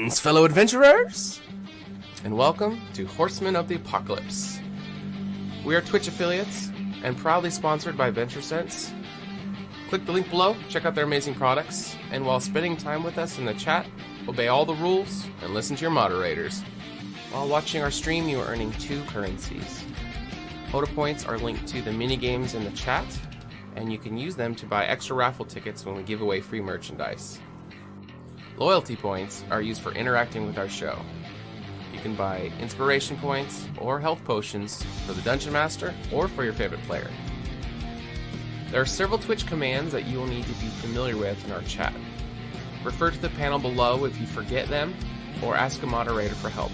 Greetings, fellow adventurers, and welcome to Horsemen of the Apocalypse. We are Twitch affiliates and proudly sponsored by VentureSense. Click the link below, check out their amazing products, and while spending time with us in the chat, obey all the rules and listen to your moderators. While watching our stream, you are earning 2 currencies. HotA points are linked to the mini-games in the chat, and you can use them to buy extra raffle tickets when we give away free merchandise. Loyalty points are used for interacting with our show. You can buy inspiration points or health potions for the Dungeon Master or for your favorite player. There are several Twitch commands that you will need to be familiar with in our chat. Refer to the panel below if you forget them, or ask a moderator for help.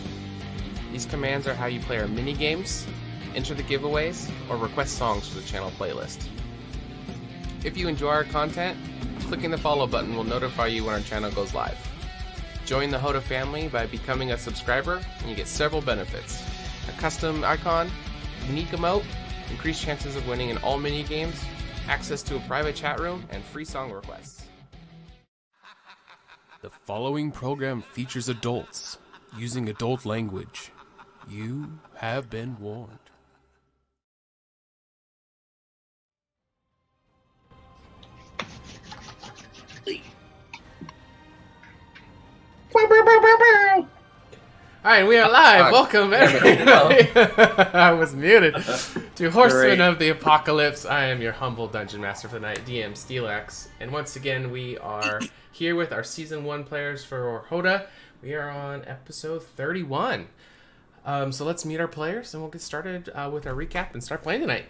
These commands are how you play our mini-games, enter the giveaways, or request songs for the channel playlist. If you enjoy our content, clicking the follow button will notify you when our channel goes live. Join the HotA family by becoming a subscriber, and you get several benefits. A custom icon, unique emote, increased chances of winning in all mini-games, access to a private chat room, and free song requests. The following program features adults using adult language. You have been warned. Alright, we are live. Welcome, everybody. I was muted. To Horsemen of the Apocalypse. I am your humble Dungeon Master for the night, DM Steelax. And once again, we are here with our Season 1 players for HotA. We are on episode 31. So let's meet our players, and we'll get started with our recap and start playing tonight.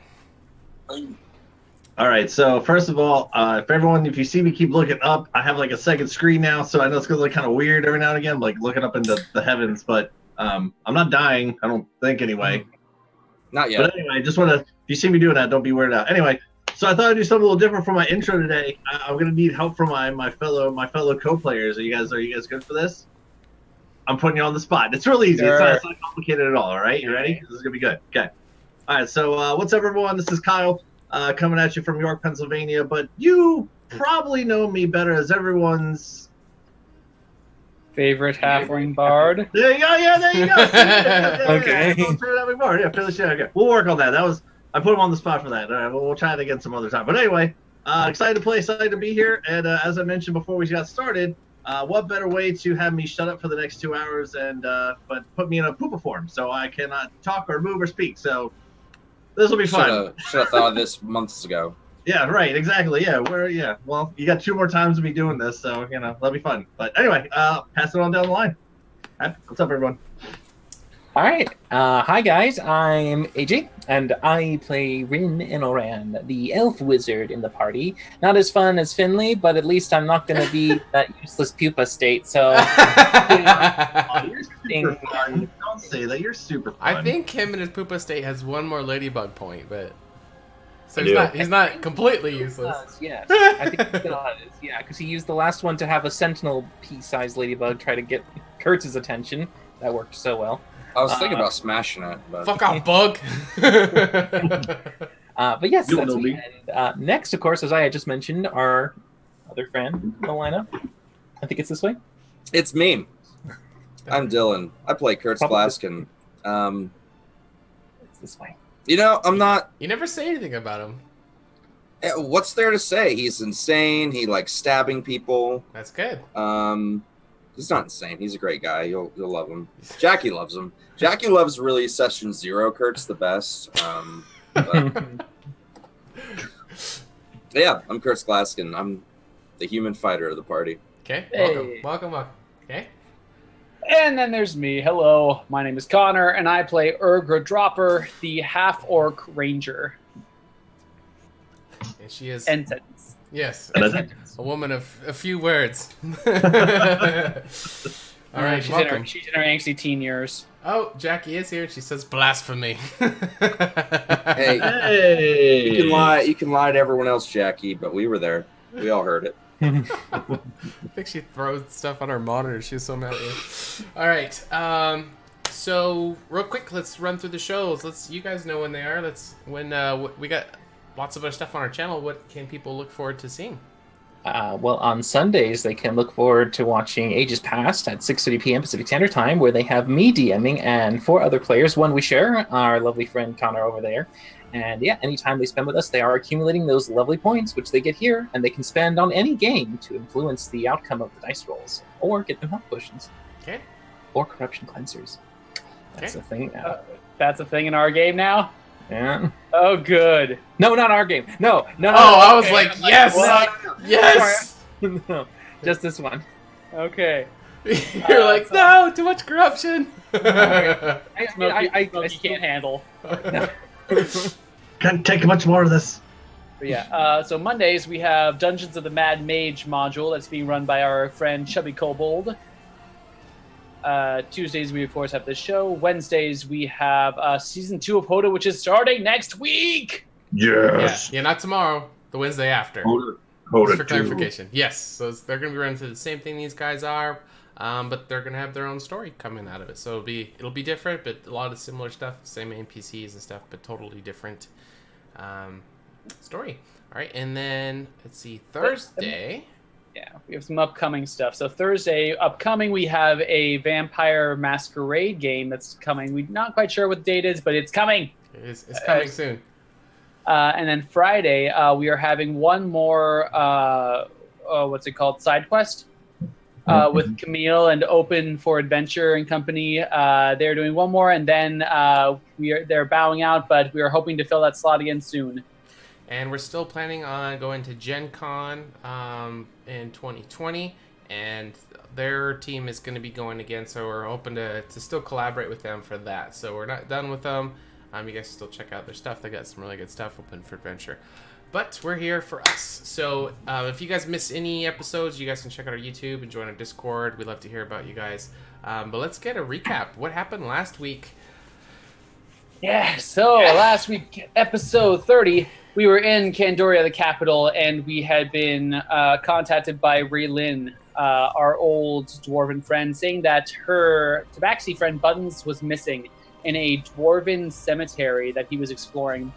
All right, so first of all, if you see me keep looking up, I have like a second screen now, so I know it's going to look kind of weird every now and again, like looking up into the heavens, but I'm not dying, I don't think anyway. Not yet. But anyway, just want to, if you see me doing that, don't be weirded out. Anyway, so I thought I'd do something a little different for my intro today. I'm going to need help from my fellow co-players. Are you guys good for this? I'm putting you on the spot. It's real easy. Sure. It's not complicated at all, all right? You ready? This is going to be good. Okay. All right, so what's up, everyone? This is Kyle. Coming at you from York, Pennsylvania, but you probably know me better as everyone's favorite halfling bard. There you go, yeah, there you go. Okay. Okay. We'll work on that. I put him on the spot for that. All right, we'll try it again some other time. But anyway, excited to play, excited to be here, and as I mentioned before we got started, what better way to have me shut up for the next 2 hours and but put me in a poopa form so I cannot talk or move or speak. So this will be fun. Should have thought of this months ago. Yeah, right, exactly. Yeah, well, you got 2 more times of me doing this, so, that'll be fun. But anyway, pass it on down the line. What's up, everyone? All right. Hi, guys. I'm AJ, and I play Rin Inoran, the elf wizard in the party. Not as fun as Finley, but at least I'm not going to be that useless pupa state, so... You're super fun. Don't say that. You're super fun. I think him and his Poopa State has one more ladybug point, but... So he's not completely useless. Yes, I think he does. Yeah, because he used the last one to have a sentinel pea-sized ladybug try to get Kurtz's attention. That worked so well. I was thinking about smashing it, but Fuck off, bug! But yes, that's me. And next, of course, as I had just mentioned, our other friend, Melina. I think it's this way. it's me. I'm Dylan. I play Kurtz Glaskin. It's this way. I'm not... You never say anything about him. What's there to say? He's insane. He likes stabbing people. That's good. He's not insane. He's a great guy. You'll love him. Jackie loves him. Jackie loves really Session Zero. Kurt's the best. But... yeah, I'm Kurtz Glaskin. I'm the human fighter of the party. Okay, Hey. welcome. Okay. And then there's me. Hello, my name is Connor, and I play Urgra Dropper, the half-orc ranger. And she is... End sentence. Yes, End sentence. a woman of a few words. All right, she's welcome. she's in her angsty teen years. Oh, Jackie is here. She says blasphemy. Hey, Hey! you can lie to everyone else, Jackie, but we were there. We all heard it. I think she throws stuff on her monitor. She's so mad at you. All right. So real quick, let's run through the shows. You guys know when they are. We got lots of other stuff on our channel. What can people look forward to seeing? Well, on Sundays, they can look forward to watching Ages Past at 6:30 p.m. Pacific Standard Time, where they have me DMing and 4 other players. One we share, our lovely friend Connor over there. And yeah, anytime they spend with us, they are accumulating those lovely points, which they get here, and they can spend on any game to influence the outcome of the dice rolls, or get them health potions. Okay. Or corruption cleansers. That's Okay. a thing now. That's a thing in our game now? Yeah. Oh, good. No, not our game. No. Oh, I was okay. like, yes! Yes! No, just this one. Okay. You're like, no, too much corruption! Smokey can't handle. Can't take much more of this. But yeah, so Mondays we have Dungeons of the Mad Mage module that's being run by our friend Chubby Kobold. Tuesdays we of course have this show. Wednesdays we have season 2 of HotA, which is starting next week. Yes. Yeah, not tomorrow. The Wednesday after. Hold Just it. for clarification. Yes, so they're going to be running through the same thing these guys are, but they're going to have their own story coming out of it. So it'll be different, but a lot of similar stuff, same NPCs and stuff, but totally different story. All right, and then let's see, Thursday. Yeah, we have some upcoming stuff. So Thursday upcoming, we have a Vampire Masquerade game that's coming. We're not quite sure what the date is, but it's coming. It's coming soon. And then Friday, we are having one more, what's it called, side quest with Camille and Open for Adventure and company. They're doing one more, and then they're bowing out, but we are hoping to fill that slot again soon. And we're still planning on going to Gen Con in 2020, and their team is going to be going again, so we're hoping to still collaborate with them for that. So we're not done with them. You guys still check out their stuff. They got some really good stuff open for adventure. But we're here for us. So if you guys miss any episodes, you guys can check out our YouTube and join our Discord. We'd love to hear about you guys. But let's get a recap. What happened last week? Yeah, so last week, episode 30, we were in Candoria, the capital, and we had been contacted by Raylin, our old dwarven friend, saying that her Tabaxi friend Buttons was missing in a dwarven cemetery that he was exploring.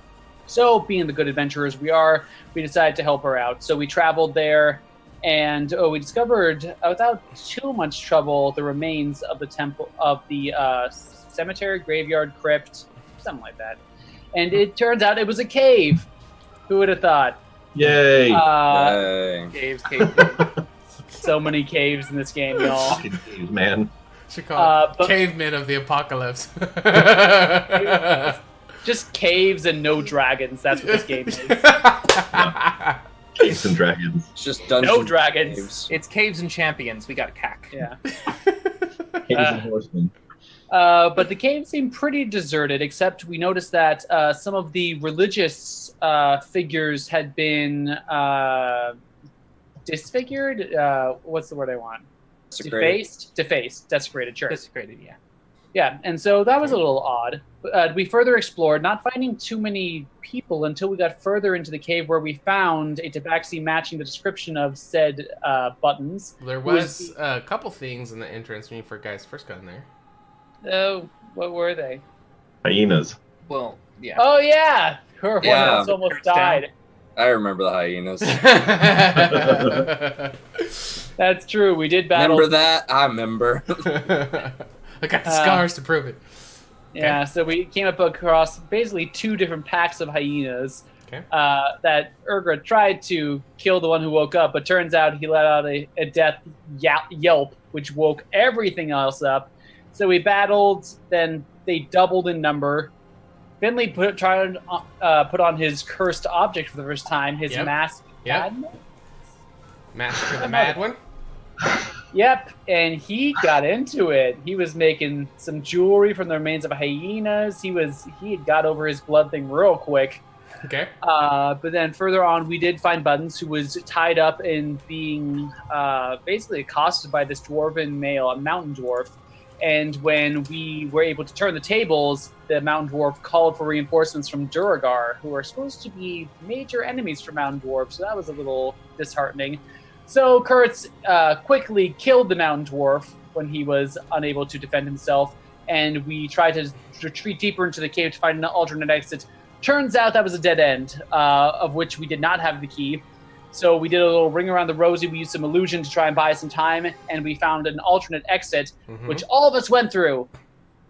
So, being the good adventurers we are, we decided to help her out. So we traveled there, and we discovered, without too much trouble, the remains of the temple, of the cemetery, graveyard, crypt, something like that. And it turns out it was a cave. Who would have thought? Yay. Yay. Caves. So many caves in this game, y'all. Fucking caves, man. Should call it but- Cavemen of the Apocalypse. Just caves and no dragons. That's what this game is. Caves and dragons. It's just dungeons. No dragons. Caves. It's caves and champions. We got CAC. Yeah. Caves and horsemen. But the cave seemed pretty deserted, except we noticed that some of the religious figures had been disfigured. What's the word I want? Defaced. Desecrated, sure. Desecrated, yeah. Yeah, and so that was a little odd. We further explored, not finding too many people until we got further into the cave, where we found a tabaxi matching the description of said Buttons. There was a couple things in the entrance when you guys first got in there. Oh, what were they? Hyenas. Well, yeah. Oh, yeah! Her one Yeah. that's almost died. I remember the hyenas. That's true, we did battle. Remember that? I remember. I got the scars to prove it. Yeah, so we came up across basically 2 different packs of hyenas. Okay. That Urgra tried to kill the one who woke up, but turns out he let out a death yelp, which woke everything else up. So we battled, then they doubled in number. Finley tried to put on his cursed object for the first time, his mask. Yep. Mask of the Mad One? Yep, and he got into it. He was making some jewelry from the remains of hyenas. He had got over his blood thing real quick. Okay. But then further on, we did find Buttons, who was tied up and being basically accosted by this dwarven male, a mountain dwarf. And when we were able to turn the tables, the mountain dwarf called for reinforcements from Duragar, who are supposed to be major enemies for mountain dwarves. So that was a little disheartening. So Kurtz quickly killed the mountain dwarf when he was unable to defend himself, and we tried to retreat deeper into the cave to find an alternate exit. Turns out that was a dead end, of which we did not have the key. So we did a little ring around the rosy. We used some illusion to try and buy some time, and we found an alternate exit, which all of us went through,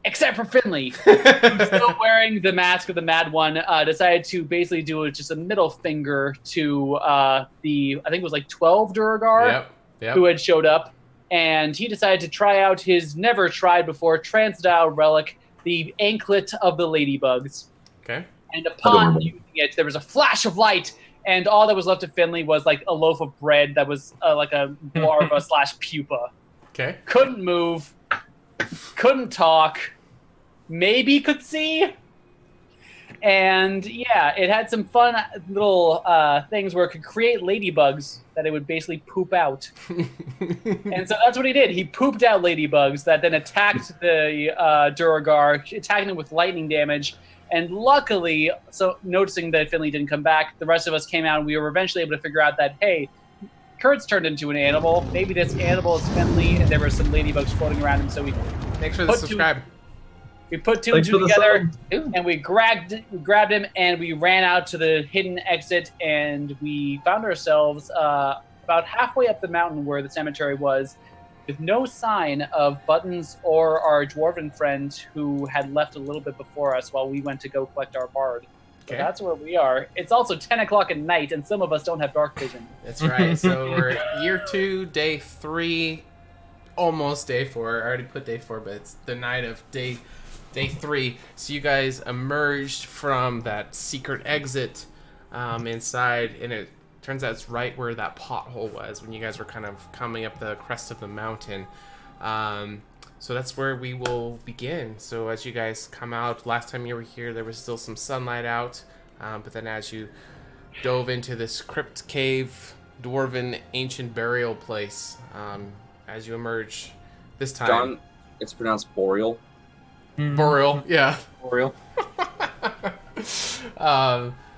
except for Finley. He's still wearing the mask of the Mad One. Decided to basically do just a middle finger to I think it was like 12 Duragar who had showed up, and he decided to try out his never tried before Transdial relic, the Anklet of the Ladybugs. Okay. And upon using it, there was a flash of light. And all that was left of Finley was like a loaf of bread that was like a larva / pupa. Okay. Couldn't move, couldn't talk, maybe could see. And yeah, it had some fun little things where it could create ladybugs that it would basically poop out. And so that's what he did. He pooped out ladybugs that then attacked the Duragar, attacking it with lightning damage. And luckily, so noticing that Finley didn't come back, the rest of us came out and we were eventually able to figure out that, hey, Kurt's turned into an animal. Maybe this animal is Finley, and there were some ladybugs floating around him. So we Thanks for the subscribe. We put two and two together, and we grabbed him, and we ran out to the hidden exit, and we found ourselves about halfway up the mountain where the cemetery was, with no sign of Buttons or our dwarven friend who had left a little bit before us while we went to go collect our bard. So that's where we are. It's also 10 o'clock at night, and some of us don't have dark vision. That's right. So we're year 2, day 3, almost day 4. I already put day 4, but it's the night of day 3. So you guys emerged from that secret exit inside, and it turns out it's right where that pothole was when you guys were kind of coming up the crest of the mountain. So that's where we will begin. So as you guys come out, last time you were here, there was still some sunlight out. But then as you dove into this crypt cave, dwarven ancient burial place, as you emerge this time. John, it's pronounced boreal. Boreal, yeah. Boreal.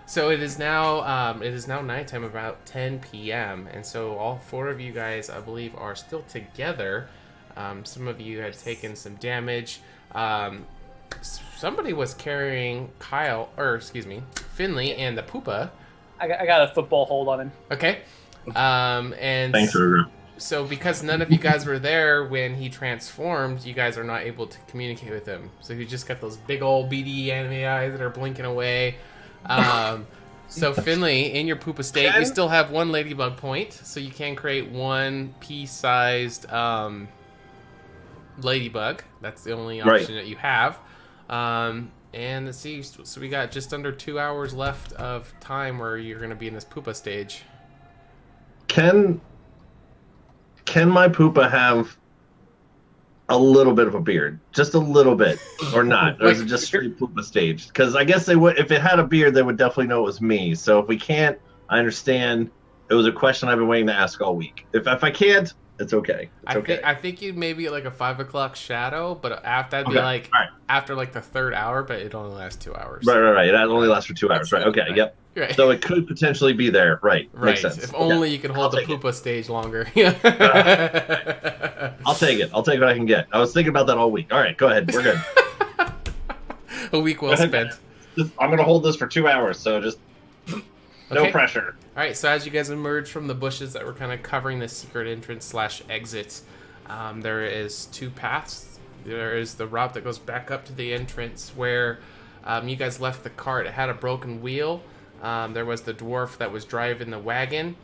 So it is now nighttime, about 10 p.m. And so all 4 of you guys, I believe, are still together. Some of you had taken some damage. Somebody was carrying Finley and the Poopa. I got a football hold on him. Okay. And Thanks, Ruger. so because none of you guys were there when he transformed, you guys are not able to communicate with him. So you just got those big old beady anime eyes that are blinking away. So Finley, in your Poopa state, you still have 1 ladybug point, so you can create 1 pea-sized ladybug. That's the only option that you have. And let's see, so we got just under 2 hours left of time where you're going to be in this Poopa stage. Can my Poopa have a little bit of a beard? Just a little bit, or not? Or is it just straight Poopa stage? Because I guess they would, if it had a beard, they would definitely know it was me. So if we can't, I understand. It was a question I've been waiting to ask all week. If I can't, it's okay. I think you'd maybe get like a 5 o'clock shadow, but after that'd be like after like the 3rd hour, but it only lasts 2 hours. Right. It only lasts for 2 hours. Right. Okay. Right. Yep. Right. So it could potentially be there. Right. Makes sense. If only you could hold the Poopa stage longer. I'll take it. I'll take what I can get. I was thinking about that all week. All right. Go ahead. We're good. A week well spent. I'm gonna hold this for 2 hours. So just no pressure. All right, so as you guys emerge from the bushes that were kind of covering the secret entrance / exit, there is 2 paths. There is the route that goes back up to the entrance where you guys left the cart. It had a broken wheel. There was the dwarf that was driving the wagon,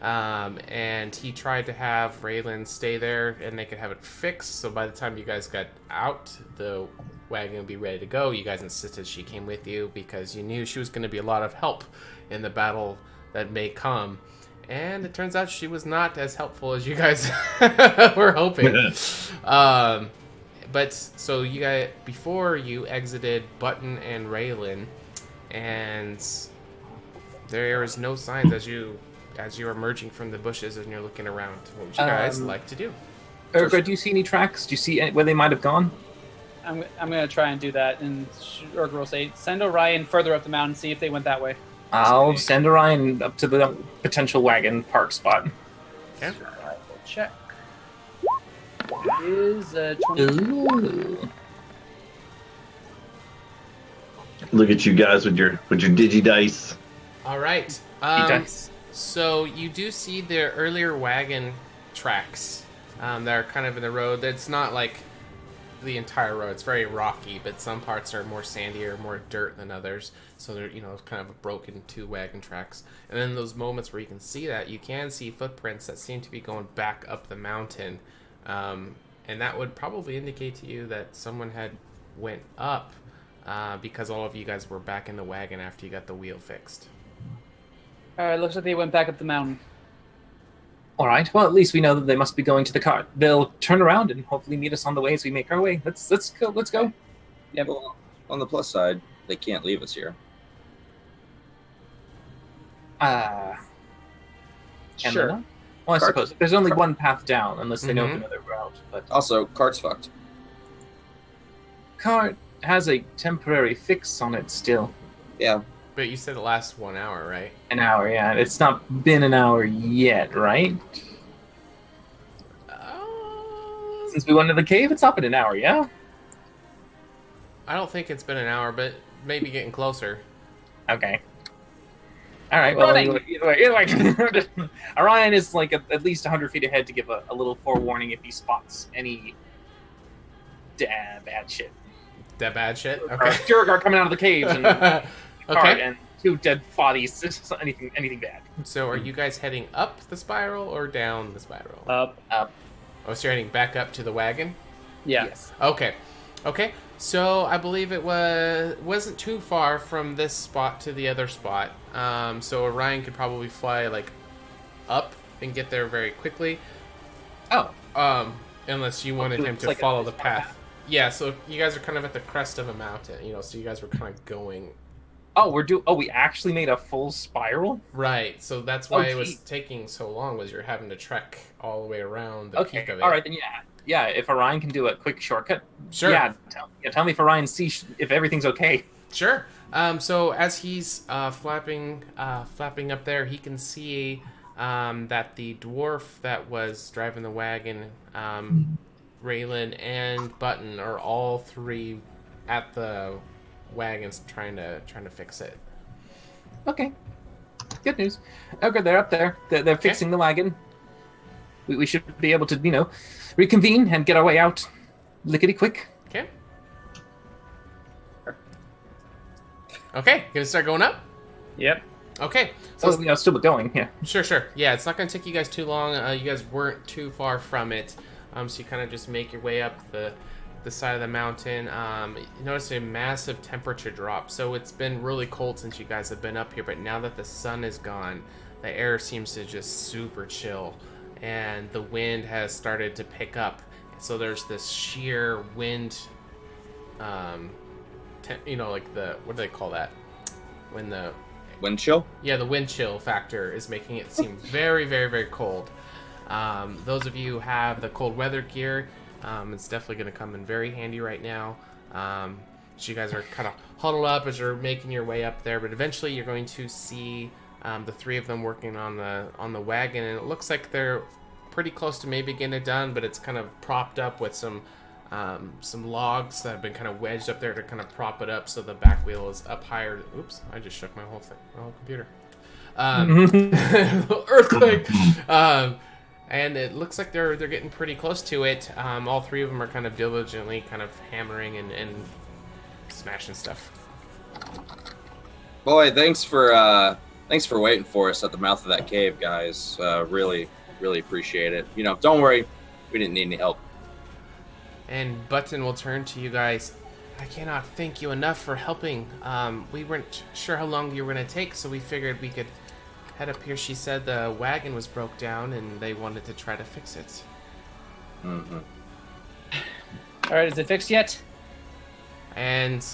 and he tried to have Raylan stay there and they could have it fixed. So by the time you guys got out, the wagon would be ready to go. You guys insisted she came with you because you knew she was going to be a lot of help in the battle that may come, and it turns out she was not as helpful as you guys were hoping. But so you guys, before you exited Button and Raylan, and there is no signs as you're emerging from the bushes and you're looking around. What would you guys like to do? Urgra, do you see any tracks? Do you see where they might have gone? I'm gonna try and do that, and Urgra will say, "Send Orion further up the mountain, see if they went that way." I'll send Orion up to the potential wagon park spot. Okay. Check. It is 20. Ooh. Look at you guys with your digi dice. All right. Dice. So you do see the earlier wagon tracks that are kind of in the road. It's not like the entire road. It's very rocky, but some parts are more sandy or more dirt than others. So they're, kind of a broken 2 wagon tracks. And then those moments where you can see that, you can see footprints that seem to be going back up the mountain. And that would probably indicate to you that someone had went up because all of you guys were back in the wagon after you got the wheel fixed. All right, looks like they went back up the mountain. All right. Well, at least we know that they must be going to the car. They'll turn around and hopefully meet us on the way as we make our way. Let's go. Let's go. Yep. Well, on the plus side, they can't leave us here. Can they Sure. not? Well, I Cart- suppose there's only one path down unless they know of Mhm. another route. But Also, cart's fucked. car has a temporary fix on it still. Yeah. But you said it lasts 1 hour, right? An hour, yeah. It's not been an hour yet, right? Since we went to the cave, it's not been an hour, yeah? I don't think it's been an hour, but maybe getting closer. Okay. All right. Well, Running. either way. Orion is like at least 100 feet ahead to give a little forewarning if he spots any bad shit. That bad shit? Or Okay. Durgar coming out of the caves and Okay. and 2 dead bodies. Just anything bad. So are you guys heading up the spiral or down the spiral? Up. Oh, so you're heading back up to the wagon? Yeah. Yes. Okay. Okay. So I believe it wasn't too far from this spot to the other spot. So Orion could probably fly like up and get there very quickly. Oh. Unless you wanted so him it's to like a follow the smart path. Yeah, so you guys are kind of at the crest of a mountain, so you guys were kind of going Oh, we actually made a full spiral? right. So that's why it was gee. taking so long, was you're having to trek all the way around the Okay. peak of it. All right, then yeah. If Orion can do a quick shortcut. Sure. Yeah, tell me if Orion sees if everything's okay. Sure. So as he's flapping up there, he can see that the dwarf that was driving the wagon, Raylan and Button, are all 3 at the wagons trying to fix it. Okay. Good news. Okay, they're up there. They're fixing the wagon. We should be able to, reconvene and get our way out lickety quick. Okay. Okay, gonna start going up? Yep. Okay. So So, still going, yeah. Sure. Yeah, it's not going to take you guys too long. You guys weren't too far from it. So you kind of just make your way up the side of the mountain. You notice a massive temperature drop. So it's been really cold since you guys have been up here, but now that the sun is gone, the air seems to just super chill. And the wind has started to pick up. So there's this sheer wind, like what do they call that? When the Wind chill? Yeah, the wind chill factor is making it seem very, very, very cold. Those of you who have the cold weather gear, it's definitely going to come in very handy right now. So you guys are kind of huddled up as you're making your way up there, but eventually you're going to see the 3 of them working on the wagon, and it looks like they're pretty close to maybe getting it done, but it's kind of propped up with some logs that have been kind of wedged up there to kind of prop it up so the back wheel is up higher. Oops, I just shook my whole computer. Earthquake. And it looks like they're getting pretty close to it. All 3 of them are kind of diligently kind of hammering and smashing stuff. Boy, thanks for waiting for us at the mouth of that cave, guys. Really appreciate it. Don't worry, we didn't need any help. And Button will turn to you guys. I cannot thank you enough for helping. We weren't sure how long you were going to take, so we figured we could head up here. She said the wagon was broke down and they wanted to try to fix it. Mm-hmm. All right, is it fixed yet? And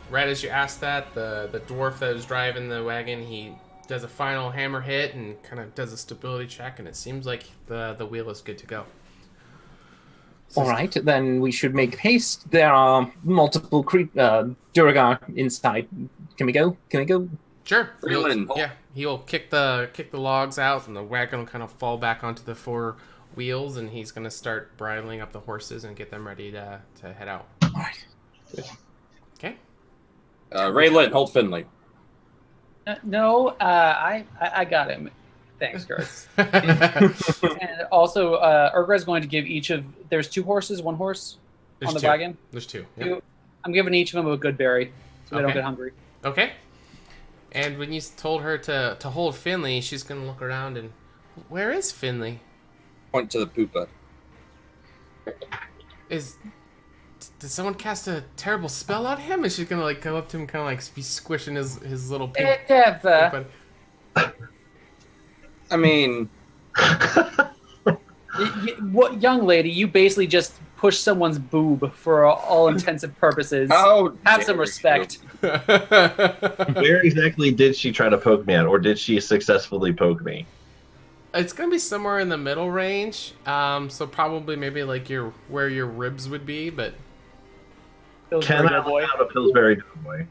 right as you ask that, the dwarf that was driving the wagon, he does a final hammer hit and kind of does a stability check, and it seems like the wheel is good to go. All right, then we should make haste. There are multiple Duragar inside. Can we go? Sure. Freeland. He'll kick the logs out, and the wagon will kind of fall back onto the 4 wheels, and he's gonna start bridling up the horses and get them ready to head out. All right. Okay. Raylan, hold Finley. No, I got him. Thanks, Kurtz. And also, Urgra is going to give each of. There's 2 horses, 1 horse on the two. wagon. There's 2. Two. Yep. I'm giving each of them a good berry, so they don't Okay. get hungry. Okay. And when you told her to hold Finley, she's gonna look around and, where is Finley? Point to the poopa. Did someone cast a terrible spell on him? Is she gonna like go up to him, kind of like be squishing his little pink? Whatever. I mean, What, young lady? You basically just push someone's boob for all intents and purposes. how Have some dare respect. you. Where exactly did she try to poke me at, or did she successfully poke me? It's gonna be somewhere in the middle range. So probably maybe like where your ribs would be, but Can I let out a Pillsbury Doughboy?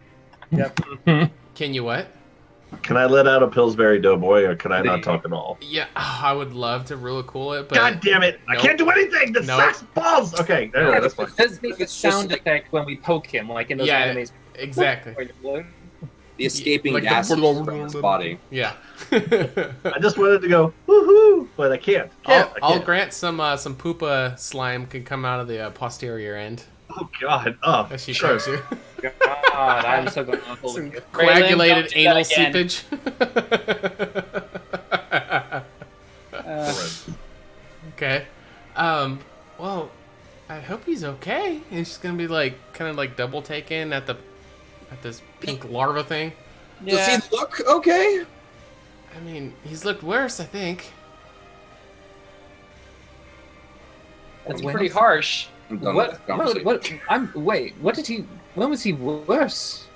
Yep. can you what? Can I let out a Pillsbury Doughboy, or can I not talk at all? Yeah, I would love to really cool it, but God damn it! I Nope. can't do anything. This Nope. sucks balls. Okay, anyway, that's fine. It does make a It's just sound like- effect when we poke him, like in those Yeah, animes. exactly. The escaping Like the- gases from his body. Yeah. I just wanted to go woohoo, but I can't. I'll grant some poopa slime can come out of the posterior end Oh God! Oh, as she sure. pokes you. God, I'm so glad I'm Some holding you. coagulated don't do anal that again. seepage. Okay. Well, I hope he's okay. He's just gonna be like kind of like double taken at this pink larva thing. Yeah. Does he look okay? I mean, he's looked worse, I think. That's When pretty was- harsh. I'm done with this conversation. Wait, what did he, when was he worse?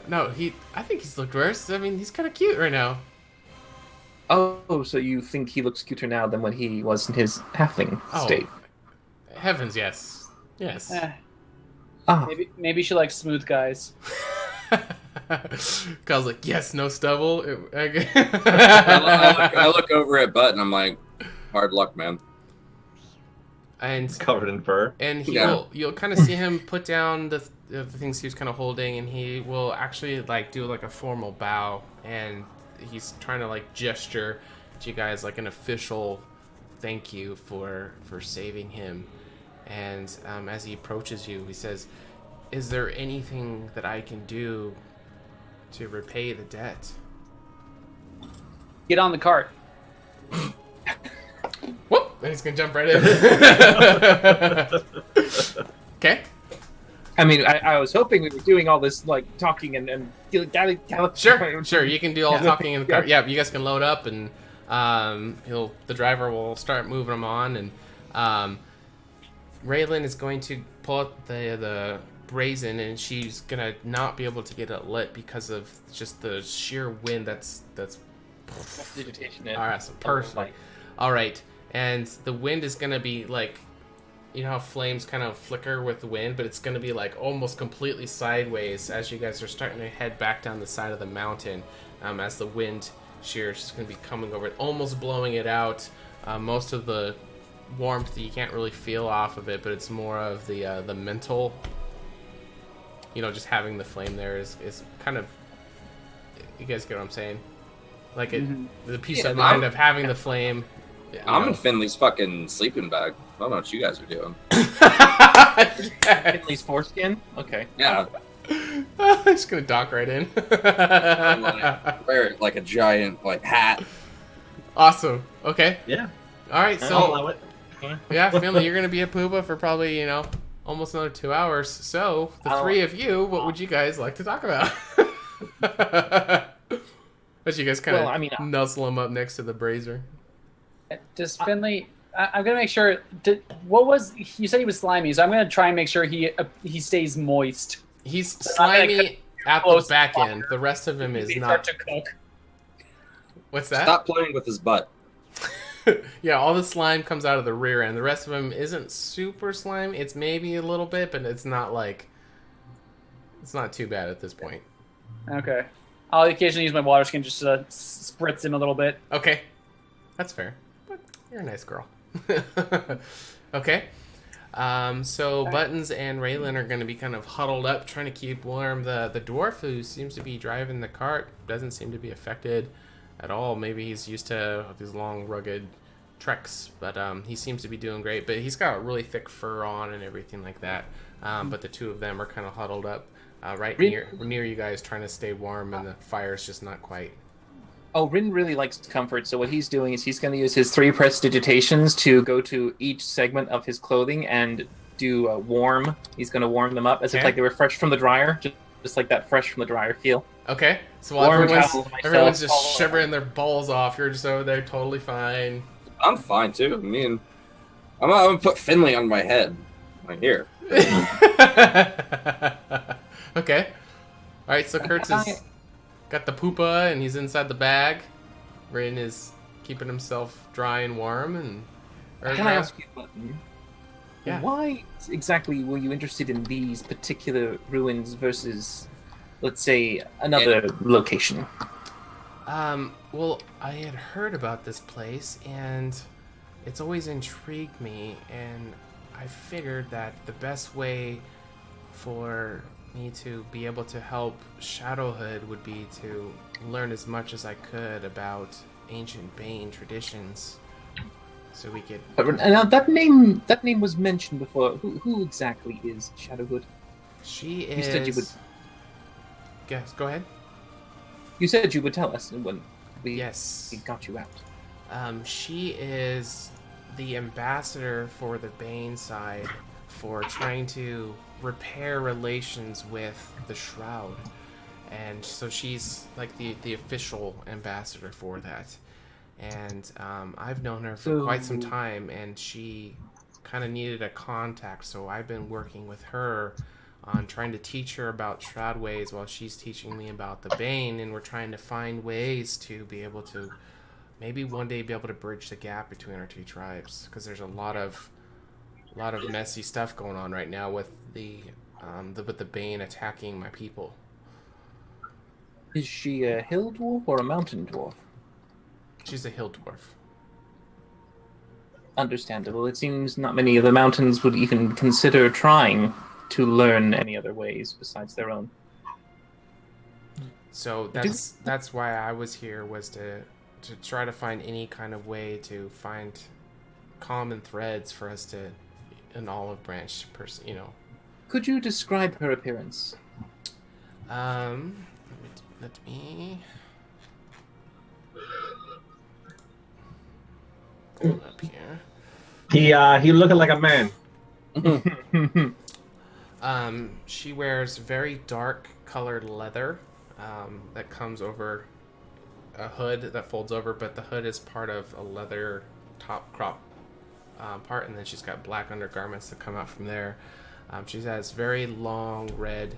No, I think he's looked worse. I mean, he's kind of cute right now. Oh, so you think he looks cuter now than when he was in his halfling Oh. state? Heavens, yes. Yes. Eh, Ah, maybe she likes smooth guys. Kyle's like, yes, no stubble. I look over at Butt and I'm like, hard luck, man. and Covered in fur. and Yeah. you'll kind of see him put down the things he was kind of holding, and he will actually like do like a formal bow, and he's trying to like gesture to you guys like an official thank you for saving him. And as he approaches you, he says, "Is there anything that I can do to repay the debt?" Get on the cart. Whoop! And he's gonna jump right in. Okay. I mean, I was hoping we were doing all this like talking and Sure. You can do all the talking in the car. Yeah, you guys can load up, and the driver will start moving them on, and Raylan is going to pull out the brazen, and she's gonna not be able to get it lit because of just the sheer wind that's Vegetation. all right, so perfect. All right, and the wind is gonna be like, you know how flames kind of flicker with the wind, but it's gonna be like almost completely sideways as you guys are starting to head back down the side of the mountain, as the wind shear is just gonna be coming over it, almost blowing it out. Most of the warmth you can't really feel off of it, but it's more of the mental. You know, just having the flame there is kind of. You guys get what I'm saying? Like the peace Yeah, of mind of having the flame. you I'm know. in Finley's fucking sleeping bag. I don't know what you guys are doing. Finley's foreskin. Okay. Yeah, I'm just gonna dock right in. I'm like, wear like a giant like hat. Awesome. Okay. Yeah. All right. I'll So allow it. yeah, Finley, you're gonna be a Pooba for probably almost another 2 hours. So the three of you, what would you guys like to talk about? As you guys kind of Well, I mean, nuzzle him up next to the brazier. Does Finley? I'm gonna make sure. What was you said he was slimy? So I'm gonna try and make sure he stays moist. He's I'm gonna slimy at the close back to end. The rest of him is He start not. to cook. What's that? Stop playing with his butt. Yeah, all the slime comes out of the rear end. The rest of him isn't super slime. It's maybe a little bit, but it's not it's not too bad at this point. Okay. I'll occasionally use my water skin just to spritz him a little bit. Okay, that's fair. But you're a nice girl. Okay. So Buttons and Raylan are going to be kind of huddled up, trying to keep warm. The dwarf who seems to be driving the cart doesn't seem to be affected. at all. Maybe he's used to these long, rugged treks, but he seems to be doing great. But he's got really thick fur on and everything like that. But the two of them are kind of huddled up right near you guys, trying to stay warm, and the fire's just not quite. Oh, Rin really likes comfort, so what he's doing is he's going to use his 3 prestidigitations to go to each segment of his clothing and do a warm. He's going to warm them up as if like they were fresh from the dryer, just like that fresh from the dryer feel. Okay, so while Warm everyone's just shivering their balls off, you're just over there totally fine. I'm fine too. I mean, I'm gonna put Finley on my head, right here. Okay. All right, so Kurtz is got the poopa and he's inside the bag. Rin is keeping himself dry and warm. And can I ask you, yeah, why exactly were you interested in these particular ruins versus, let's say, another location? Well, I had heard about this place, and it's always intrigued me, and I figured that the best way for me to be able to help Shadowhood would be to learn as much as I could about ancient Bane traditions, so we could. Now that name was mentioned before. Who exactly is Shadowhood? She is. You said you would. Yes, go ahead. You said you would tell us when we got you out. She is the ambassador for the Bane side for trying to repair relations with the Shroud. And so she's like the official ambassador for that. And I've known her for quite some time, and she kind of needed a contact, so I've been working with her on trying to teach her about Shroud ways while she's teaching me about the Bane, and we're trying to find ways to be able to maybe one day be able to bridge the gap between our two tribes, because there's a lot of messy stuff going on right now with the Bane attacking my people. Is she a hill dwarf or a mountain dwarf? She's a hill dwarf. Understandable. It seems not many of the mountains would even consider trying to learn any other ways besides their own. So that's why I was here, was to try to find any kind of way to find common threads for us to an olive branch person, you know. Could you describe her appearance? Let me pull it up here. He looking like a man. She wears very dark colored leather that comes over a hood that folds over, but the hood is part of a leather top crop part, and then she's got black undergarments that come out from there. She has very long red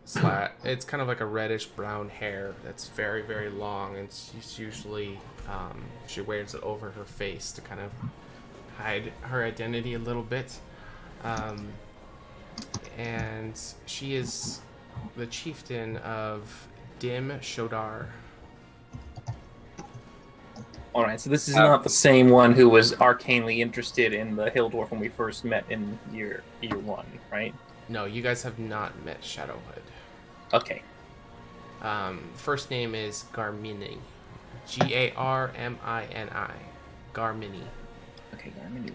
slat. It's kind of like a reddish brown hair that's very, very long, and she's usually she wears it over her face to kind of hide her identity a little bit. And she is the chieftain of Dim Shodar. Alright, so this is not the same one who was arcanely interested in the Hill Dwarf when we first met in year 1, right? No, you guys have not met Shadowhood. Okay. First name is Garmini. Garmini. Garmini. Okay, Garmini.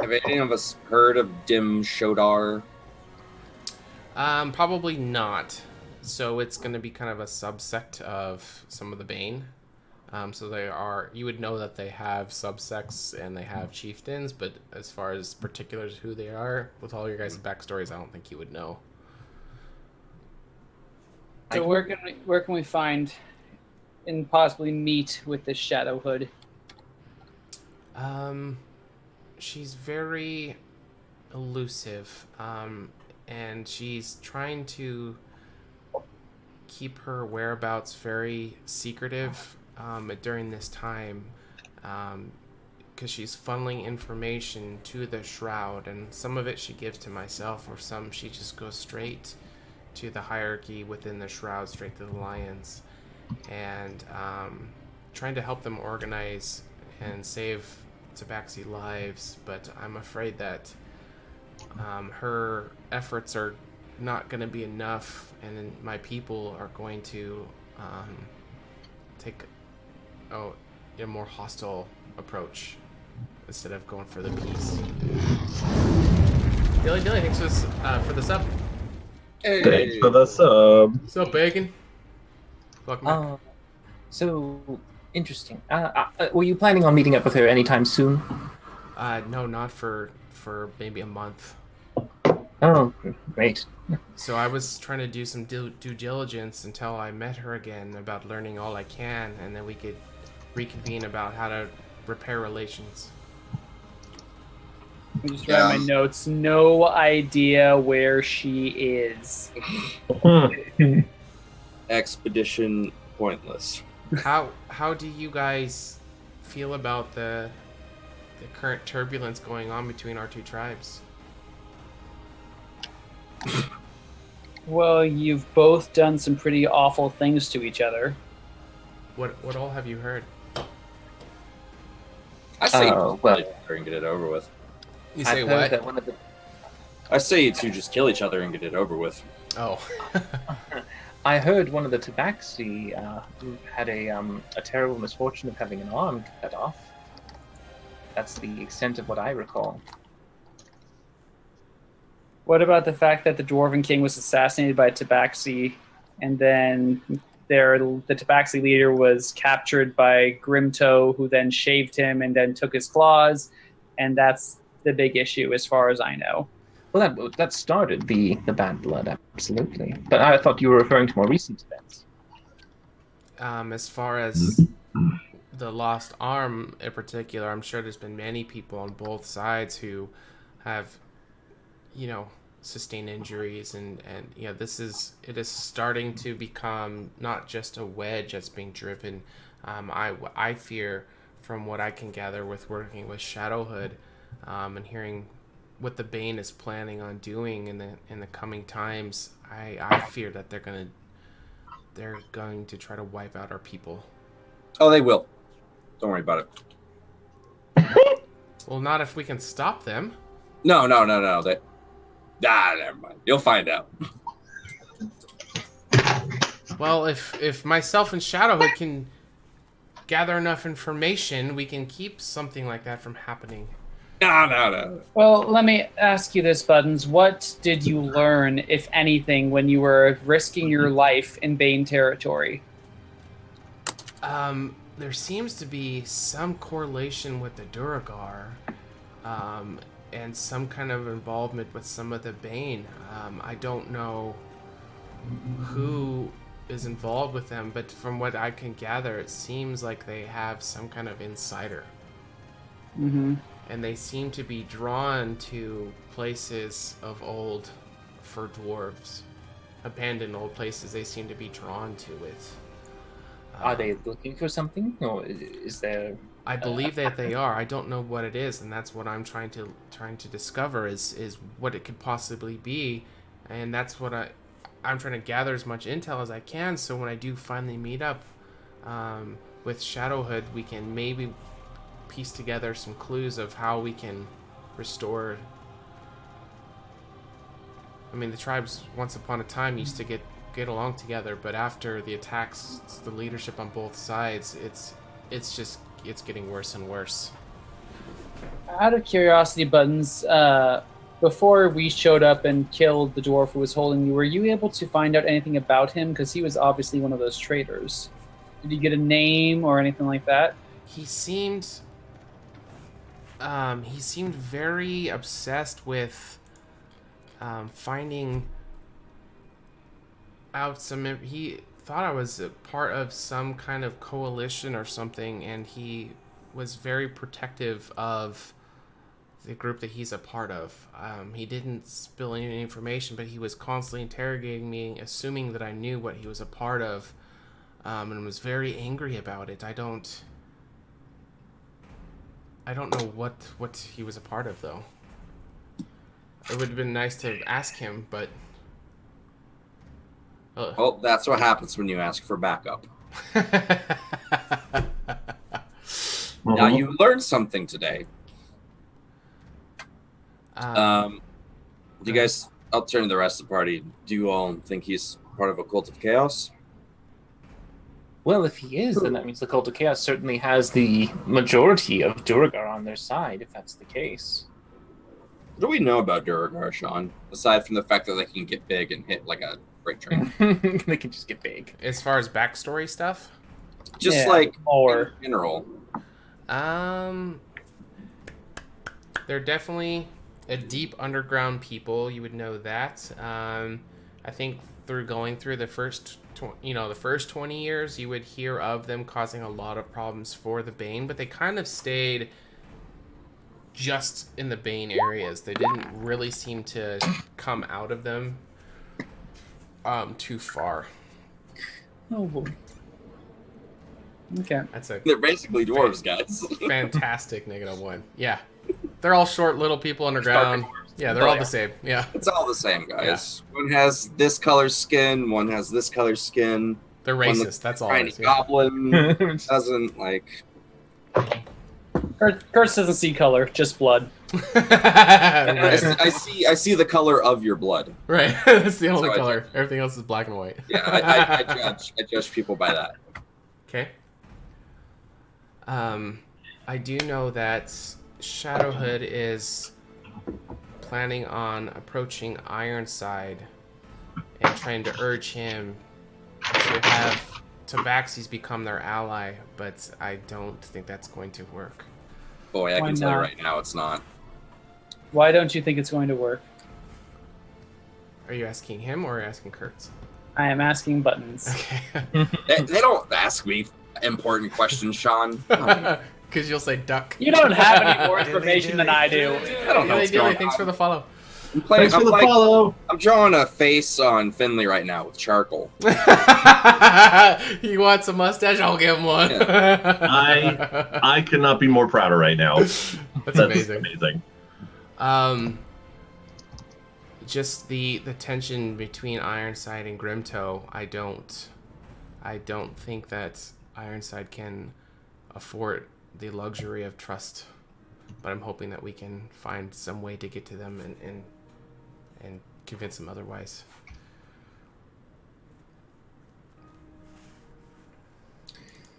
Have any of us heard of Dim Shodar? Probably not. So it's going to be kind of a subsect of some of the Bane. So they are, you would know that they have subsects and they have chieftains, but as far as particulars who they are, with all your guys' backstories, I don't think you would know. So where can we find and possibly meet with the Shadowhood? She's very elusive, and she's trying to keep her whereabouts very secretive during this time, because she's funneling information to the Shroud, and some of it she gives to myself, or some she just goes straight to the hierarchy within the Shroud, straight to the Lions, and trying to help them organize and save Tabaxi lives, but I'm afraid that her efforts are not going to be enough, and then my people are going to take a more hostile approach instead of going for the peace. Dilly, thanks for the sub. Hey. Thanks for the sub. What's up, Bacon? Welcome back. So interesting. Were you planning on meeting up with her anytime soon? No, not for maybe a month. Oh, great. So I was trying to do some due diligence until I met her again about learning all I can, and then we could reconvene about how to repair relations. I'm just writing my notes. No idea where she is. Expedition pointless. How do you guys feel about the current turbulence going on between our two tribes? Well, you've both done some pretty awful things to each other. What all have you heard? I say well, and get it over with. You say I've heard what? that one of the I say to just kill each other and get it over with. Oh. I heard one of the Tabaxi had a terrible misfortune of having an arm cut off. That's the extent of what I recall. What about the fact that the Dwarven King was assassinated by Tabaxi, and then the Tabaxi leader was captured by Grimto, who then shaved him and then took his claws, and that's the big issue as far as I know. Well, that started the bad blood, absolutely. But I thought you were referring to more recent events. As far as the lost arm in particular, I'm sure there's been many people on both sides who have, sustained injuries, and it is starting to become not just a wedge that's being driven. I fear, from what I can gather with working with Shadowhood, and hearing what the Bane is planning on doing in the coming times, I fear that they're going to try to wipe out our people. Oh, they will. Don't worry about it. Well, not if we can stop them. No. Never mind. You'll find out. Well, if myself and Shadowhood can gather enough information, we can keep something like that from happening. No. Well, let me ask you this, Buttons. What did you learn, if anything, when you were risking your life in Bane territory? There seems to be some correlation with the Duragar, and some kind of involvement with some of the Bane. I don't know who is involved with them, but from what I can gather, it seems like they have some kind of insider. Mm-hmm. And they seem to be drawn to places of old for dwarves. Abandoned old places they seem to be drawn to it. Are they looking for something, or is there? I believe that they are. I don't know what it is, and that's what I'm trying to discover is what it could possibly be, and that's what I'm trying to gather as much intel as I can. So when I do finally meet up with Shadowhood, we can maybe piece together some clues of how we can restore. I mean, the tribes once upon a time used to get along together, but after the attacks, the leadership on both sides, it's getting worse and worse. Out of curiosity, Buttons, before we showed up and killed the dwarf who was holding you, were you able to find out anything about him? Because he was obviously one of those traitors. Did you get a name or anything like that? He seemed very obsessed with finding out some. He thought I was a part of some kind of coalition or something, and he was very protective of the group that he's a part of. He didn't spill any information, but he was constantly interrogating me, assuming that I knew what he was a part of, and was very angry about it. I don't know what he was a part of, though. It would have been nice to ask him, but... Well, that's what happens when you ask for backup. Now you learned something today. Do you guys I'll turn to the rest of the party. Do you all think he's part of a cult of chaos? Well, if he is, then that means the Cult of Chaos certainly has the majority of Duragar on their side, if that's the case. What do we know about Duragar, Sean? Aside from the fact that they can get big and hit like a freight train. They can just get big. As far as backstory stuff, Just Yeah, like or in general. they're definitely a deep underground people. You would know that. I think going through the first 20 years, you would hear of them causing a lot of problems for the Bane, but they kind of stayed just in the Bane areas. They didn't really seem to come out of them too far. oh boy. Okay. That's a They're basically dwarves, guys. fantastic -1. Yeah. They're all short little people underground. Yeah, they're all the same. Yeah. It's all the same, guys. Yeah. One has this color skin, one has this color skin. They're racist, that's all. Tiny goblin doesn't like. Kurtz doesn't see color, just blood. I see the color of your blood. Right, that's the only So color. Everything else is black and white. Yeah, I judge people by that. Okay. I do know that Shadowhood is planning on approaching Ironside and trying to urge him to have Tabaxis become their ally, but I don't think that's going to work. Boy, I Why can tell you not? right now it's not. Why don't you think it's going to work? Are you asking him or are you asking Kurtz? I am asking Buttons. Okay. They don't ask me important questions, Sean. Because you'll say duck. You don't have any more information than I do. I don't know what's going Thanks on. for the follow. Thanks for the follow. I'm drawing a face on Finley right now with charcoal. He wants a mustache? I'll give him one. I could not be more prouder right now. That's amazing. Amazing. Just the tension between Ironside and Grimtoe. I don't think that Ironside can afford the luxury of trust, but I'm hoping that we can find some way to get to them and convince them otherwise.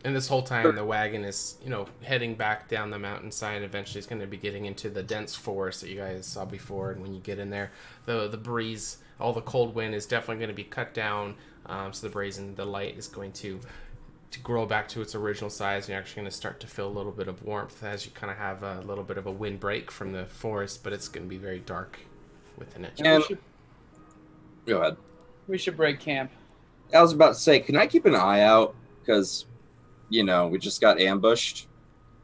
And this whole time, the wagon is, heading back down the mountainside. Eventually, it's going to be getting into the dense forest that you guys saw before. And when you get in there, the breeze, all the cold wind is definitely going to be cut down. So the breeze and the light is going to grow back to its original size. And you're actually going to start to feel a little bit of warmth as you kind of have a little bit of a wind break from the forest. But it's going to be very dark within it. Go ahead. We should break camp. I was about to say, can I keep an eye out? Because, we just got ambushed.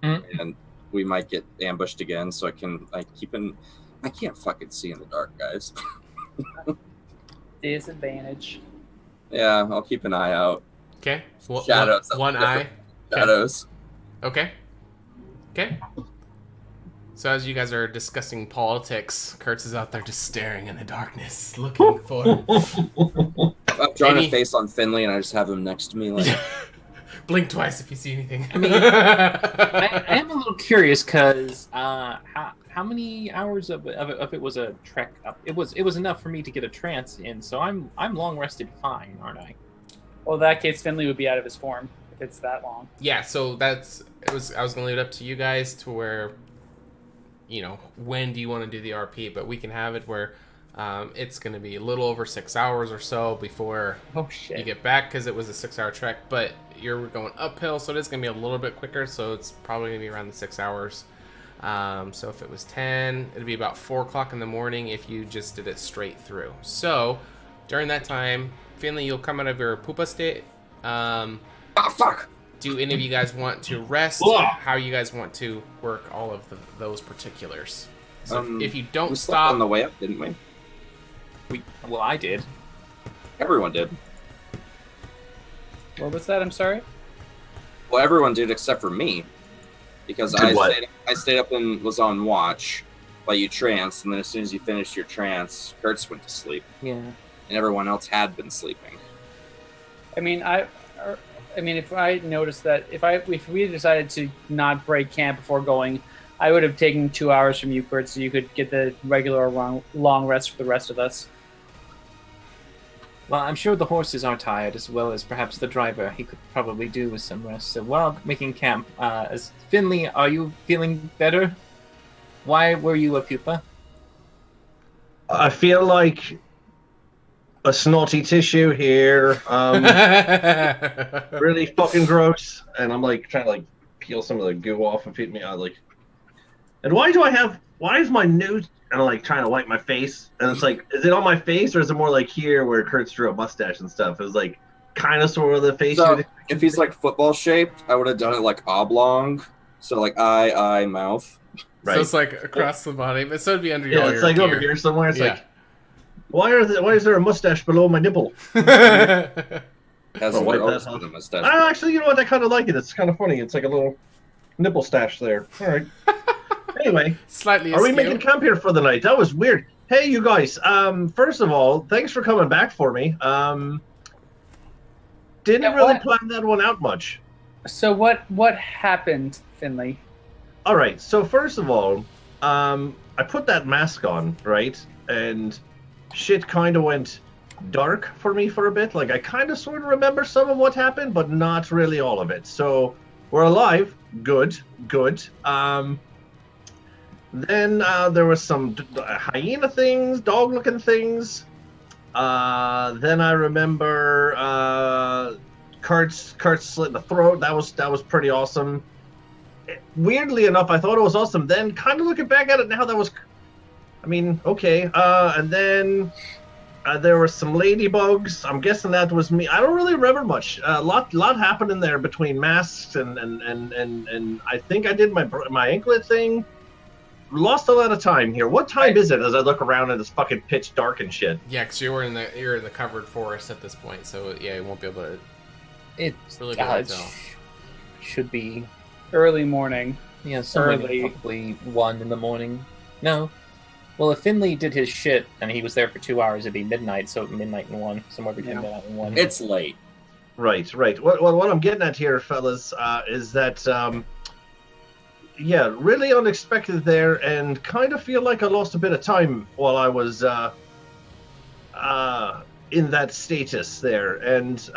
And we might get ambushed again. So I can't fucking see in the dark, guys. Disadvantage. Yeah, I'll keep an eye out. Okay. Shadows. One eye. Shadows. Okay. So as you guys are discussing politics, Kurtz is out there just staring in the darkness, looking for... I'm drawing a face on Finley, and I just have him next to me. Like, blink twice if you see anything. I mean, I am a little curious because how many hours of it was a trek up? It was enough for me to get a trance in, so I'm long rested fine, aren't I? Well, in that case, Finley would be out of his form if it's that long. Yeah, so I was going to leave it up to you guys to where, when do you want to do the RP? But we can have it where it's going to be a little over 6 hours or so before you get back, because it was a 6-hour trek. But you're going uphill, so it is going to be a little bit quicker. So it's probably going to be around the 6 hours. So if it was 10, it'd be about 4 o'clock in the morning if you just did it straight through. So during that time, Finley, you'll come out of your pupa state. fuck! Do any of you guys want to rest? How you guys want to work all of those particulars? So if you don't we stop on the way up, didn't we? Well, I did. Everyone did. What was that? I'm sorry? Well, everyone did except for me, because I stayed up and was on watch while you tranced, and then as soon as you finished your trance, Kurtz went to sleep. Yeah. And everyone else had been sleeping. I mean, if I noticed that if we decided to not break camp before going, I would have taken 2 hours from you, Kurt, so you could get the regular long rest for the rest of us. Well, I'm sure the horses are tired, as well as perhaps the driver. He could probably do with some rest. So while making camp, as Finley, are you feeling better? Why were you a pupa? I feel like a snotty tissue here. Really fucking gross. And I'm like trying to like peel some of the goo off and feed me out like. And why is my nose and I'm like trying to wipe my face and it's like, is it on my face or is it more like here where Kurt's drew a mustache and stuff? It was like kind of sort of the face. So if he's like football shaped, I would have done it like oblong. So like eye, mouth. Right. So it's like across the body, but so it'd be under your it's like gear. Over here somewhere. It's like, why is there a mustache below my nipple? Has a mustache. Actually, you know what? I kind of like it. It's kind of funny. It's like a little nipple stash there. All right. Anyway, slightly. Are we making camp here for the night? That was weird. Hey, you guys. First of all, thanks for coming back for me. Didn't really plan that one out much. So what happened, Finley? All right. So first of all, I put that mask on, right, and shit kind of went dark for me for a bit. Like I kind of sort of remember some of what happened, but not really all of it. So we're alive. Good. Then there was some hyena things, dog-looking things. Then I remember Kurt slit the throat. That was pretty awesome. Weirdly enough, I thought it was awesome. Then, kind of looking back at it now, that was, I mean, okay. And then there were some ladybugs. I'm guessing that was me. I don't really remember much. A lot happened in there between masks and I think I did my anklet thing. Lost a lot of time here. What time is it as I look around and it's fucking pitch dark and shit? Yeah, because you're in the covered forest at this point, so yeah, you won't be able to. It's really good to tell. Should be early morning. Yeah, probably 1 in the morning. No. Well, if Finley did his shit and he was there for 2 hours, it'd be midnight, so midnight and 1, somewhere between midnight and 1. It's late. Right. What I'm getting at here, fellas, is that, really unexpected there, and kind of feel like I lost a bit of time while I was in that status there, and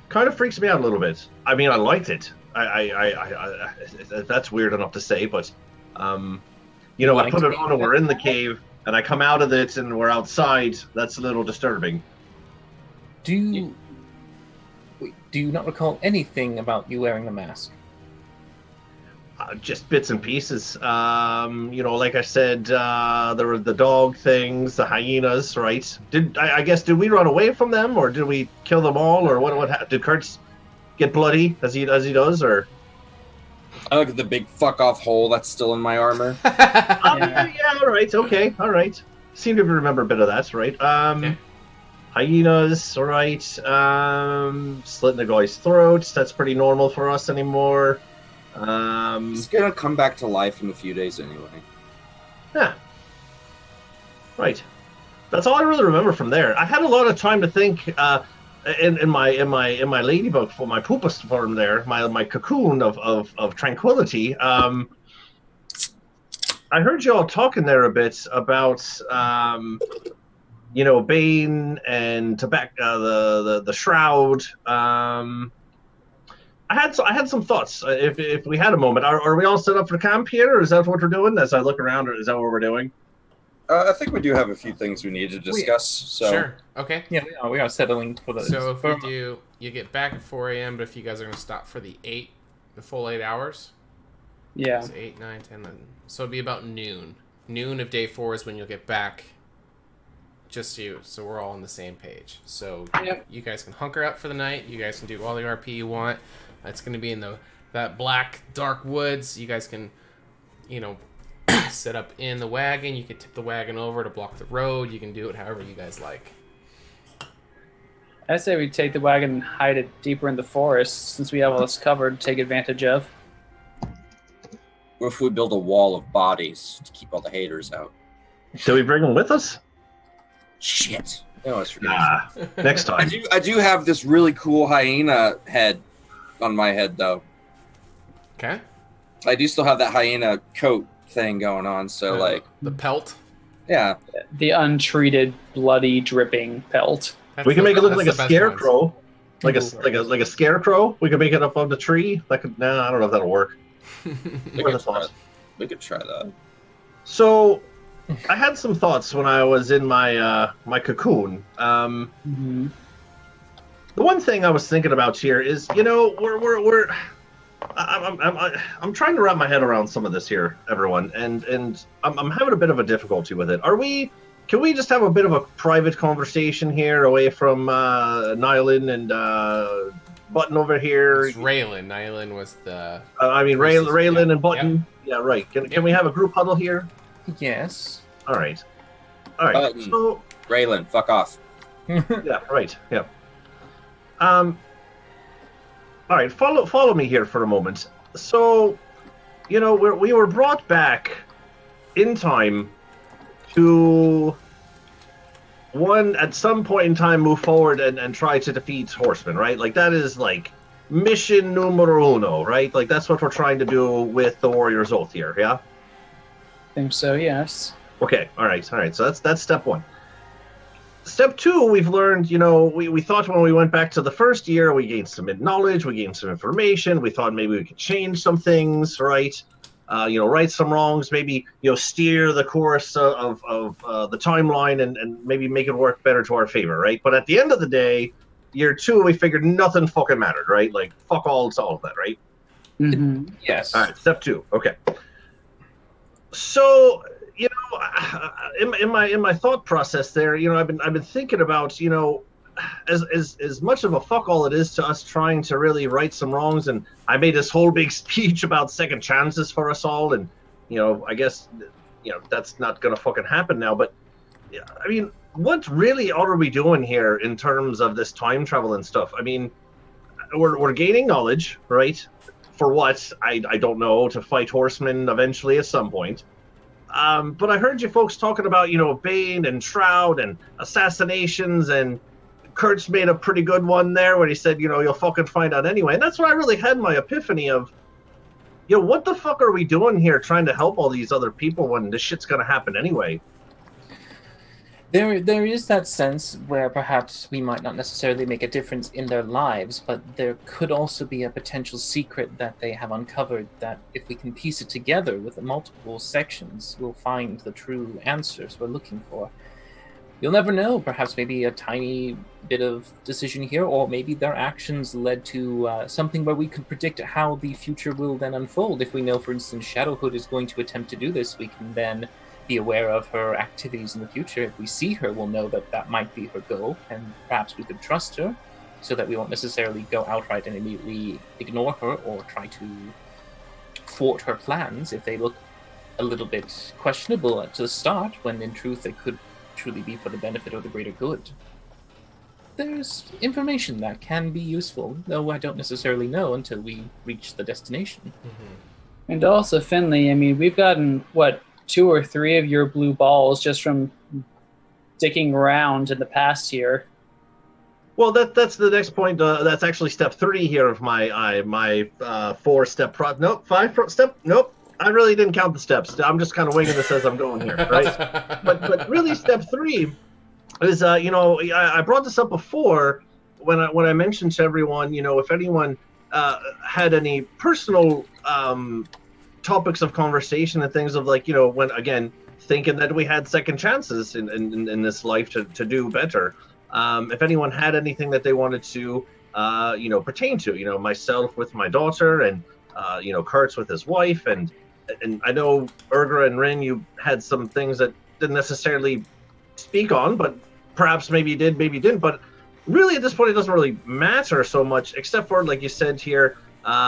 kind of freaks me out a little bit. I mean, I liked it. I that's weird enough to say, but I put it on and we're in the cave, and I come out of it and we're outside. That's a little disturbing. Do you not recall anything about you wearing the mask? Just bits and pieces. Like I said, there were the dog things, the hyenas, right? Did we run away from them, or did we kill them all, or what happened? Did Kurtz get bloody as he does, or? I look at the big fuck off hole that's still in my armor. Yeah, all right, okay, all right. Seem to remember a bit of that, right? Hyenas, all right. Slitting the guy's throat. That's pretty normal for us anymore. It's gonna come back to life in a few days anyway. Yeah. Right. That's all I really remember from there. I had a lot of time to think in my ladybug form, my pupus form there, my cocoon of tranquility. I heard you all talking there a bit about Bane and the shroud. I had some thoughts. If we had a moment, are we all set up for camp here, or is that what we're doing? As I look around, or is that what we're doing? I think we do have a few things we need to discuss. Sure. Okay. Yeah, we are settling for the. So if we do, you get back at 4 a.m. But if you guys are going to stop for the full 8 hours. Yeah. So 8, 9, 10, 11. So it'd be about noon. Noon of day 4 is when you'll get back. Just you, so we're all on the same page. So you guys can hunker out for the night. You guys can do all the RP you want. It's going to be in that black, dark woods. You guys can, set up in the wagon. You can tip the wagon over to block the road. You can do it however you guys like. I say we take the wagon and hide it deeper in the forest, since we have all this covered to take advantage of. Or if we build a wall of bodies to keep all the haters out. Should we bring them with us? Shit. No, I was forgetting. Next time. I do have this really cool hyena head on my head, though. Okay. I do still have that hyena coat thing going on, so the pelt. Yeah. The untreated, bloody, dripping pelt. We can make it look that's like a the best scarecrow, like Ooh. a scarecrow. We can make it up on the tree. That could. Nah, I don't know if that'll work. ones. What are the thoughts? We could try that. So, I had some thoughts when I was in my my cocoon. Mm-hmm. The one thing I was thinking about here is, you know, I'm trying to wrap my head around some of this here, everyone, and I'm having a bit of a difficulty with it. Can we just have a bit of a private conversation here, away from Nylan and Button over here? It's Raylan. Nylan was the. Raylan yeah. and Button. Yeah, right. Can we have a group huddle here? Yes. All right. Button. So Raylan, fuck off. yeah, right. Yeah. All right. Follow me here for a moment. So, you know, we were brought back in time to at some point in time move forward and try to defeat Horsemen, right? Like that is like mission numero uno, right? Like that's what we're trying to do with the Warrior's Oath here, yeah? I think so, yes. Okay, all right. So that's step one. Step two, we've learned, you know, we thought when we went back to the first year, we gained some knowledge, we gained some information, we thought maybe we could change some things, right? You know, right some wrongs, maybe, you know, steer the course of the timeline and maybe make it work better to our favor, right? But at the end of the day, year two, we figured nothing fucking mattered, right? Like, fuck all of that, right? Mm-hmm. Yes. All right, step two, okay. So, you know, in my thought process there, you know, I've been thinking about, you know, as much of a fuck all it is to us trying to really right some wrongs, and I made this whole big speech about second chances for us all, and you know, I guess, you know, that's not gonna fucking happen now. But I mean, what really are we doing here in terms of this time travel and stuff? I mean, we're gaining knowledge, right? For what? I don't know. To fight Horsemen eventually at some point. But I heard you folks talking about, you know, Bane and Shroud and assassinations, and Kurtz made a pretty good one there where he said, you know, you'll fucking find out anyway. And that's where I really had my epiphany of, you know, what the fuck are we doing here trying to help all these other people when this shit's gonna happen anyway? There is that sense where perhaps we might not necessarily make a difference in their lives, but there could also be a potential secret that they have uncovered that if we can piece it together with the multiple sections, we'll find the true answers we're looking for. You'll never know. Perhaps maybe a tiny bit of decision here, or maybe their actions led to something where we could predict how the future will then unfold. If we know, for instance, Shadowhood is going to attempt to do this, we can then be aware of her activities in the future. If we see her, we'll know that that might be her goal, and perhaps we could trust her so that we won't necessarily go outright and immediately ignore her or try to thwart her plans if they look a little bit questionable at the start, when in truth they could truly be for the benefit of the greater good. There's information that can be useful, though I don't necessarily know until we reach the destination. Mm-hmm. And also, Finley, I mean, we've gotten, 2 or 3 of your blue balls just from dicking around in the past year. Well, that's the next point. That's actually step 3 here of my 4-step nope, 5-step. Nope, I really didn't count the steps. I'm just kind of winging this as I'm going here, right? but really, step 3 is you know, I brought this up before when I mentioned to everyone, you know, if anyone had any personal topics of conversation and things of, like, you know, when again thinking that we had second chances in this life to do better. If anyone had anything that they wanted to, you know, pertain to, you know, myself with my daughter, and you know, Kurtz with his wife, and I know Ergra and Rin, you had some things that didn't necessarily speak on, but perhaps maybe you did, maybe you didn't. But really, at this point, it doesn't really matter so much, except for, like you said here,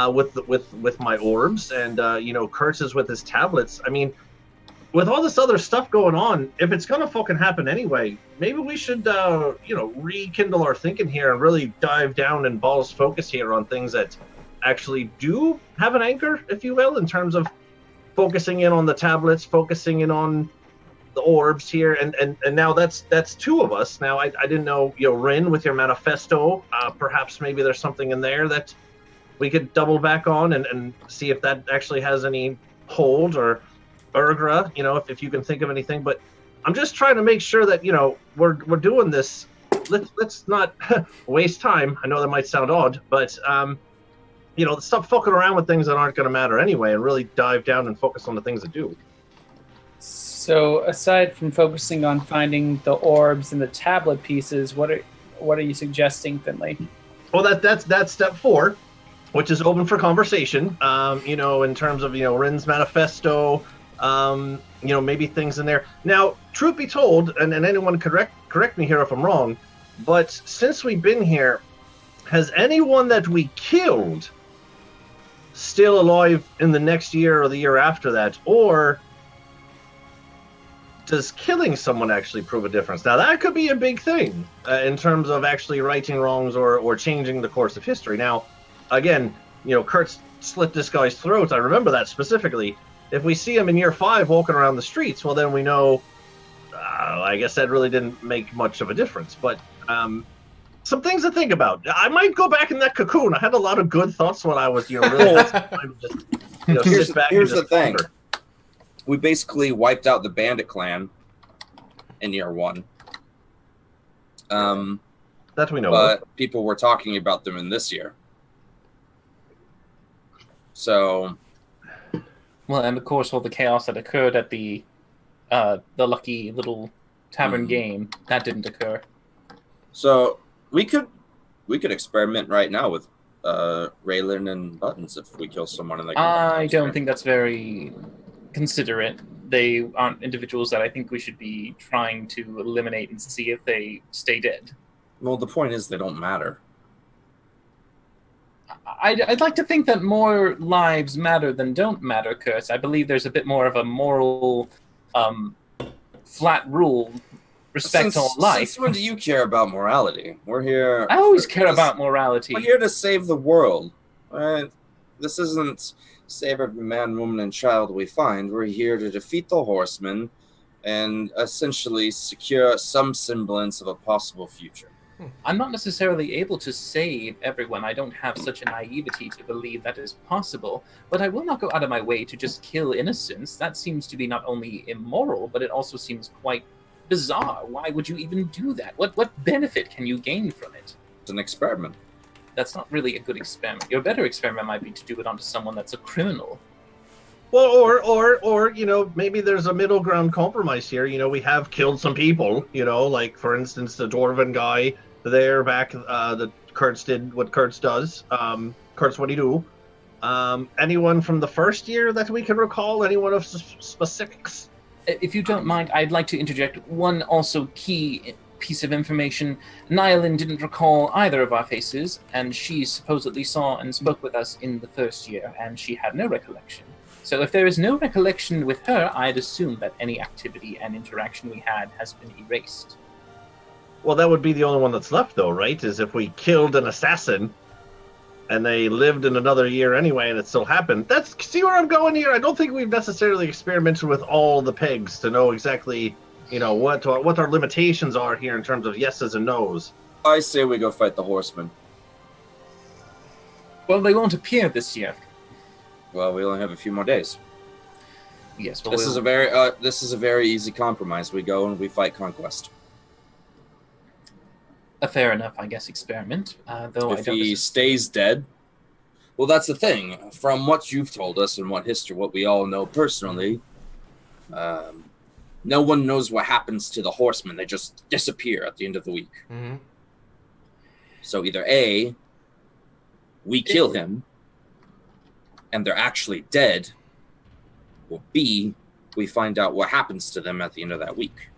with my orbs, and you know, Kurtz is with his tablets. I mean, with all this other stuff going on, if it's gonna fucking happen anyway, maybe we should you know, rekindle our thinking here and really dive down and balls focus here on things that actually do have an anchor, if you will, in terms of focusing in on the tablets, focusing in on the orbs here, and now that's 2 of us. Now I didn't know, you know, Rin with your manifesto, perhaps maybe there's something in there that we could double back on and see if that actually has any hold, or Ergra, you know, if you can think of anything. But I'm just trying to make sure that we're doing this. Let's not waste time. I know that might sound odd, but stop fucking around with things that aren't going to matter anyway, and really dive down and focus on the things that do. So, aside from focusing on finding the orbs and the tablet pieces, what are you suggesting, Finley? Well, that's step 4, which is open for conversation. In terms of Rin's manifesto, maybe things in there. Now, truth be told, and anyone correct me here if I'm wrong, but since we've been here, has anyone that we killed still alive in the next year or the year after that, or does killing someone actually prove a difference? Now, that could be a big thing in terms of actually righting wrongs or changing the course of history. Now, again, Kurt slit this guy's throat. I remember that specifically. If we see him in year 5 walking around the streets, well, then we know, I guess that really didn't make much of a difference. But some things to think about. I might go back in that cocoon. I had a lot of good thoughts when I was, really had some time to just, sit back. Here's and the thing. We basically wiped out the Bandit Clan in year 1. That we know but of. People were talking about them in this year. So... Well, and of course, all the chaos that occurred at the lucky little tavern game, that didn't occur. So we could experiment right now with Raylan and Buttons if we kill someone in the game. I don't think that's very considerate. They aren't individuals that I think we should be trying to eliminate and see if they stay dead. Well, the point is they don't matter. I'd like to think that more lives matter than don't matter, Kurt. I believe there's a bit more of a moral, flat rule, respect all life. Since when do you care about morality? We're here... I always care about morality. We're here to save the world. Right? This isn't save every man, woman, and child we find. We're here to defeat the horsemen and essentially secure some semblance of a possible future. I'm not necessarily able to save everyone. I don't have such a naivety to believe that is possible, but I will not go out of my way to just kill innocents. That seems to be not only immoral, but it also seems quite bizarre. Why would you even do that? What benefit can you gain from it? It's an experiment. That's not really a good experiment. Your better experiment might be to do it onto someone that's a criminal. Well, or maybe there's a middle ground compromise here. We have killed some people. Like for instance, the dwarven guy there back that Kurtz did what Kurtz does. Kurtz, what do you do? Anyone from the first year that we can recall? Anyone of specifics? If you don't mind, I'd like to interject one also key piece of information. Nylin didn't recall either of our faces, and she supposedly saw and spoke with us in the first year, and she had no recollection. So if there is no recollection with her, I'd assume that any activity and interaction we had has been erased. Well, that would be the only one that's left, though, right? Is if we killed an assassin and they lived in another year anyway and it still happened. See where I'm going here? I don't think we've necessarily experimented with all the pegs to know exactly, what our limitations are here in terms of yeses and nos. I say we go fight the horsemen. Well, they won't appear this year. Well, we only have a few more days. Yes, well, this is a very easy compromise. We go and we fight Conquest. A fair enough, I guess, experiment. Though if he stays dead, well, that's the thing. From what you've told us and what we all know personally, no one knows what happens to the horsemen. They just disappear at the end of the week. Mm-hmm. So either A, we kill him, and they're actually dead, or B, we find out what happens to them at the end of that week.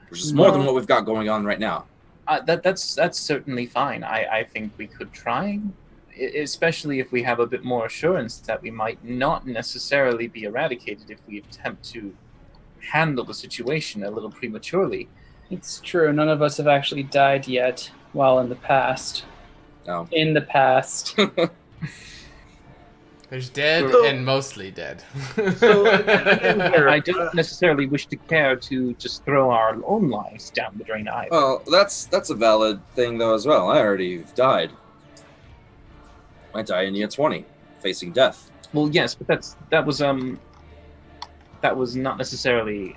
Which is more than what we've got going on right now. That's certainly fine. I think we could try, especially if we have a bit more assurance that we might not necessarily be eradicated if we attempt to handle the situation a little prematurely. It's true. None of us have actually died yet while in the past. No. In the past. There's dead and mostly dead. I don't necessarily wish to care to just throw our own lives down the drain either. Well, that's a valid thing though as well. I already died. I die in year 20, facing death. Well, yes, but that was not necessarily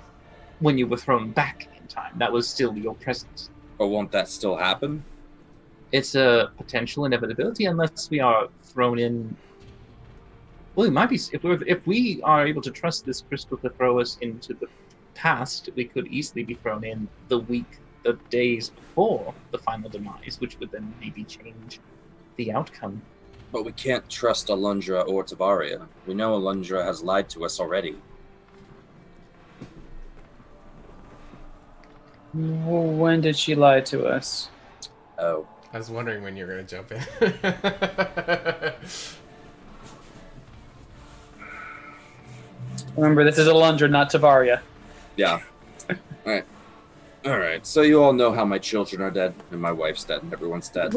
when you were thrown back in time. That was still your present. But won't that still happen? It's a potential inevitability unless we are thrown in. Well, it might be if we are able to trust this crystal to throw us into the past, we could easily be thrown in the days before the final demise, which would then maybe change the outcome. But we can't trust Alundra or Tavaria. We know Alundra has lied to us already. When did she lie to us? Oh. I was wondering when you were going to jump in. Remember, this is Alundra, not Tavaria. Yeah. Alright, so you all know how my children are dead, and my wife's dead, and everyone's dead.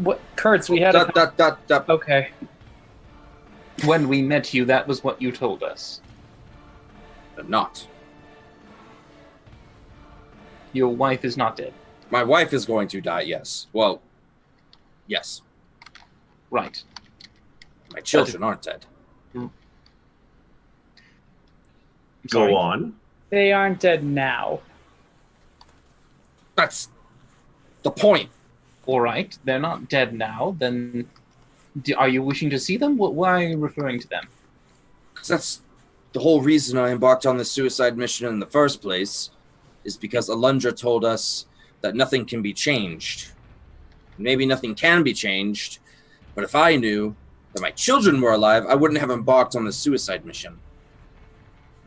What? Kurtz, we had a... Okay. When we met you, that was what you told us. But not. Your wife is not dead. My wife is going to die, yes. Well, yes. Right. My children aren't dead. Go on. They aren't dead now. That's the point. All right, they're not dead now. Then, are you wishing to see them? Why are you referring to them? Because that's the whole reason I embarked on this suicide mission in the first place, is because Alundra told us that nothing can be changed. Maybe nothing can be changed, but if I knew that my children were alive, I wouldn't have embarked on the suicide mission.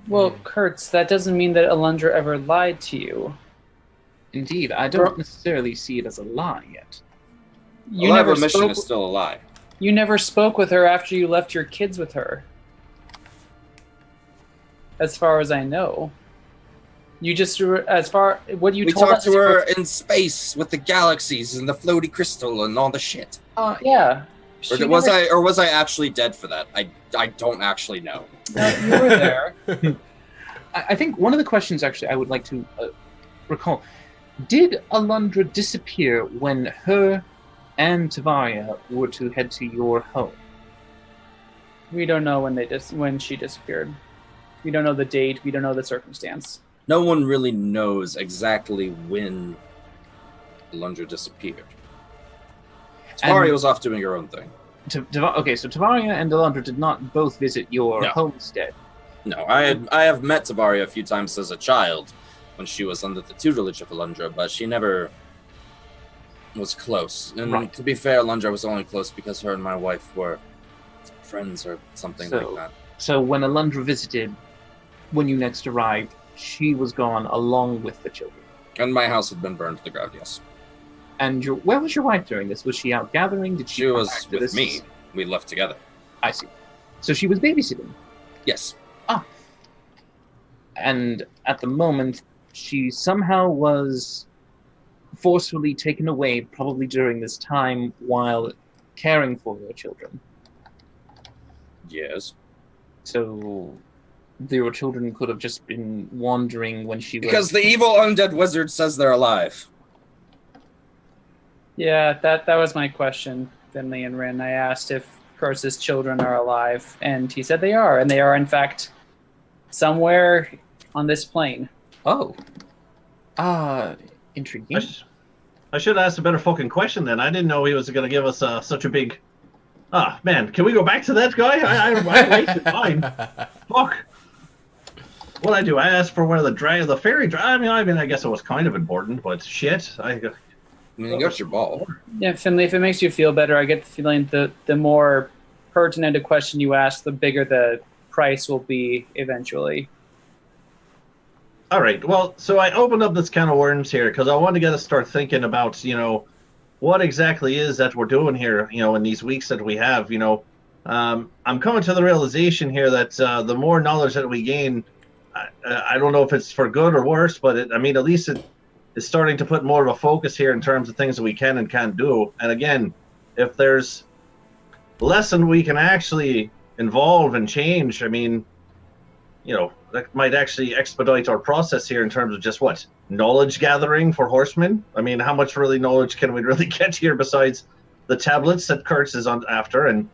Well, Kurtz, that doesn't mean that Alundra ever lied to you. Indeed, I don't necessarily see it as a lie yet. You never mission spoke. is still a lie. You never spoke with her after you left your kids with her. As far as I know. You just, as far, what you We told talked us to her in space with the galaxies and the floaty crystal and all the shit. Yeah. Or was I actually dead for that? I don't actually know. No, you were there. I think one of the questions, actually, I would like to recall. Did Alundra disappear when her and Tavaria were to head to your home? We don't know when she disappeared. We don't know the date. We don't know the circumstance. No one really knows exactly when Alundra disappeared. Tavaria was off doing her own thing. Okay, so Tavaria and Alundra did not both visit your homestead. No, I have met Tavaria a few times as a child when she was under the tutelage of Alundra, but she never was close. And to be fair, Alundra was only close because her and my wife were friends or something like that. So when Alundra visited, when you next arrived, she was gone along with the children. And my house had been burned to the ground, yes. And where was your wife during this? Was she out gathering? Did she was with me. We left together. I see. So she was babysitting? Yes. Ah. And at the moment, she somehow was forcefully taken away, probably during this time, while caring for your children. Yes. So your children could have just been wandering when she was... Because the evil undead wizard says they're alive. Yeah, that was my question, Finley and Rin. I asked if Kurtz's children are alive, and he said they are, and they are, in fact, somewhere on this plane. Oh. Intriguing. I should have asked a better fucking question then. I didn't know he was going to give us such a big... Ah, man, can we go back to that guy? I wasted time. Fuck. What'd I do? I asked for one of the fairy... I mean, I guess it was kind of important, but shit. I mean, you got your ball. Yeah, Finley, if it makes you feel better, I get the feeling that the more pertinent a question you ask, the bigger the price will be eventually. All right. Well, so I opened up this can of worms here because I want to get us start thinking about, what exactly is that we're doing here, in these weeks that we have, I'm coming to the realization here that the more knowledge that we gain, I don't know if it's for good or worse, but at least it is starting to put more of a focus here in terms of things that we can and can't do. And again, if there's lesson we can actually involve and change, that might actually expedite our process here in terms of just knowledge gathering for horsemen. How much really knowledge can we really get here besides the tablets that Kurtz is on after? And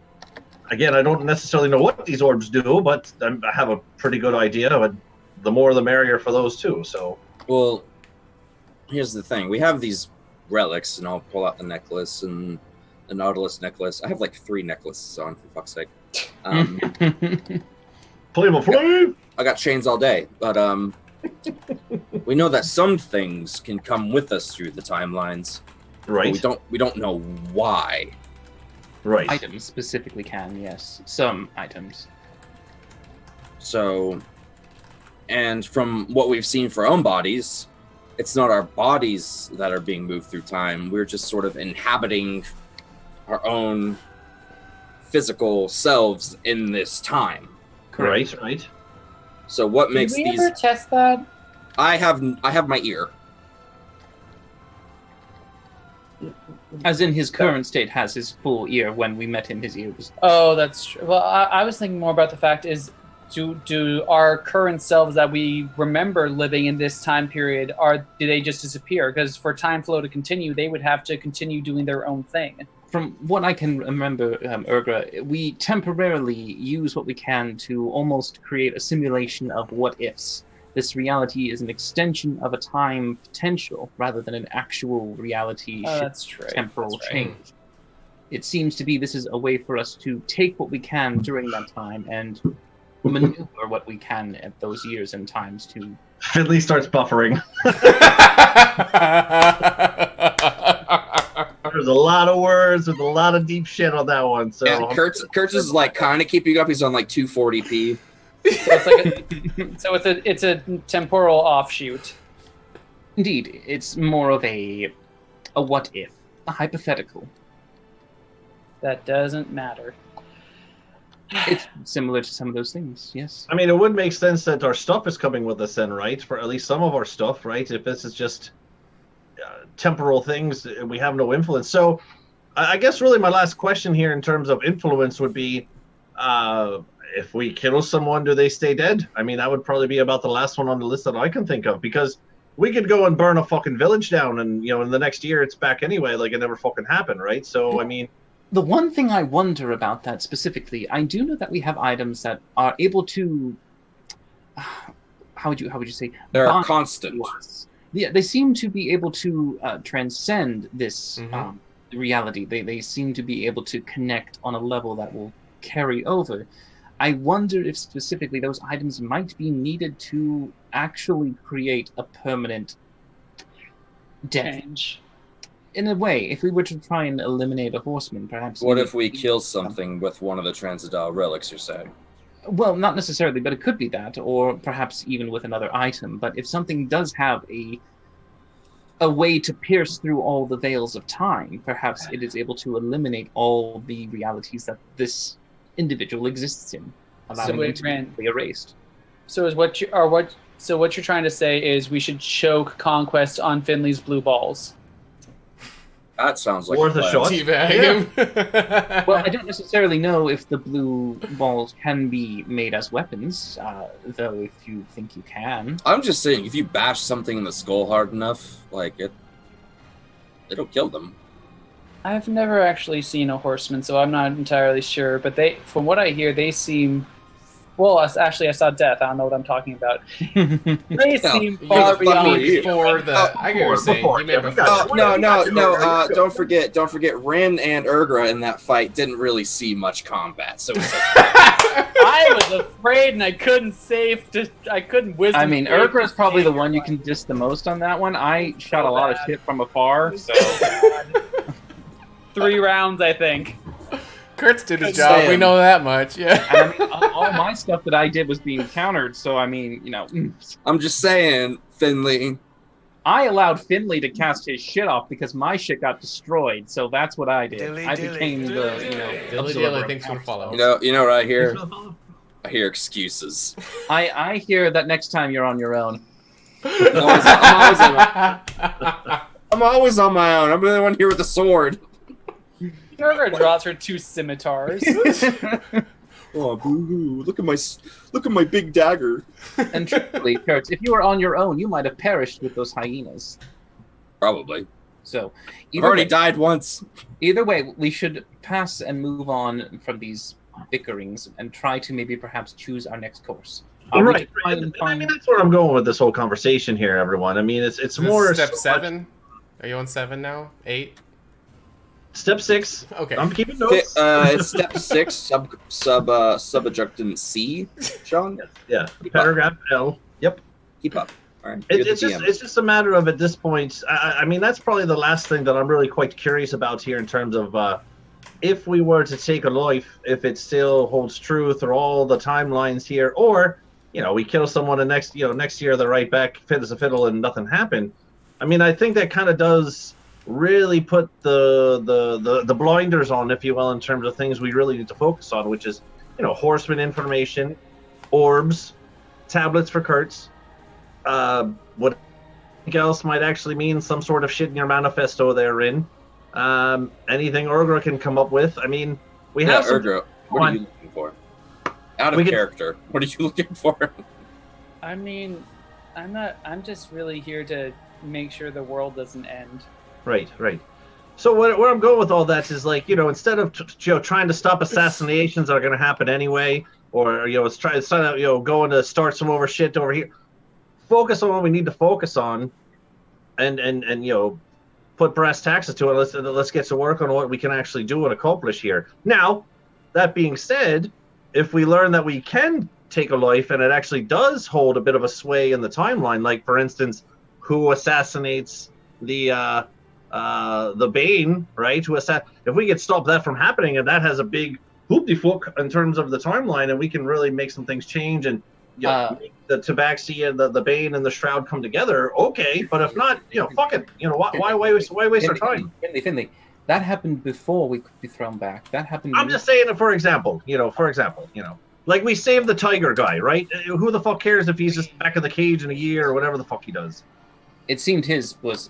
again, I don't necessarily know what these orbs do, but I have a pretty good idea. But the more the merrier for those too. So, Well, here's the thing: we have these relics, and I'll pull out the necklace and the Nautilus necklace. I have like 3 necklaces on, for fuck's sake. flame. I got chains all day, but we know that some things can come with us through the timelines. Right. We don't know why. Right. Items specifically can, yes. Some items. So, and from what we've seen for our own bodies, it's not our bodies that are being moved through time. We're just sort of inhabiting our own physical selves in this time. Correct. Right. So what makes Did we these? ever test that? I have my ear. As in his current state has his full ear. When we met him, his ear was... Oh, that's true. Well, I was thinking more about the fact is, do our current selves that we remember living in this time period, do they just disappear? Because for time flow to continue, they would have to continue doing their own thing. From what I can remember, Urgra, we temporarily use what we can to almost create a simulation of what-ifs. This reality is an extension of a time potential rather than an actual reality That's true. temporal That's right. change. It seems to be this is a way for us to take what we can during that time and maneuver what we can at those years and times to... Finley starts buffering. There's a lot of words with a lot of deep shit on that one. So And Kurtz is like kind of keeping up. He's on like 240p. So it's a temporal offshoot. Indeed, it's more of a what-if, a hypothetical. That doesn't matter. It's similar to some of those things, yes. I mean, it would make sense that our stuff is coming with us then, right? For at least some of our stuff, right? If this is just temporal things, we have no influence. So I guess really my last question here in terms of influence would be, if we kill someone, do they stay dead? I mean, that would probably be about the last one on the list that I can think of, because we could go and burn a fucking village down and, you know, in the next year it's back anyway, like it never fucking happened, right? So, I mean... The one thing I wonder about that specifically, I do know that we have items that are able to... How would you say? They're bond constant. to us. Yeah, they seem to be able to transcend this reality. They seem to be able to connect on a level that will carry over. I wonder if specifically those items might be needed to actually create a permanent death. Change. In a way, if we were to try and eliminate a horseman, perhaps... What if we kill something with one of the Transcendental relics, you're saying? Well, not necessarily, but it could be that, or perhaps even with another item. But if something does have a way to pierce through all the veils of time, perhaps it is able to eliminate all the realities that this individual exists in, allowing them to be erased. So what you're trying to say is we should choke Conquest on Finley's blue balls. That sounds like worth a plan. shot. Teabag him. Well, I don't necessarily know if the blue balls can be made as weapons, though if you think you can. I'm just saying, if you bash something in the skull hard enough, like it'll kill them. I've never actually seen a horseman, so I'm not entirely sure. But from what I hear, they seem... Well, actually, I saw Death. I don't know what I'm talking about. They seem far beyond... Before the... I get what you're saying. You may have No. Don't forget. Rin and Urgra in that fight didn't really see much combat, so it's like... I was afraid, and I couldn't wisdom. I mean, Urgra is probably the one you can diss the most on that one. I shot a lot of shit from afar, so... 3 rounds, I think. Kurtz did his job. We know that much. Yeah. I mean, all my stuff that I did was being countered, so I mean, you know. I'm just saying, Finley. I allowed Finley to cast his shit off because my shit got destroyed, so that's what I did. I became the, you know, Dilly thinks we'll follow. You know what I hear? I hear excuses. I hear that next time you're on your own. I'm always on my own. I'm the only one here with the sword. Urgra draws her 2 scimitars. Oh, boo-hoo. Look at my big dagger. And truthfully, Kurtz, if you were on your own, you might have perished with those hyenas. Probably. So, I've already died once. Either way, we should pass and move on from these bickerings and try to maybe perhaps choose our next course. Right. And I mean, that's where I'm going with this whole conversation here, everyone. I mean, it's This more is step so 7. Are you on 7 now? 8? Step 6. Okay. I'm keeping notes. It's step 6, subadjunct C, Sean. Yeah. Keep Paragraph L. Yep. Keep up. All right. You're the It's DM. just a matter of at this point. I mean, that's probably the last thing that I'm really quite curious about here in terms of if we were to take a life, if it still holds true through all the timelines here, or we kill someone and next year they're right back fit as a fiddle and nothing happened. I mean, I think that kind of does really put the blinders on, if you will, in terms of things we really need to focus on, which is horseman information, orbs, tablets for Kurtz. What else might actually mean some sort of shit in your manifesto therein. Anything Urgra can come up with. I mean, we have some... Urgra, what are you looking for? Out of character, what are you looking for? I mean, I'm just really here to make sure the world doesn't end. Right. So where I'm going with all that is instead of trying to stop assassinations that are going to happen anyway, or trying to going to start some over shit over here, focus on what we need to focus on, and put brass taxes to it. Let's get to work on what we can actually do and accomplish here. Now, that being said, if we learn that we can take a life and it actually does hold a bit of a sway in the timeline, like for instance, who assassinates the Bane, right? If we could stop that from happening, and that has a big hoop-de-fook in terms of the timeline, and we can really make some things change and make the Tabaxi and the Bane and the Shroud come together, okay. But if not, fuck it. Why waste our time? Finley, that happened before we could be thrown back. That happened. I'm just saying it for example. Like we saved the tiger guy, right? Who the fuck cares if he's just back in the cage in a year or whatever the fuck he does? It seemed his was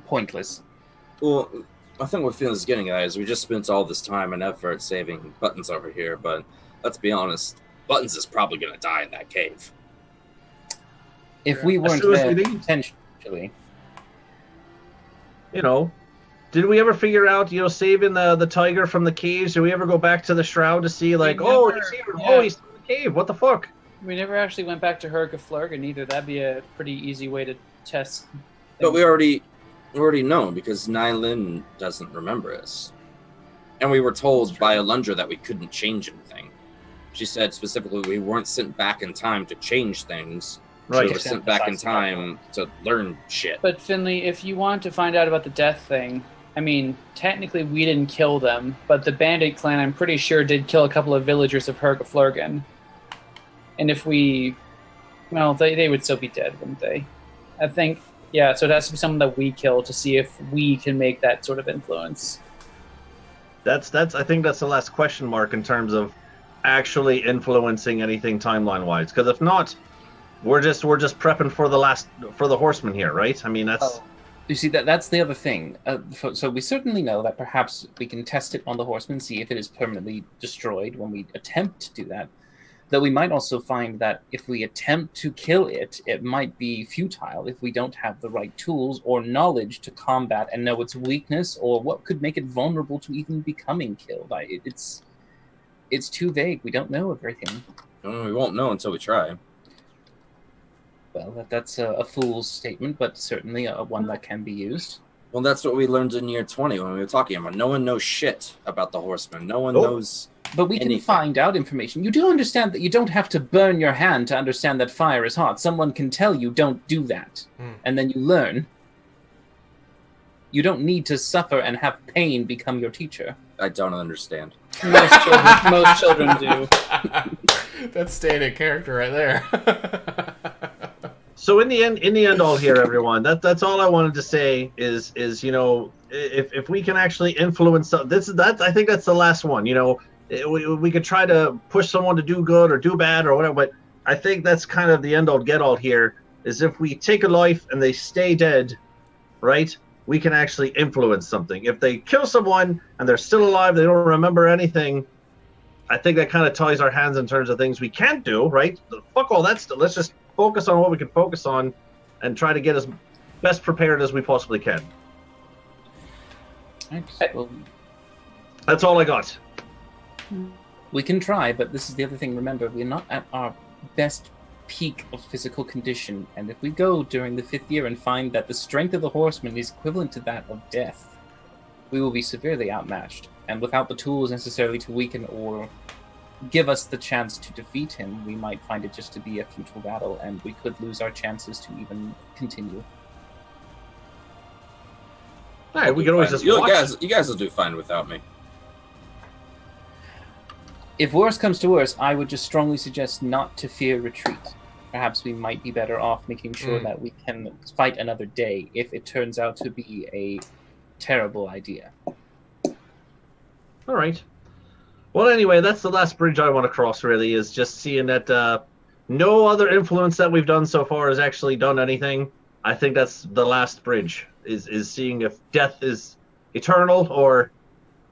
pointless. Well, I think what Phil's getting at is we just spent all this time and effort saving Buttons over here, but let's be honest, Buttons is probably going to die in that cave. If we weren't there potentially. Did we ever figure out, saving the tiger from the cage? Did we ever go back to the Shroud to see, he's here. Yeah. Oh, he's in the cave. What the fuck? We never actually went back to Hergeflurgan either. That'd be a pretty easy way to test. But we already know, because Nylin doesn't remember us. And we were told by Alundra that we couldn't change anything. She said specifically we weren't sent back in time to change things. Right. We were sent back in time to learn shit. But Finley, if you want to find out about the death thing, I mean, technically we didn't kill them, but the Bandit clan, I'm pretty sure, did kill a couple of villagers of Hergeflurgan. And if we... Well, they would still be dead, wouldn't they? I think... Yeah, so it has to be someone that we kill to see if we can make that sort of influence. I think that's the last question mark in terms of actually influencing anything timeline-wise. Because if not, we're just prepping for the Horseman here, right? I mean, that's... Oh. You see, that's the other thing. So we certainly know that perhaps we can test it on the Horseman, see if it is permanently destroyed when we attempt to do that. Though we might also find that if we attempt to kill it, it might be futile if we don't have the right tools or knowledge to combat and know its weakness or what could make it vulnerable to even becoming killed. It's too vague. We don't know everything. We won't know until we try. Well, that's a fool's statement, but certainly one that can be used. Well, that's what we learned in year 20 when we were talking about. No one knows shit about the Horseman. No one knows... But we can find out information. You do understand that you don't have to burn your hand to understand that fire is hot. Someone can tell you don't do that. And then you learn. You don't need to suffer and have pain become your teacher. I don't understand. Most children do. That's staying in character right there. So in the end all here, everyone, that's all I wanted to say is if we can actually influence I think that's the last one. We could try to push someone to do good or do bad or whatever, but I think that's kind of the end all get all here is if we take a life and they stay dead, right? We can actually influence something. If they kill someone and they're still alive, they don't remember anything, I think that kind of ties our hands in terms of things we can't do, right? Fuck all that stuff. Let's just focus on what we can focus on and try to get as best prepared as we possibly can. Well, that's all I got. We can try, but this is the other thing. Remember, we're not at our best peak of physical condition, and if we go during the 5th year and find that the strength of the horseman is equivalent to that of death, we will be severely outmatched, and without the tools necessarily to weaken or give us the chance to defeat him, we might find it just to be a futile battle, and we could lose our chances to even continue. All right, we can always just watch. You guys will do fine without me. If worse comes to worse, I would just strongly suggest not to fear retreat. Perhaps we might be better off making sure that we can fight another day if it turns out to be a terrible idea. All right. Well, anyway, that's the last bridge I want to cross, really, is just seeing that no other influence that we've done so far has actually done anything. I think that's the last bridge, is seeing if death is eternal or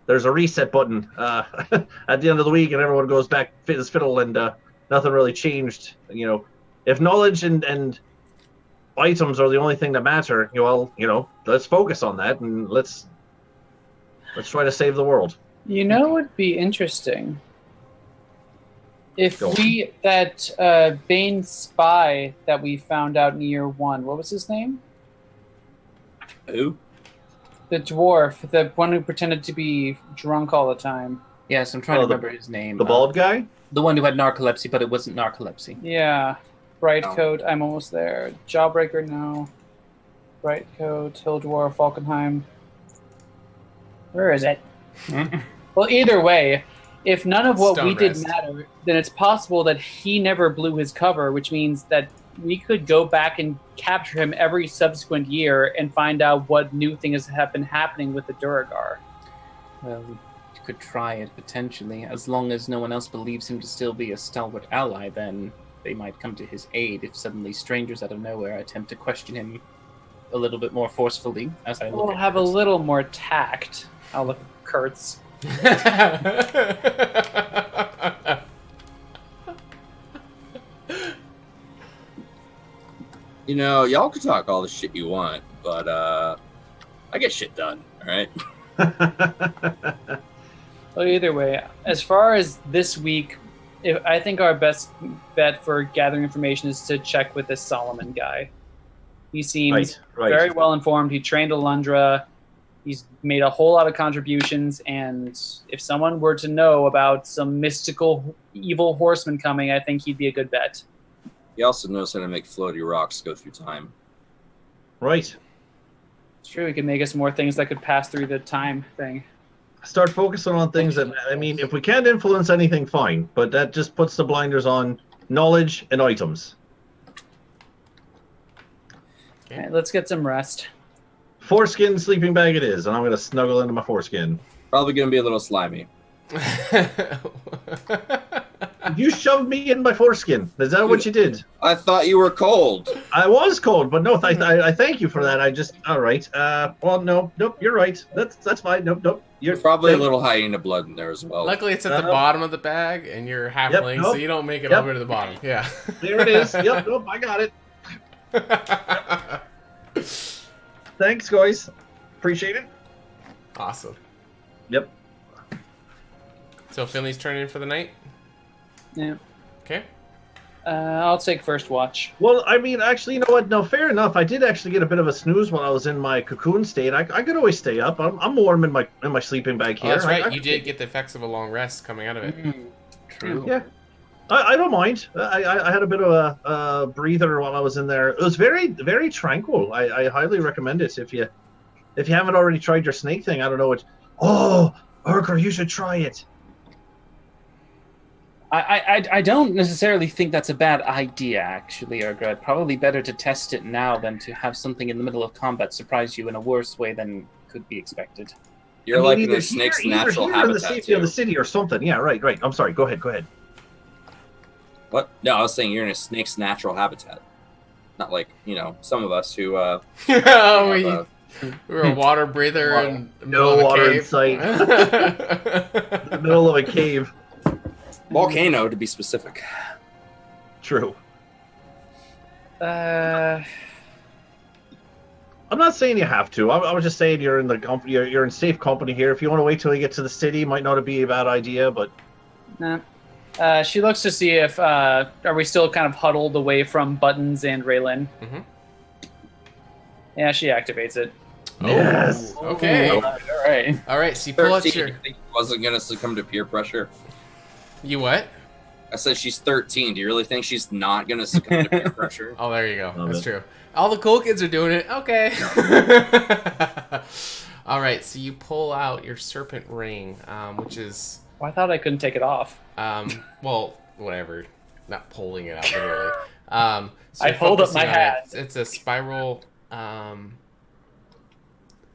there's a reset button at the end of the week and everyone goes back fit as fiddle and nothing really changed. You know, if knowledge and items are the only thing that matter, let's focus on that and let's try to save the world. You know what would be interesting? If Bane spy that we found out in year 1, what was his name? Who? The dwarf, the one who pretended to be drunk all the time. Yes, I'm trying to remember his name. The bald guy? The one who had narcolepsy, but it wasn't narcolepsy. Yeah. Bright Coat, I'm almost there. Jawbreaker, no. Bright Coat, Hill Dwarf, Falkenheim. Where is it? Well, either way, if none of what we did matter, then it's possible that he never blew his cover, which means that we could go back and capture him every subsequent year and find out what new things have been happening with the Duragar. Well, we could try it potentially. As long as no one else believes him to still be a stalwart ally, then they might come to his aid if suddenly strangers out of nowhere attempt to question him a little bit more forcefully. As I look We'll have a little more tact. I'll look at Kurtz. You know, y'all can talk all the shit you want, but I get shit done, all right? Well, either way, as far as this week, I think our best bet for gathering information is to check with this Solomon guy. He seems very well informed. He trained Alundra. He's made a whole lot of contributions, and if someone were to know about some mystical evil horseman coming, I think he'd be a good bet. He also knows how to make floaty rocks go through time. Right. It's true. He could make us more things that could pass through the time thing. Start focusing on things that, I mean, if we can't influence anything, fine, but that just puts the blinders on knowledge and items. All right, let's get some rest. Foreskin sleeping bag it is, and I'm going to snuggle into my foreskin. Probably going to be a little slimy. You shoved me in my foreskin. Is that what you did? I thought you were cold. I was cold, but no, I thank you for that. All right. Well, nope, you're right. That's fine. Nope. You're probably a little hyena blood in there as well. Luckily, it's at the bottom of the bag, and you're halfling, so you don't make it over to the bottom. Yeah. There it is. Yep, I got it. Thanks, guys. Appreciate it. Awesome. Yep. So Finley's turning in for the night? Yeah. Okay. I'll take first watch. Well, I mean, actually, you know what? No, fair enough. I did actually get a bit of a snooze while I was in my cocoon state. I could always stay up. I'm warm in my sleeping bag here. Oh, that's right. You did get the effects of a long rest coming out of it. True. Yeah. I don't mind. I had a bit of a breather while I was in there. It was very, very tranquil. I highly recommend it if you haven't already tried your snake thing. I don't know what. Oh, Urker, you should try it. I don't necessarily think that's a bad idea, actually, Urgra. Probably better to test it now than to have something in the middle of combat surprise you in a worse way than could be expected. You're like in a snake's natural habitat. In the safety of the city or something. Yeah, right. I'm sorry. Go ahead. What? No, I was saying you're in a snake's natural habitat. Not like, some of us who... we're a water breather in the middle of a water cave. In sight. The middle of a cave. Volcano, to be specific. True. Uh... I'm not saying you have to. I was just saying you're in the company. You're in safe company here. If you want to wait till you get to the city, might not be a bad idea. But Nah. She looks to see if are we still kind of huddled away from Buttons and Raylin. Mm-hmm. Yeah, she activates it. Yes. Okay. All right. All right. So you pull out 13. your. You think she wasn't gonna succumb to peer pressure? You what? I said she's 13. Do you really think she's not gonna succumb to peer pressure? Oh, there you go. Love That's it. true. All the cool kids are doing it. Okay. All right. So you pull out your serpent ring, which is Well, I thought I couldn't take it off. well, whatever. Not pulling it out literally. So I you're hold up focusing my on it. hat. It's a spiral.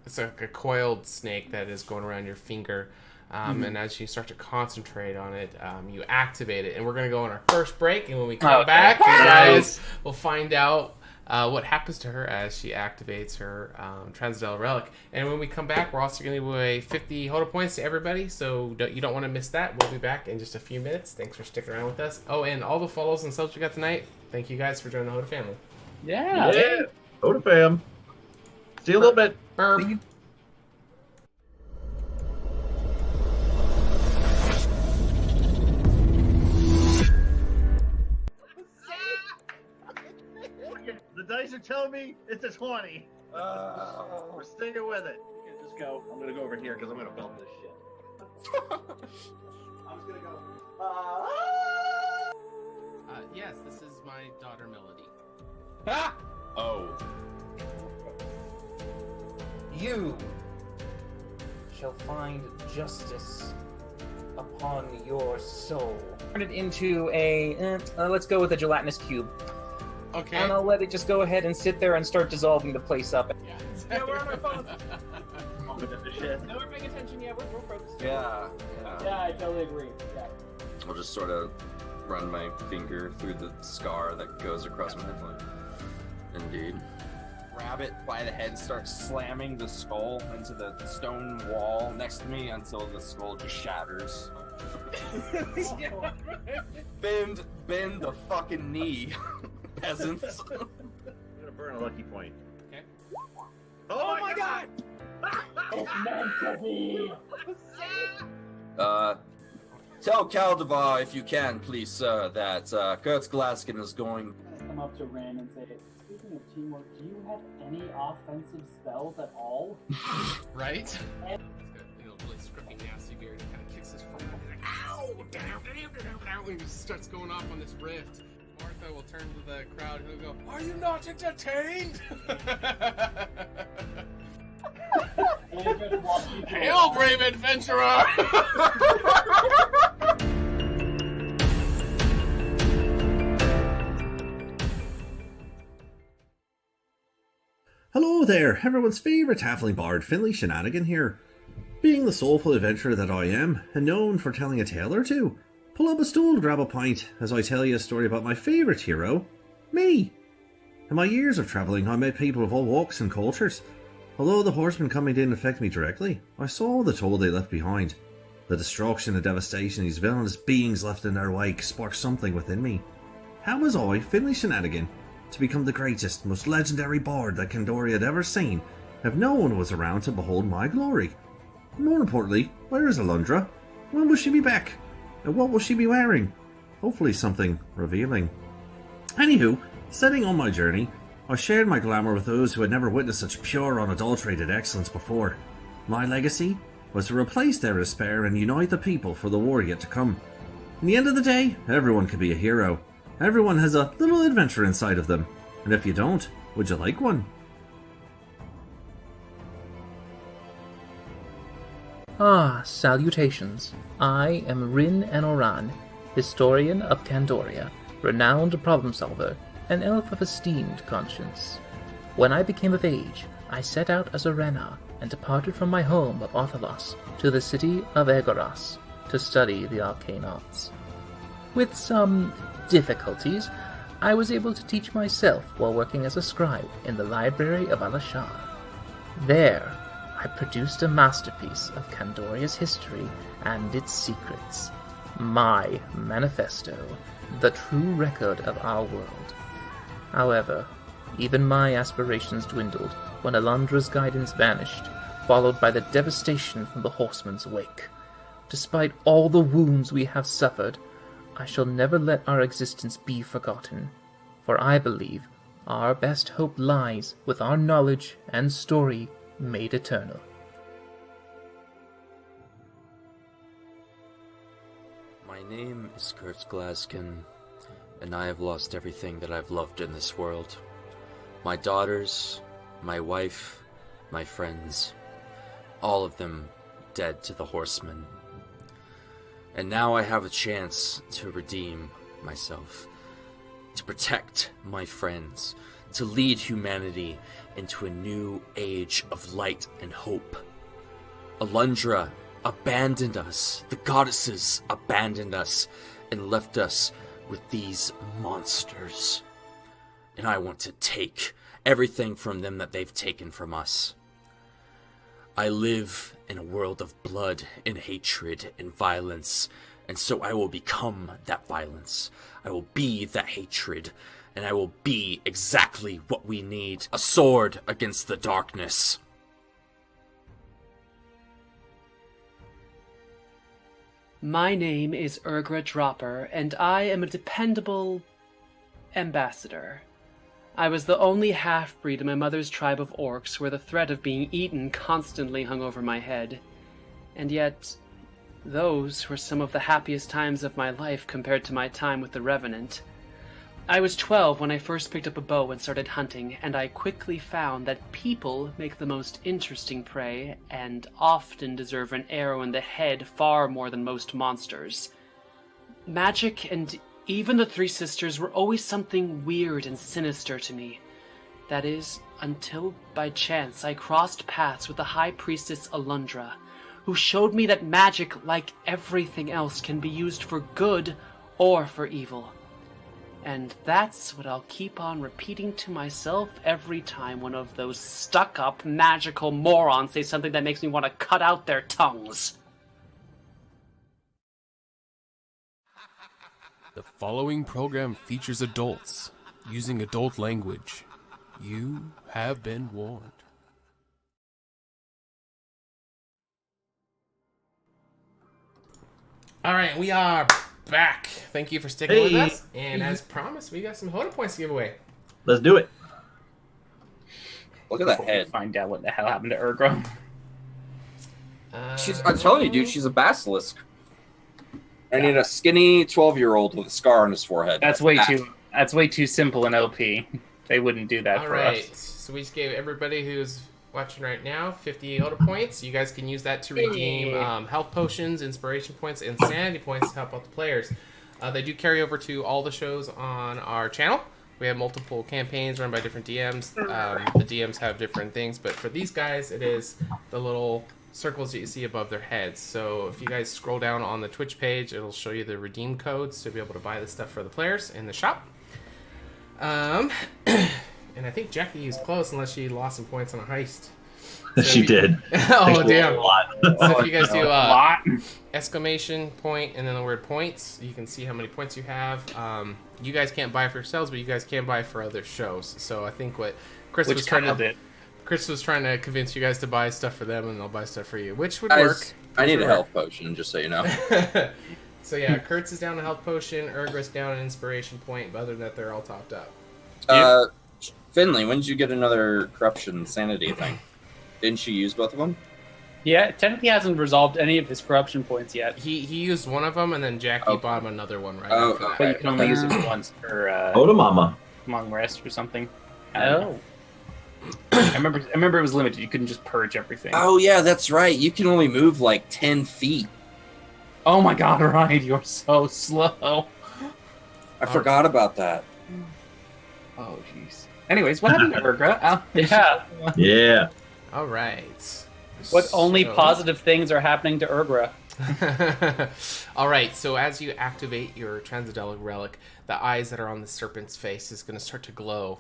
It's like a coiled snake that is going around your finger. And as you start to concentrate on it, you activate it. And we're going to go on our first break. And when we come Okay. back, you guys will find out what happens to her as she activates her Transcendental Relic. And when we come back, we're also going to give away 50 HotA points to everybody. So you don't want to miss that. We'll be back in just a few minutes. Thanks for sticking around with us. Oh, and all the follows and subs we got tonight, thank you guys for joining the HotA family. Yeah. Yeah. HotA fam. See you in a little bit. Burp. The dice are telling me it's a 20. We're sticking with it. You can just go. I'm gonna go over here because I'm gonna film this shit. I'm just gonna go. Yes, this is my daughter Melody. Oh. You shall find justice upon your soul. Turn it into a, let's go with a gelatinous cube. Okay. And I'll let it just go ahead and sit there and start dissolving the place up. Yeah, we're on our phones. I'm gonna do this shit. No, we're paying attention. Yeah, we're focused. Yeah. Yeah, I totally agree. Yeah. I'll just sort of run my finger through the scar that goes across my head. Indeed. Grab it by the head, start slamming the skull into the stone wall next to me until the skull just shatters. Bend the fucking knee, peasants. I'm gonna burn a lucky point. Okay. Oh my god! It's meant to be. Tell Caldevar, if you can, please, sir, that Kurtz Glaskin is going. Come up to Rin and say, speaking of teamwork, do you have any offensive spells at all? Right? He's got, really scruffy, nasty beard and kind of kicks his foot. Like, ow! And he just starts going off on this rift. Martha will turn to the crowd and he'll go, "Are you not entertained?" Hail, brave adventurer! Hello there, everyone's favourite halfling bard, Finley Shenanigan here. Being the soulful adventurer that I am, and known for telling a tale or two, pull up a stool to grab a pint as I tell you a story about my favourite hero, me. In my years of travelling, I met people of all walks and cultures. Although the horsemen coming didn't affect me directly, I saw the toll they left behind. The destruction and devastation these villainous beings left in their wake sparked something within me. How was I, Finley Shenanigan, to become the greatest, most legendary bard that Candoria had ever seen, if no one was around to behold my glory? More importantly, where is Alundra? When will she be back? And what will she be wearing? Hopefully something revealing. Anywho, setting on my journey, I shared my glamour with those who had never witnessed such pure, unadulterated excellence before. My legacy was to replace their despair and unite the people for the war yet to come. In the end of the day, everyone can be a hero. Everyone has a little adventure inside of them. And if you don't, would you like one? Ah, salutations. I am Rin Enoran, historian of Candoria, renowned problem solver, an elf of esteemed conscience. When I became of age, I set out as a Rena and departed from my home of Orthalos to the city of Egoras to study the arcane arts. With some difficulties, I was able to teach myself while working as a scribe in the library of Alashar. There, I produced a masterpiece of Candoria's history and its secrets. My manifesto, the true record of our world. However, even my aspirations dwindled when Alundra's guidance vanished, followed by the devastation from the horseman's wake. Despite all the wounds we have suffered, I shall never let our existence be forgotten, for I believe our best hope lies with our knowledge and story made eternal. My name is Kurt Glaskin, and I have lost everything that I've loved in this world. My daughters, my wife, my friends, all of them dead to the horsemen. And now I have a chance to redeem myself, to protect my friends, to lead humanity into a new age of light and hope. Alundra abandoned us, the goddesses abandoned us, and left us with these monsters. And I want to take everything from them that they've taken from us. I live in a world of blood and hatred and violence, and so I will become that violence. I will be that hatred, and I will be exactly what we need, a sword against the darkness. My name is Urgra Dropper, and I am a dependable ambassador. I was the only half-breed in my mother's tribe of orcs where the threat of being eaten constantly hung over my head. And yet, those were some of the happiest times of my life compared to my time with the Revenant. I was 12 when I first picked up a bow and started hunting, and I quickly found that people make the most interesting prey and often deserve an arrow in the head far more than most monsters. Magic and even the Three Sisters were always something weird and sinister to me. That is, until by chance I crossed paths with the High Priestess Alundra, who showed me that magic, like everything else, can be used for good or for evil. And that's what I'll keep on repeating to myself every time one of those stuck-up magical morons say something that makes me want to cut out their tongues. The following program features adults using adult language. You have been warned. All right, we are back. Thank you for sticking with us. And as promised, we got some HotA points to give away. Let's do it. Look at that head. Find out what the hell happened to Urgra. I'm telling you, dude, she's a basilisk. I need a skinny 12-year-old with a scar on his forehead. That's way too simple and OP. They wouldn't do that All for right, us. so we just gave everybody who's watching right now 50 HotA points. You guys can use that to redeem health potions, inspiration points, and sanity points to help out the players. They do carry over to all the shows on our channel. We have multiple campaigns run by different DMs. The DMs have different things, but for these guys, it is the little circles that you see above their heads. So if you guys scroll down on the Twitch page, it'll show you the redeem codes to be able to buy this stuff for the players in the shop. And I think Jackie used close unless she lost some points on a heist. So She did. Oh, damn. A lot. So if you guys do exclamation point and then the word points, you can see how many points you have. You guys can't buy for yourselves, but you guys can buy for other shows. So I think what Chris was trying to convince you guys to buy stuff for them, and they'll buy stuff for you, which would work. I need a health potion, just so you know. So yeah, Kurtz is down a health potion, Urgra's down an inspiration point, but other than that, they're all topped up. Finley, when did you get another corruption sanity thing? Didn't she use both of them? Yeah, technically hasn't resolved any of his corruption points yet. He used one of them, and then Jackie bought him another one right after that. But you can only use it once per HotA Mama. long rest or something. Oh. I remember it was limited. You couldn't just purge everything. Oh, yeah, that's right. You can only move like 10 feet. Oh my god, Ryan, you're so slow. I forgot about that. Oh, jeez. Anyways, what happened to Urgra? Yeah. All right. What only positive things are happening to Urgra? All right, so as you activate your Transcendentalic Relic, the eyes that are on the serpent's face is going to start to glow,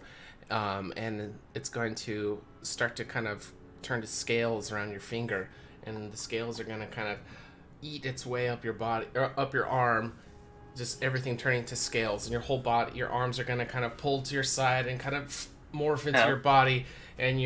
and it's going to start to kind of turn to scales around your finger, and the scales are going to kind of eat its way up your body, or up your arm, just everything turning to scales, and your whole body, your arms are going to kind of pull to your side and kind of morph into your body, and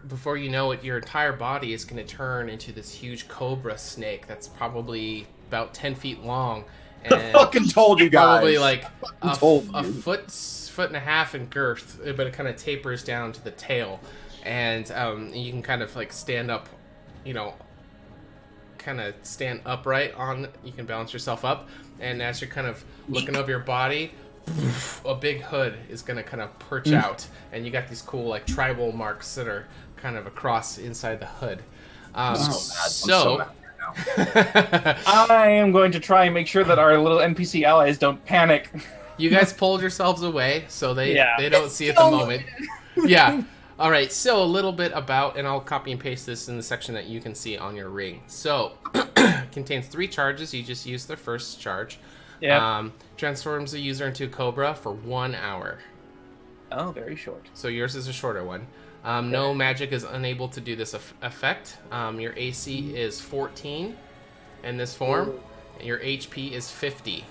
before you know it, your entire body is going to turn into this huge cobra snake that's probably about 10 feet long, and Fucking told you guys. probably like a told you. foot and a half in girth, but it kind of tapers down to the tail, and you can kind of like stand up, kind of stand upright on. You can balance yourself up, and as you're kind of looking over your body, a big hood is gonna kind of perch out, and you got these cool like tribal marks that are kind of across inside the hood. so mad I am going to try and make sure that our little NPC allies don't panic. You guys pulled yourselves away, so they don't see at the So- moment. Yeah. All right. So a little bit about, and I'll copy and paste this in the section that you can see on your ring. So it contains 3 charges. You just use the first charge. Yeah. Transforms the user into a cobra for 1 hour. Oh, very short. So yours is a shorter one. No magic is unable to do this effect. Your AC is 14 in this form. And your HP is 50.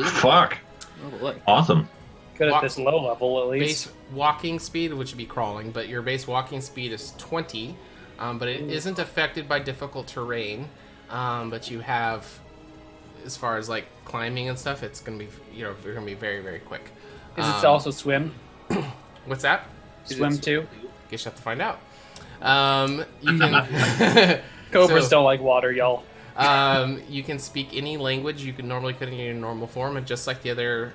Fuck. Oh boy. Awesome. Good at this low level, at least. Base walking speed, which would be crawling, but your base walking speed is 20. But it isn't affected by difficult terrain. But you have, as far as like climbing and stuff, it's gonna be you're gonna be very, very quick. Is it also swim? What's that? Swim too? Guess you have to find out. You can. Cobras So- don't like water, y'all. You can speak any language you can normally could in your normal form, and just like the other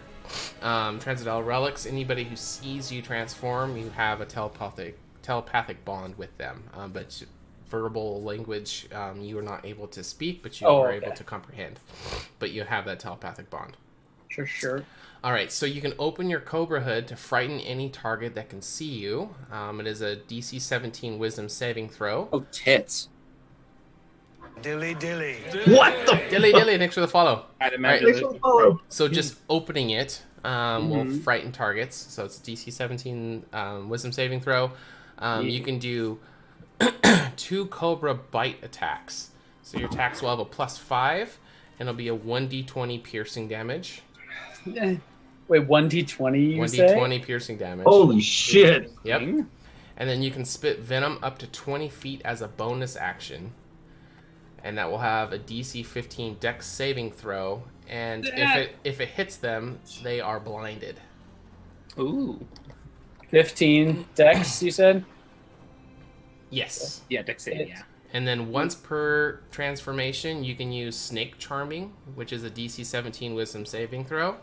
Transcendental relics, anybody who sees you transform, you have a telepathic bond with them. But verbal language, you are not able to speak, but you are able to comprehend. But you have that telepathic bond. Sure. All right, so you can open your Cobra hood to frighten any target that can see you. It is a DC 17 Wisdom saving throw. Oh, tits. Dilly dilly. What the? Dilly dilly, thanks for the follow. I'd All imagine. Thanks for the follow. So just opening it will frighten targets. So it's DC 17 Wisdom saving throw. You can do 2 Cobra bite attacks. So your attacks will have a +5, and it'll be a 1d20 piercing damage. Wait, 1d20 you 1d20 say? piercing damage. Holy shit. Yep. And then you can spit venom up to 20 feet as a bonus action. And that will have a DC 15 Dex saving throw. And if it hits them, they are blinded. Ooh. 15 dex, you said? Yes. Yeah, Dex saving, yeah. And then once per transformation, you can use Snake Charming, which is a DC 17 Wisdom saving throw.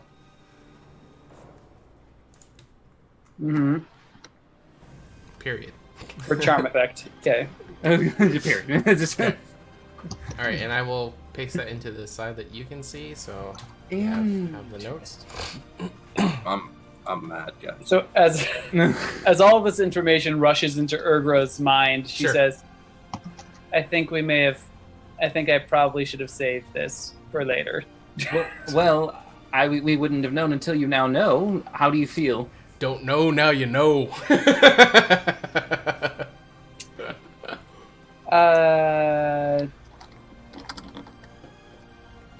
Mm-hmm. Period. For charm effect. Okay. Period. Just- All right, and I will paste that into the side that you can see, so you have the notes. I'm mad, guys. So as all of this information rushes into Urgra's mind, she Sure. says, I think I probably should have saved this for later. well, we wouldn't have known until you now know. How do you feel? Don't know, now you know.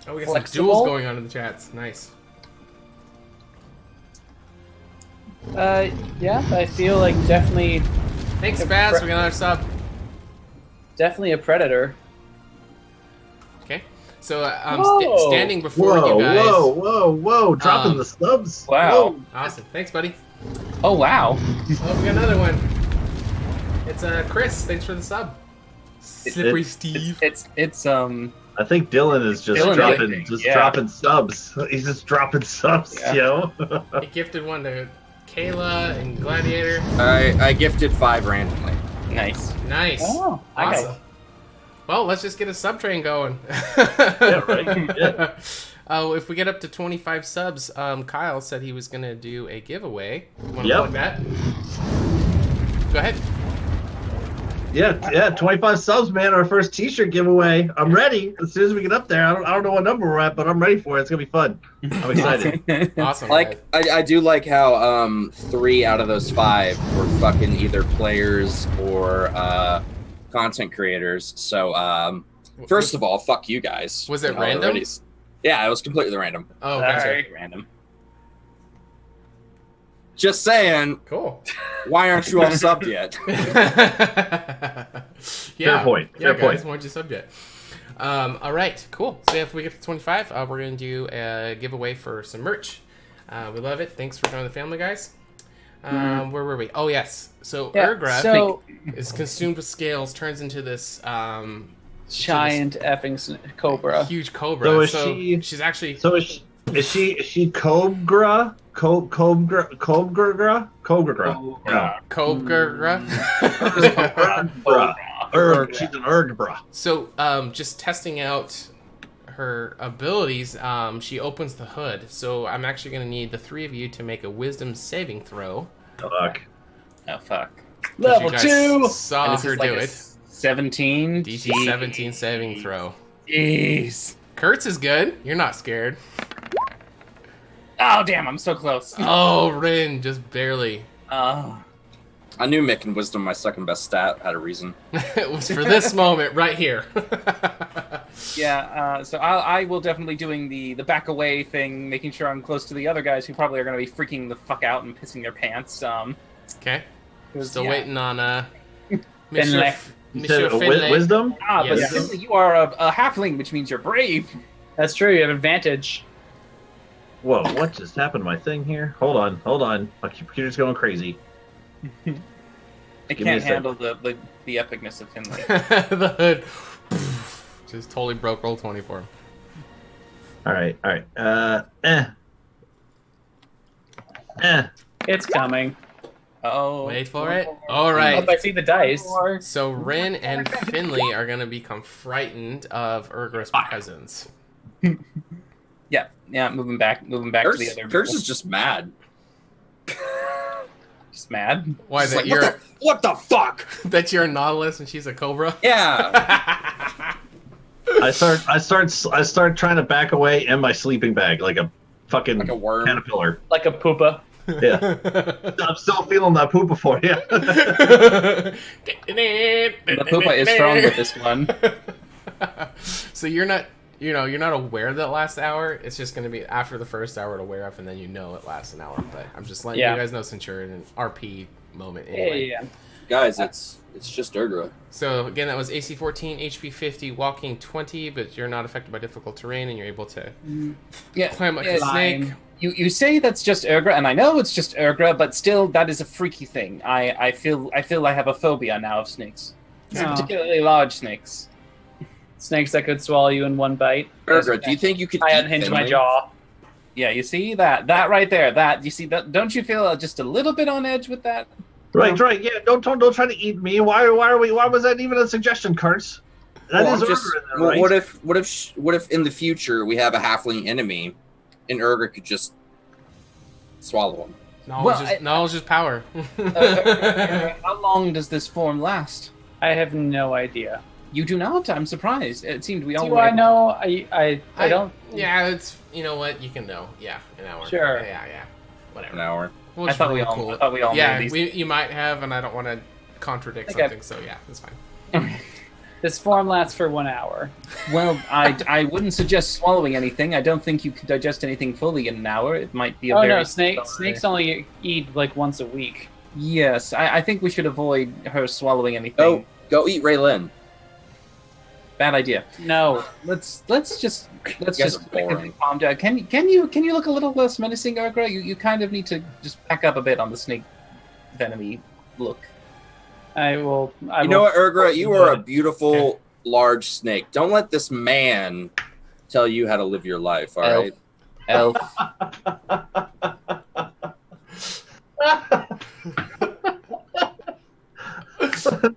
Oh, we got some Flexible? duels going on in the chats. Nice. Yeah, I feel like definitely Thanks, Spaz. We got another sub. a predator. Okay. So Whoa. standing before Whoa, you guys. whoa. Dropping the subs. Wow. Whoa. Awesome. Thanks, buddy. Oh, wow. Oh, we got another one. It's Chris. Thanks for the sub. Slippery Steve. It's I think Dylan is just Dylan, dropping subs. He's just dropping subs, yo. He gifted one to Kayla and Gladiator. I gifted 5 randomly. nice. Nice. Oh, Awesome. okay. Well, let's just get a sub train going. Yeah, right. Yeah. If we get up to 25 subs, Kyle said he was going to do a giveaway. Want to Yep. plug that? Go ahead. Yeah, 25 subs, man. Our first T-shirt giveaway. I'm ready. As soon as we get up there, I don't know what number we're at, but I'm ready for it. It's gonna be fun. I'm excited. Awesome. Like I do like how 3 out of those 5 were fucking either players or content creators. So first of all, fuck you guys. Was it You know, random? already- Yeah, it was completely random. Oh, gotcha. Sorry. Random. Just saying. Cool. Why aren't you all subbed yet? Yeah. Fair point. Yeah, Fair point. guys, why'd you sub yet? All right, cool. So if we get to 25, we're going to do a giveaway for some merch. We love it. Thanks for joining the family, guys. Where were we? Oh, yes. So Yeah, Urgra is consumed with scales, turns into this giant effing cobra. huge cobra. So is she's actually... So is she Cobra? Cobra? Yeah. Cobra. She's an Urgbra. So, just testing out her abilities, she opens the hood. So I'm actually going to need the three of you to make a wisdom saving throw. Fuck. Oh fuck. Level You guys 2. saw her do it. 17. DC 17 saving throw. Jeez. Kurtz is good. You're not scared. Oh damn! I'm so close. Oh, Rin, just barely. Oh. I knew Mick and Wisdom, my second best stat, had a reason. It was for this moment right here. Yeah, so I will definitely doing the back away thing, making sure I'm close to the other guys who probably are going to be freaking the fuck out and pissing their pants. Okay. Still yeah. waiting on Finlay. Monsieur Finlay. Wisdom? Ah, but Yes. Finley, you are a halfling, which means you're brave. That's true. You have advantage. Whoa, what just happened to my thing here? Hold on. My computer's going crazy. It Give me can't a sec. handle the epicness of Finley. The hood just totally broke roll 20 for him. Alright. It's coming. Oh. Wait for it. All right. Oh, I see the dice. So Rin and Finley are going to become frightened of Urgra's presence. Yeah, moving back to the other. Curse is just mad. Just mad. Why He's that like, you're what the fuck? that you're a Nautilus and she's a Cobra? Yeah. I start trying to back away in my sleeping bag like a fucking Like a worm. caterpillar. Like a poopa. Yeah. I'm still feeling that poopa for you. The The poopa is strong with this one. So you're not aware that last hour. It's just going to be after the first hour to wear off, and then it lasts an hour. But I'm just letting you guys know since you're in an RP moment anyway. Yeah. Guys, it's just Urgra. So again, that was AC 14, HP 50, walking 20, but you're not affected by difficult terrain, and you're able to climb like a snake. You say that's just Urgra, and I know it's just Urgra, but still, that is a freaky thing. I feel I have a phobia now of snakes, particularly large snakes. Snakes that could swallow you in one bite. Urgra, do you think you could I eat unhinge Finley? my jaw. Yeah, you see that right there. That you see that? Don't you feel just a little bit on edge with that? Right. Yeah, don't try to eat me. Why was that even a suggestion, Kurtz? That Well, is I'm just- Urgra in there, well, right? what if in the future we have a halfling enemy, and Urgra could just swallow him? Knowledge is power. How long does this form last? I have no idea. You do not? I'm surprised. It seemed we all. Do I know? I don't. Yeah, it's you know what you can know. Yeah, an hour. Sure. Yeah. Whatever. An hour. We'll I just thought we roll all. cool. I thought we all. Yeah, knew these. you might have, and I don't want to contradict Okay. something. So yeah, it's fine. This form lasts for 1 hour. Well, I wouldn't suggest swallowing anything. I don't think you could digest anything fully in an hour. It might be a Oh very. no, snakes only eat like once a week. Yes, I think we should avoid her swallowing anything. Go eat Raylin. Bad idea. No. Let's just guys are boring. calm down. Can you look a little less menacing, Urgra? You kind of need to just back up a bit on the snake venomy look. I will. You know what, Urgra? You are a beautiful, large snake. Don't let this man tell you how to live your life, all right? Elf.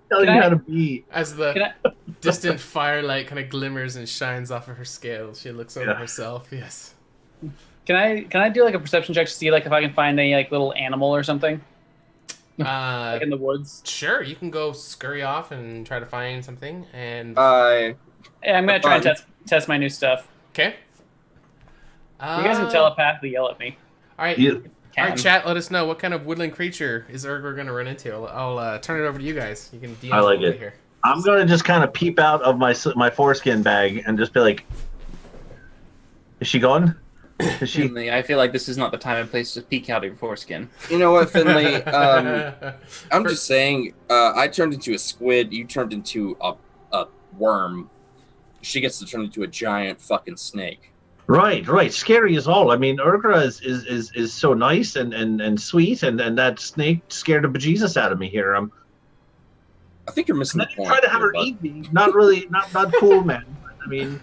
Tell you how to be. As the distant firelight kind of glimmers and shines off of her scales, she looks over herself. Yes. Can I do like a perception check to see like if I can find any like little animal or something like in the woods? Sure, you can go scurry off and try to find something. And Yeah, I'm gonna try and test my new stuff. Okay. You guys can telepathically yell at me. All right. All right, chat. Let us know what kind of woodland creature is Urgra going to run into. I'll turn it over to you guys. You can DM I like over it. here. I'm gonna just kind of peep out of my foreskin bag and just be like, "Is she going?" She, Finley, I feel like this is not the time and place to peek out of your foreskin. You know what, Finley? I'm just saying. I turned into a squid. You turned into a worm. She gets to turn into a giant fucking snake. right. Scary as all. I mean, Urgra is so nice and sweet, and that snake scared the bejesus out of me here. I think you're missing the point. Try to have her eat me. Not really, not cool, man. I mean,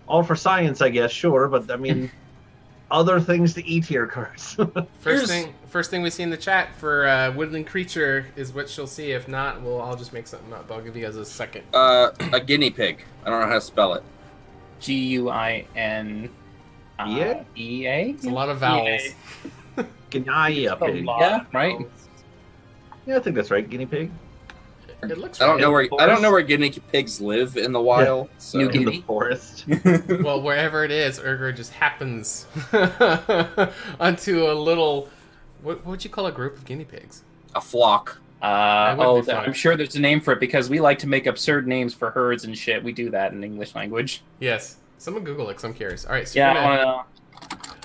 all for science, I guess. Sure, but I mean, other things to eat here, Kurt. First thing we see in the chat for woodland creature is what she'll see. If not, I'll just make something up. I'll give you guys a second. A guinea pig. I don't know how to spell it. Guin. Yeah. EA. It's a lot of vowels. Guinea pig. Yeah, right. Yeah, I think that's right. Guinea pig. It looks. I don't know Forest? where guinea pigs live in the wild. So. New In Guinea. the forest. Well, wherever it is, Urgra just happens onto a little. What would you call a group of guinea pigs? A flock. would be fun. I'm sure there's a name for it because we like to make absurd names for herds and shit. We do that in English language. Yes. Someone Google it, 'cause I'm curious. All right. So Yeah, you're I gonna, want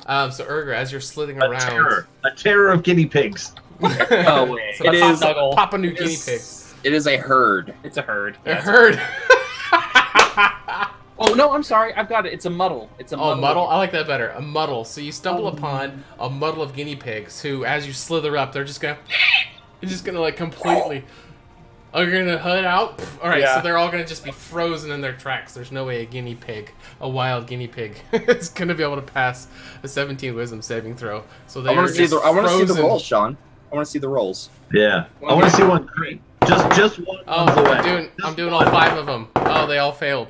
to know. so Urgra, as you're slithering A around. terror of guinea pigs. Oh, wait. So It let's is- pop a new it guinea is- pig. It is a herd. It's a herd. A Yes. herd. Oh no, I'm sorry. I've got it. It's a muddle. It's a Oh, muddle. muddle? I like that better. A muddle. So you stumble upon a muddle of guinea pigs who, as you slither up, they're just gonna like completely. Oh, you're gonna head out? All right, Yeah. so they're all gonna just be frozen in their tracks. There's no way a wild guinea pig, is gonna be able to pass a 17 wisdom saving throw. So I want to see the frozen. rolls, Sean. I want to see the rolls. Yeah. I want to see one. Just one. Oh, comes away. I'm doing all 5 of them. Oh, they all failed.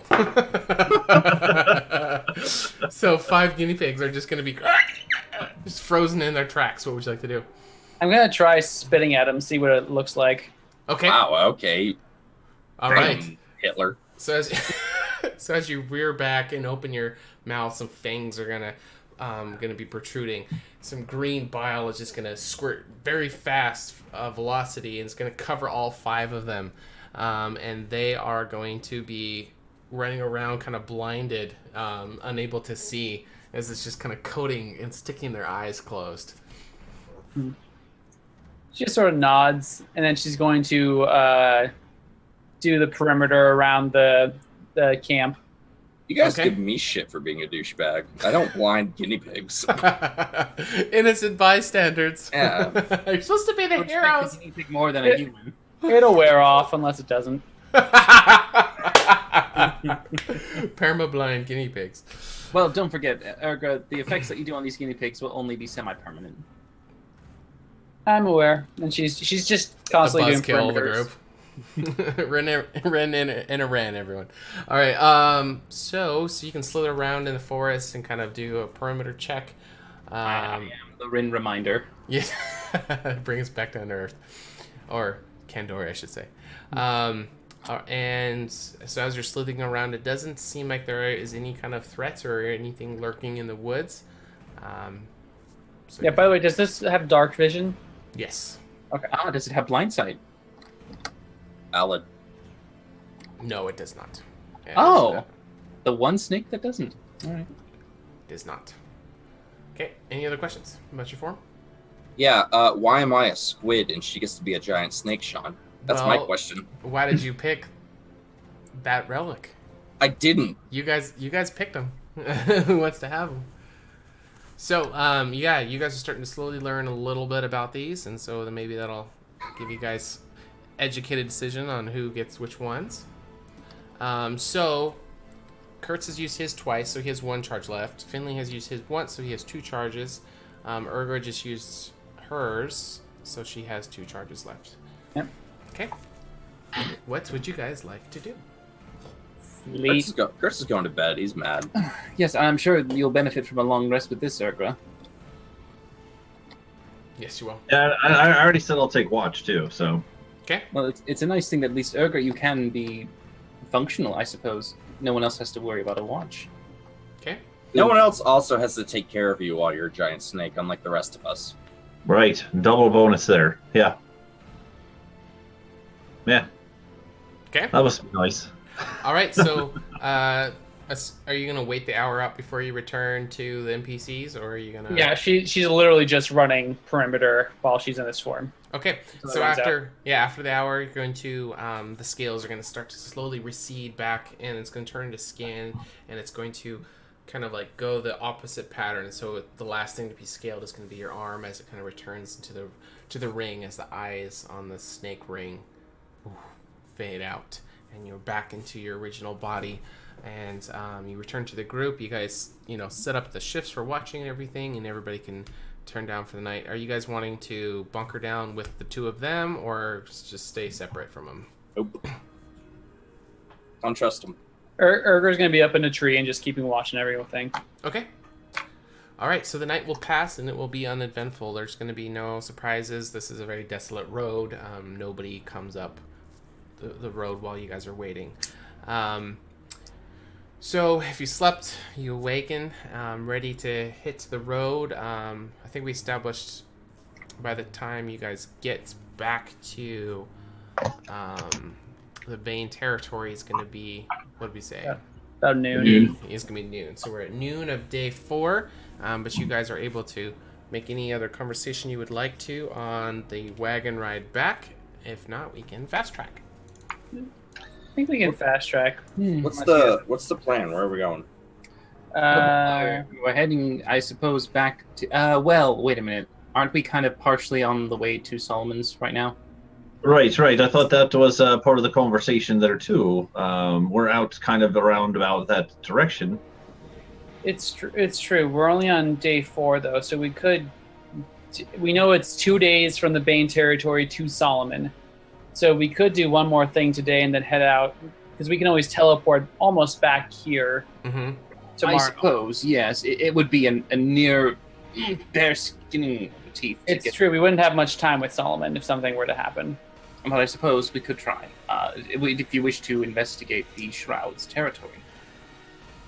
So 5 guinea pigs are just gonna be just frozen in their tracks. What would you like to do? I'm gonna try spitting at him, see what it looks like. Okay. Wow. Okay. All right. Damn, Hitler. So as you rear back and open your mouth, some fangs are gonna be protruding. Some green bile is just gonna squirt very fast velocity, and it's gonna cover all 5 of them, and they are going to be running around kind of blinded, unable to see, as it's just kind of coating and sticking their eyes closed. She just sort of nods, and then she's going to do the perimeter around the camp. You guys Okay. give me shit for being a douchebag. I don't blind guinea pigs. Innocent bystanders. Yeah. You're supposed to be the Respect heroes. the guinea pig more than a human. It'll wear off unless it doesn't. Permablind guinea pigs. Well, don't forget, Erga, the effects that you do on these guinea pigs will only be semi-permanent. I'm aware, and she's just The constantly doing buzzkill of the perimeters. group. Ren in a ran, everyone. All right. So you can slither around in the forest and kind of do a perimeter check. I am the Rin reminder. Yeah, bring us back down to Earth, or Kandori, I should say. And so as you're slithering around, it doesn't seem like there is any kind of threats or anything lurking in the woods. So Yeah, by the way, does this have dark vision? yes. Ah, does it have blind sight? Valid. No, it does not. Oh, the one snake that doesn't. All right. Does not. Okay. Any other questions about your form? Yeah. Why am I a squid and she gets to be a giant snake, Sean? That's my Well, question. Why did you pick that relic? I didn't. You guys picked them. Who wants to have them? So, yeah, you guys are starting to slowly learn a little bit about these, and so then maybe that'll give you guys educated decision on who gets which ones. So, Kurtz has used his twice, so he has 1 charge left. Finley has used his once, so he has 2 charges. Urgra just used hers, so she has 2 charges left. Yep. Okay. What would you guys like to do? Kurtz is going to bed. He's mad. Yes, I'm sure you'll benefit from a long rest with this, Ergra. Yes, you will. Yeah, I already said I'll take watch too. So Okay. Well, it's a nice thing that at least Ergra, you can be functional, I suppose. No one else has to worry about a watch. Okay. No one else also has to take care of you while you're a giant snake, unlike the rest of us. right, double bonus there. Yeah. Yeah. Okay. That was nice. All right, so Are you gonna wait the hour out before you return to the NPCs, or are you gonna? Yeah, she's literally just running perimeter while she's in this form. Okay, Until so it runs after the hour, you're going to the scales are going to start to slowly recede back, and it's going to turn into skin, and it's going to kind of like go the opposite pattern. So the last thing to be scaled is going to be your arm as it kind of returns to the ring as the eyes on the snake ring fade out, and you're back into your original body. And you return to the group. You guys, set up the shifts for watching and everything, and everybody can turn down for the night. Are you guys wanting to bunker down with the two of them, or just stay separate from them? Nope. Don't trust them. Urger's going to be up in a tree and just keeping watch and everything. Okay. All right, so the night will pass, and it will be uneventful. There's going to be no surprises. This is a very desolate road. Nobody comes up the road while you guys are waiting. So if you slept, you awaken, ready to hit the road. I think we established by the time you guys get back to the Bane territory is going to be, what did we say? Yeah, about noon. It's going to be noon. So we're at noon of day 4, but you guys are able to make any other conversation you would like to on the wagon ride back. If not, we can fast track. I think we can fast track. What's the plan? Where are we going? We're heading, I suppose, back to. Well, wait a minute. Aren't we kind of partially on the way to Solomon's right now? Right. I thought that was part of the conversation there too. We're out kind of around about that direction. It's true. We're only on day 4 though, so we could. We know it's 2 days from the Bane territory to Solomon. So we could do one more thing today and then head out, because we can always teleport almost back here tomorrow. I suppose, yes. It would be a near bare skinning of the teeth. It's true. We wouldn't have much time with Solomon if something were to happen. But I suppose we could try. If you wish to investigate the Shroud's territory.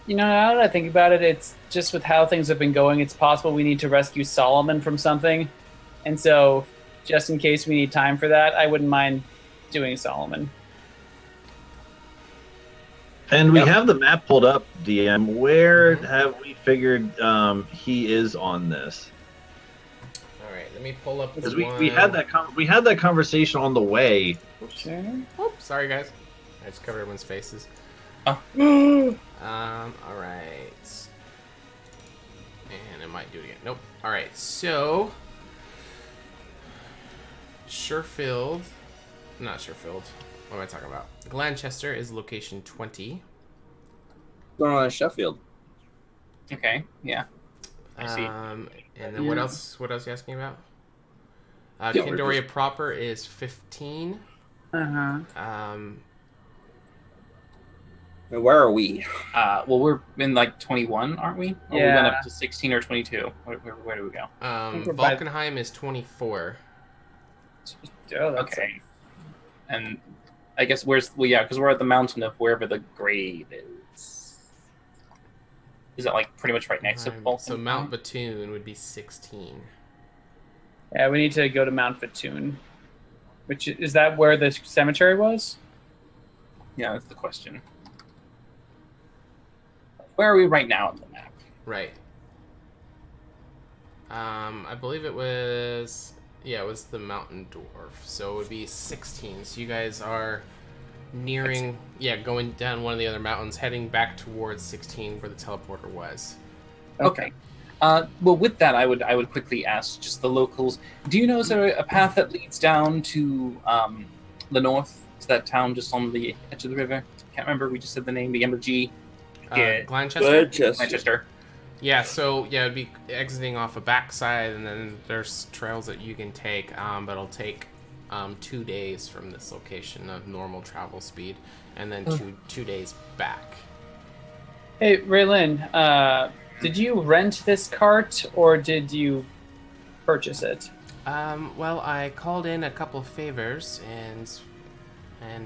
Now that I think about it, it's just with how things have been going, it's possible we need to rescue Solomon from something. And so, just in case we need time for that, I wouldn't mind doing Solomon. And we have the map pulled up, DM. Where have we figured he is on this? All right, let me pull up because we had that conversation on the way. Oops, sorry guys, I just covered everyone's faces. Oh. All right, and it might do it again. Nope. All right, so not Sherfield. What am I talking about? Glanchester is location 20. Going on Sheffield. Okay, yeah. I see. And then what else? What else are you asking about? Candoria proper is 15. Where are we? Well, we're in like 21, aren't we? Or we went up to 16 or 22. Where do we go? Valkenheim is 24. Okay. And I guess because we're at the mountain of wherever the grave is. Is it like pretty much right next to Valkenheim? So Mount Batoon would be 16. Yeah, we need to go to Mount Batoon. Which is that where the cemetery was? Yeah, that's the question. Where are we right now on the map? Right. I believe it was the Mountain Dwarf. So it would be 16. So you guys are nearing, going down one of the other mountains, heading back towards 16 where the teleporter was. Okay. Well, with that, I would quickly ask just the locals. Do you know, is there a path that leads down to the north, to that town just on the edge of the river? Can't remember. We just said the name, the G. Glanchester. Yeah, so it'd be exiting off a backside, and then there's trails that you can take, but it'll take 2 days from this location of normal travel speed, and then two days back. Hey, Raylin, did you rent this cart, or did you purchase it? Well, I called in a couple of favors, and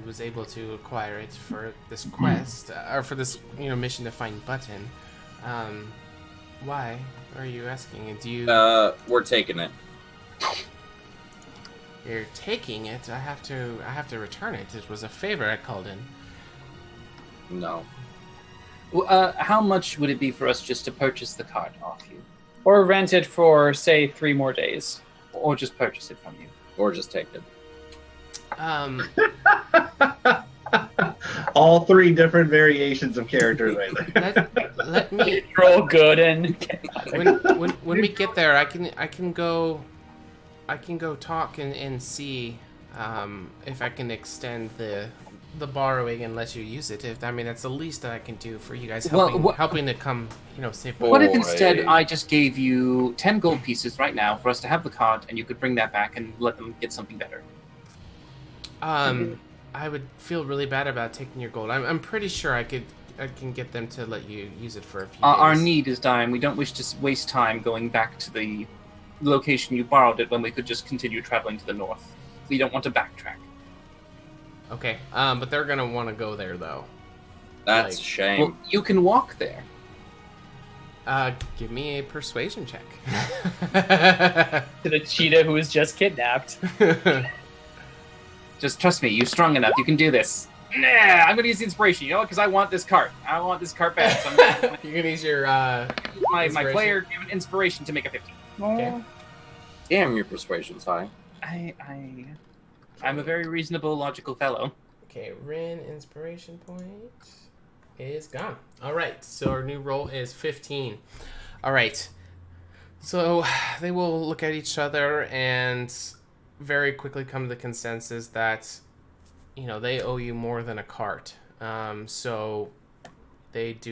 was able to acquire it for this quest, or for this mission to find Button. Why are you asking? Do you? We're taking it. You're taking it. I have to return it. It was a favor I called in. No. How much would it be for us just to purchase the cart off you? Or rent it for, say, 3 more days. Or just purchase it from you? Or just take it. All 3 different variations of characters right there. Let me Roll good and when we get there, I can go talk and see if I can extend the borrowing and let you use it. That's the least that I can do for you guys, helping to come, save. What if instead I just gave you 10 gold pieces right now for us to have the cart, and you could bring that back and let them get something better? I would feel really bad about taking your gold. I'm pretty sure I can get them to let you use it for a few days. Our need is dire. We don't wish to waste time going back to the location you borrowed it when we could just continue traveling to the north. We don't want to backtrack. Okay, but they're gonna want to go there though. That's a shame. Well, you can walk there. Give me a persuasion check. to the cheetah who was just kidnapped. Just trust me, you're strong enough. You can do this. Nah, I'm gonna use the inspiration, because I want this cart. I want this cart back. So You're gonna use your my player given inspiration to make a 15. Okay. Damn, your persuasion's high. I'm a very reasonable, logical fellow. Okay, Rin inspiration point is gone. All right, so our new roll is 15. All right, so they will look at each other and very quickly come to the consensus that, they owe you more than a cart. So they're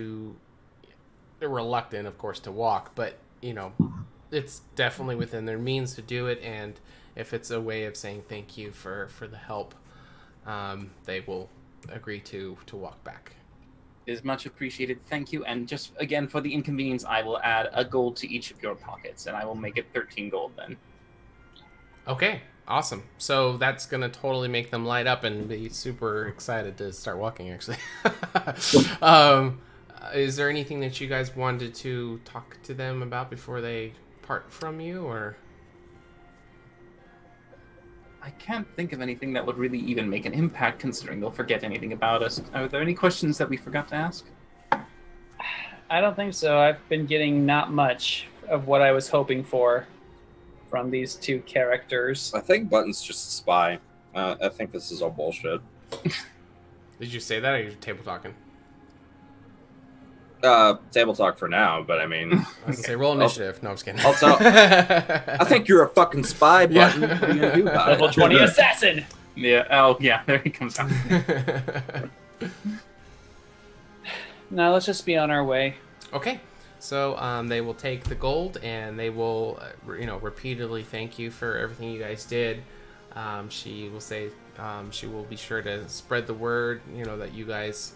reluctant, of course, to walk, but, it's definitely within their means to do it, and if it's a way of saying thank you for the help, they will agree to walk back. It is much appreciated. Thank you. And just, again, for the inconvenience, I will add a gold to each of your pockets, and I will make it 13 gold then. Okay, awesome. So that's going to totally make them light up and be super excited to start walking, actually. Is there anything that you guys wanted to talk to them about before they part from you, or? I can't think of anything that would really even make an impact, considering they'll forget anything about us. Are there any questions that we forgot to ask? I don't think so. I've been getting not much of what I was hoping for from these 2 characters. I think Button's just a spy. I think this is all bullshit. Did you say that, or are you table talking? Table talk for now, but I mean... I was going to say, roll initiative. No, I'm just kidding. Also, I think you're a fucking spy, Button. Yeah. What are you going to do about it? Level 20 assassin! Yeah, oh, yeah, there he comes out. Now let's just be on our way. Okay. So they will take the gold, and they will, repeatedly thank you for everything you guys did. She will say she will be sure to spread the word, that you guys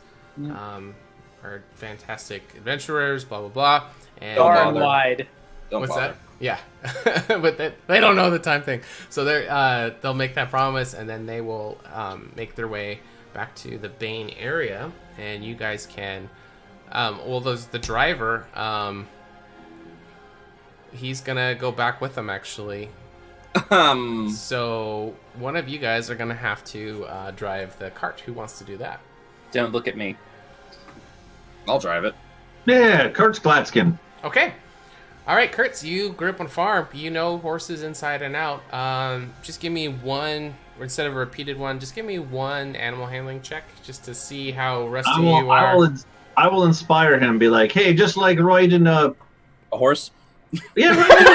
are fantastic adventurers, blah, blah, blah. And Far and wide. Don't what's bother. that? Yeah. But they don't know the time thing. So they'll make that promise, and then they will make their way back to the Bane area, and you guys can... the driver, he's gonna go back with them, actually. So one of you guys are gonna have to drive the cart. Who wants to do that? Don't look at me. I'll drive it. Yeah, Kurt's Gladskin. Okay. All right, Kurtz, you grew up on farm. You know horses inside and out. Just give me one, instead of a repeated one, just give me one animal handling check, just to see how rusty you are. I will inspire him, be like, hey, just like riding a horse? Yeah, right.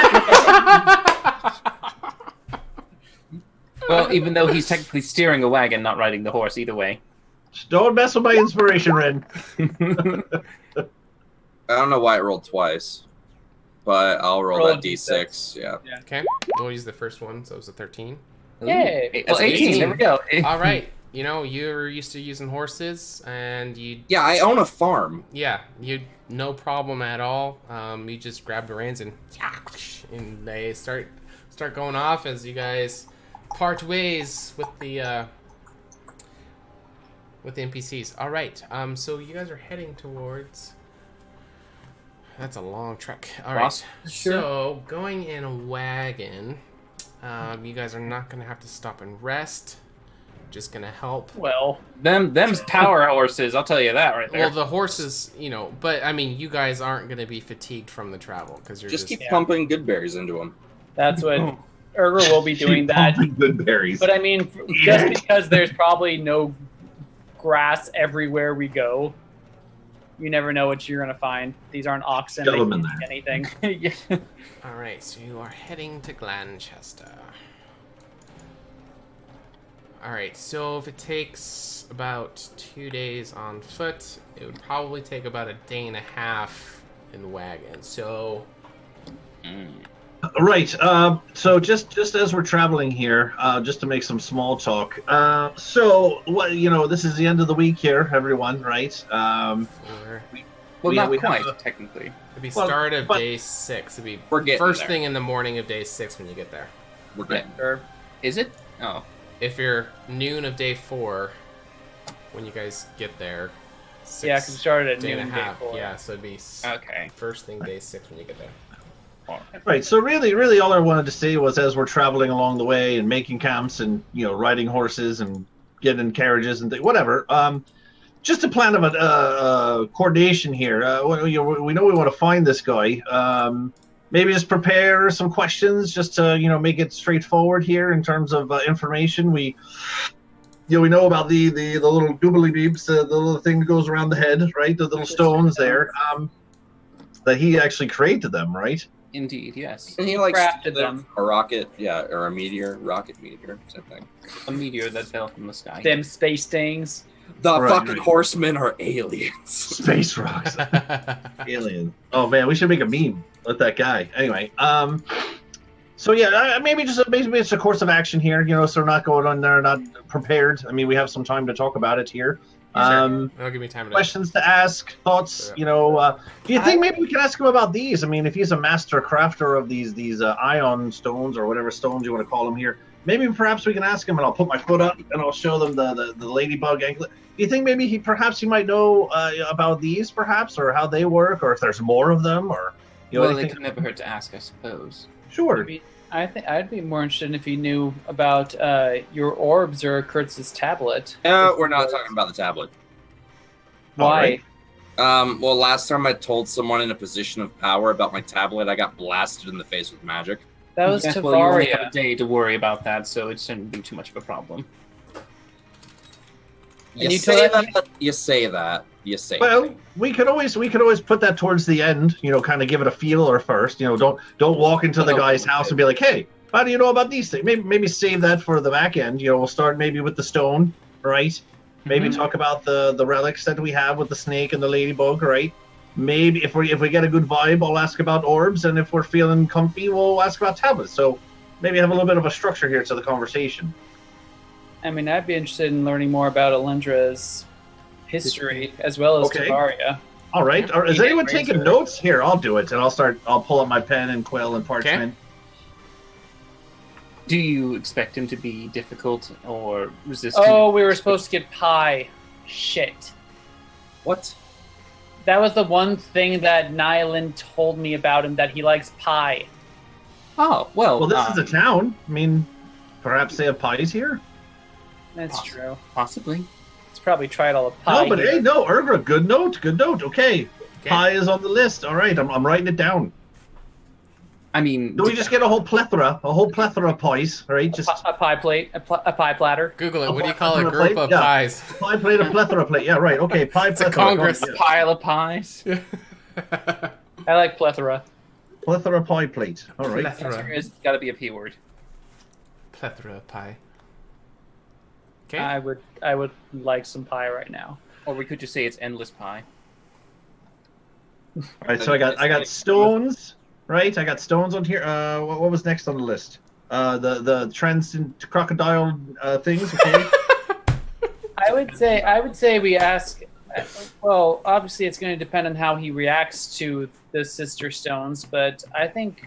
Well, even though he's technically steering a wagon, not riding the horse, either way. Don't mess with my inspiration, Ren. I don't know why it rolled twice, but I'll roll that D6. Yeah. Okay. We'll use the first one, so it was a 13. Yay. Well, 18. There we go. All right. You're used to using horses, and you... Yeah, I own a farm. Yeah, no problem at all. You just grab the reins and they start going off as you guys part ways with the NPCs. All right. So you guys are heading towards... That's a long trek. All right. Sure. So going in a wagon, you guys are not going to have to stop and rest. just gonna help. Well, them's power horses. I'll tell you that right there. Well, the horses, but I mean, you guys aren't gonna be fatigued from the travel because you're Just keep pumping good berries into them. that's what Urger will be doing. That. Good berries. But I mean, just because there's probably no grass everywhere we go, you never know what you're gonna find. These aren't oxen. They Shove 'em in can't eat anything. Yeah. All right, so you are heading to Glanchester. All right, so if it takes about 2 days on foot, it would probably take about a day and a half in the wagon. So, Right. So just as we're traveling here, just to make some small talk. So what this is the end of the week here, everyone. Right. Well, not we quite, have technically. it'd be start of day 6. It'd We're be getting first there. thing in the morning of day 6 when you get there. We're getting Or Is it? Oh. If you're noon of day 4, when you guys get there, yeah, because we started at day noon and a day half. 4. Yeah, so it'd be Okay. first thing day 6 when you get there. Right. So really, all I wanted to say was, as we're traveling along the way and making camps and riding horses and getting in carriages and whatever, just a plan of a coordination here. We know we want to find this guy. Maybe just prepare some questions just to make it straightforward here in terms of information. We know about the little goobly beeps, the little thing that goes around the head, right? The little stones there. That he actually created them, right? Indeed, yes. And he crafted them. A rocket, or a meteor, meteor, same thing. A meteor that fell from the sky. Them space things. The Right, fucking right. horsemen are aliens. Space rocks. Alien. Oh man, we should make a meme with that guy. Anyway, so yeah, maybe it's a course of action here. So we're not going on there not prepared. I mean, we have some time to talk about it here. That'll give me time to Questions to ask, thoughts. Do you think maybe we can ask him about these? I mean, if he's a master crafter of these ion stones or whatever stones you want to call them here, maybe perhaps we can ask him, and I'll put my foot up and I'll show them the ladybug anklet. Do you think maybe he might know about these, perhaps, or how they work, or if there's more of them, or Well, anything? it could never hurt to ask, I suppose. Sure. I think I'd be more interested if you knew about your orbs or Kurtz's tablet. We're not talking about the tablet. Why? Well, last time I told someone in a position of power about my tablet, I got blasted in the face with magic. That was Yes, well, you only have a Tavaria. day to worry about that, so it shouldn't be too much of a problem. And you say that- You say that. You say Well, that. we could always put that towards the end. Kind of give it a feeler first. Don't walk into the guy's house and be like, hey, how do you know about these things? Maybe save that for the back end. We'll start maybe with the stone, right? Maybe talk about the relics that we have with the snake and the ladybug, right? Maybe if we get a good vibe, I'll ask about orbs, and if we're feeling comfy, we'll ask about tablets. So maybe have a little bit of a structure here to the conversation. I mean, I'd be interested in learning more about Alendra's history as well as Okay. Tavaria. All right. Is Yeah, anyone great taking story. notes? Here, I'll do it, and I'll pull up my pen and quill and parchment. Do you expect him to be difficult or resistant? Oh, we were supposed to get pie. Shit. What? That was the one thing that Nyland told me about him, that he likes pie. Oh, well, Well, this is a town. I mean, perhaps they have pies here. That's Possibly. true. Possibly. It's probably tried all the pie. No, but here. hey, no, Ergra, good note. Okay. Pie is on the list. All right, I'm writing it down. I mean, Do we just get a whole plethora of pies, right? Just A pie plate, a pie platter. Google it. A What do you pie- call a a group plate? of Yeah. pies? pie plate, a plethora plate. Yeah, right. Okay, pie It's a plethora. congress. Yeah. pile of pies. I like plethora. Plethora pie plate. All right. Plethora. It's got to be a P word. Plethora of pie. Okay. I would like some pie right now. Or we could just say it's endless pie. All right. So I got stones. Right. I got stones on here. What was next on the list? The transcend crocodile things. Okay. I would say we ask. Well, obviously, it's going to depend on how he reacts to the sister stones, but I think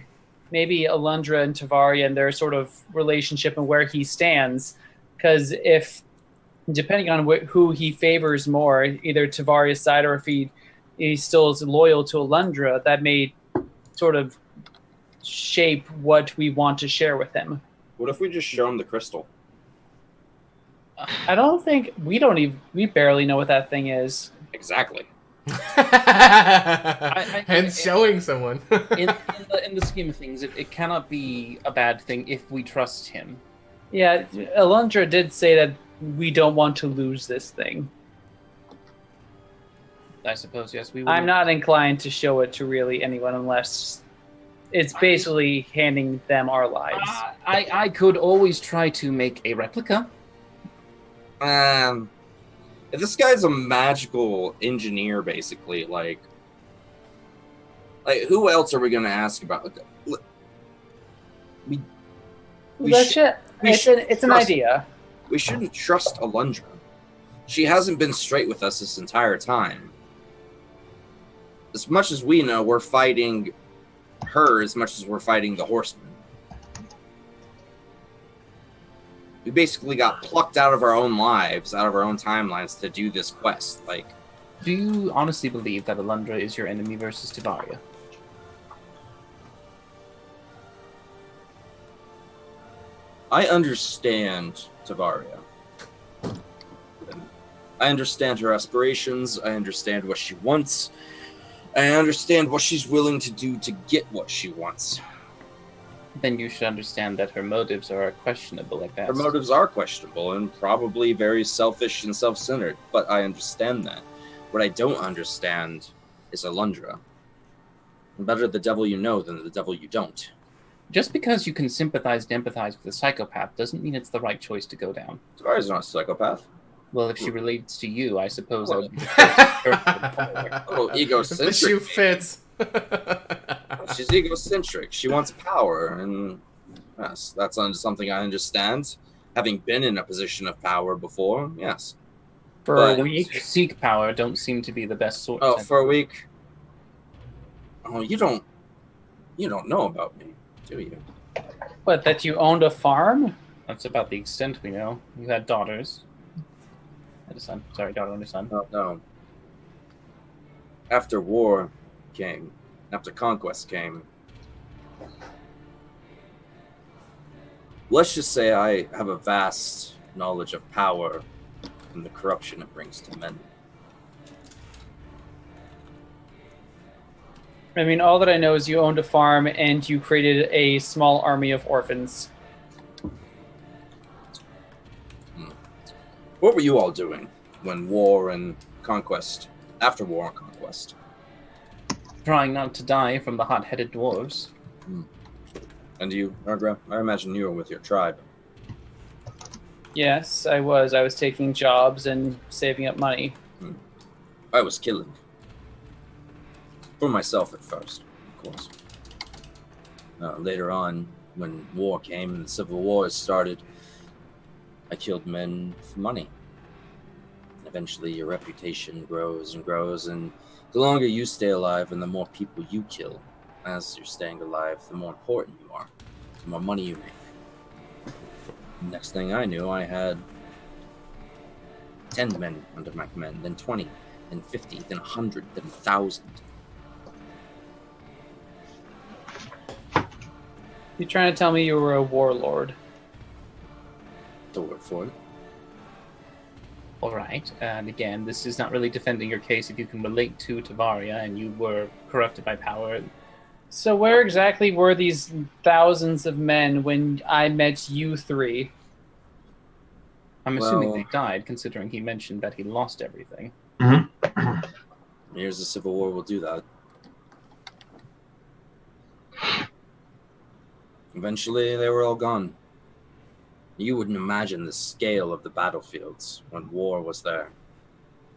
maybe Alundra and Tavaria and their sort of relationship and where he stands, because if depending on who he favors more, either Tavaria's side or if he still is loyal to Alundra, that may sort of shape what we want to share with him. What if we just show him the crystal? I don't think we barely know what that thing is. Exactly. Hence showing someone. in the scheme of things, it cannot be a bad thing if we trust him. Yeah, Alundra did say that we don't want to lose this thing. I suppose, yes, we will. I'm not inclined to show it to really anyone unless it's basically handing them our lives. I could always try to make a replica. If this guy's a magical engineer, basically, like who else are we going to ask about? It's an idea. We shouldn't trust Alundra. She hasn't been straight with us this entire time. As much as we know, we're fighting her as much as we're fighting the Horsemen. We basically got plucked out of our own lives, out of our own timelines to do this quest. Like, do you honestly believe that Alundra is your enemy versus Tivaria? I understand Tivaria. I understand her aspirations. I understand what she wants. I understand what she's willing to do to get what she wants. Then you should understand that her motives are questionable at best. Her motives are questionable and probably very selfish and self-centered, but I understand that. What I don't understand is Alundra. Better the devil you know than the devil you don't. Just because you can sympathize and empathize with a psychopath doesn't mean it's the right choice to go down. Tavaria's not a psychopath. Well, if she relates to you, I suppose that would be the first. Oh, egocentric. The shoe fits. She's egocentric. She wants power, and yes, that's something I understand. Having been in a position of power before, yes. For a week, seek power don't seem to be the best sort. Oh, for a week. Oh, you don't know about me, do you? What? That you owned a farm? That's about the extent we know. You had daughters. Had a son. Sorry, daughter and a son. No. After war came, after conquest came, let's just say I have a vast knowledge of power and the corruption it brings to men. I mean, all that I know is you owned a farm and you created a small army of orphans. What were you all doing when war and conquest, after war and conquest? Trying not to die from the hot-headed dwarves. And you, Argra? I imagine you were with your tribe. Yes, I was. I was taking jobs and saving up money. I was killing. For myself at first, of course. Later on, when war came and the Civil Wars started, I killed men for money. Eventually, your reputation grows and grows, and the longer you stay alive and the more people you kill, as you're staying alive, the more important you are, the more money you make. Next thing I knew, I had 10 men under my command, then 20, then 50, then 100, then 1,000. You're trying to tell me you were a warlord? The word for it. All right, and again, this is not really defending your case if you can relate to Tivaria and you were corrupted by power. So where exactly were these thousands of men when I met you three? I'm assuming they died, considering he mentioned that he lost everything. Here's the Civil War will do that. Eventually, they were all gone. You wouldn't imagine the scale of the battlefields when war was there.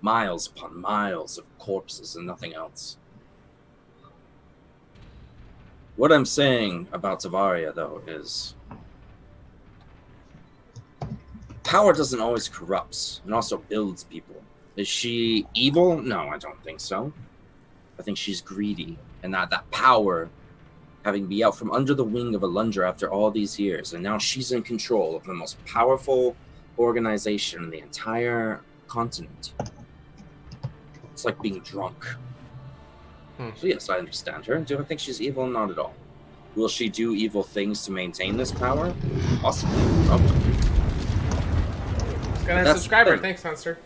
Miles upon miles of corpses and nothing else. What I'm saying about Tivaria, though, is power doesn't always corrupts. It also builds people. Is she evil? No, I don't think so. I think she's greedy, and that power, having be out from under the wing of Alundra after all these years, and now she's in control of the most powerful organization in the entire continent. It's like being drunk. So yes, I understand her. Do I think she's evil? Not at all. Will she do evil things to maintain this power? Possibly. Probably. Got a That's subscriber. the thing. Thanks, Monster.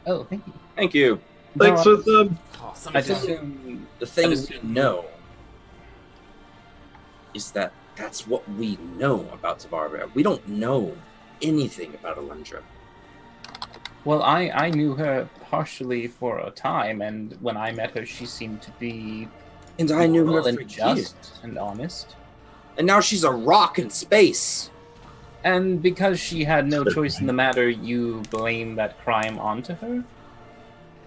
Oh, thank you. Thank you. Thanks No, with them. Oh, I somebody's just- on. The thing just- we know is that that's what we know about Tavaria. We don't know anything about Alundra. Well, I knew her partially for a time, and when I met her, she seemed to be And I knew her moral for and years. just and honest. And now she's a rock in space. And because she had no choice in the matter, you blame that crime onto her? I'm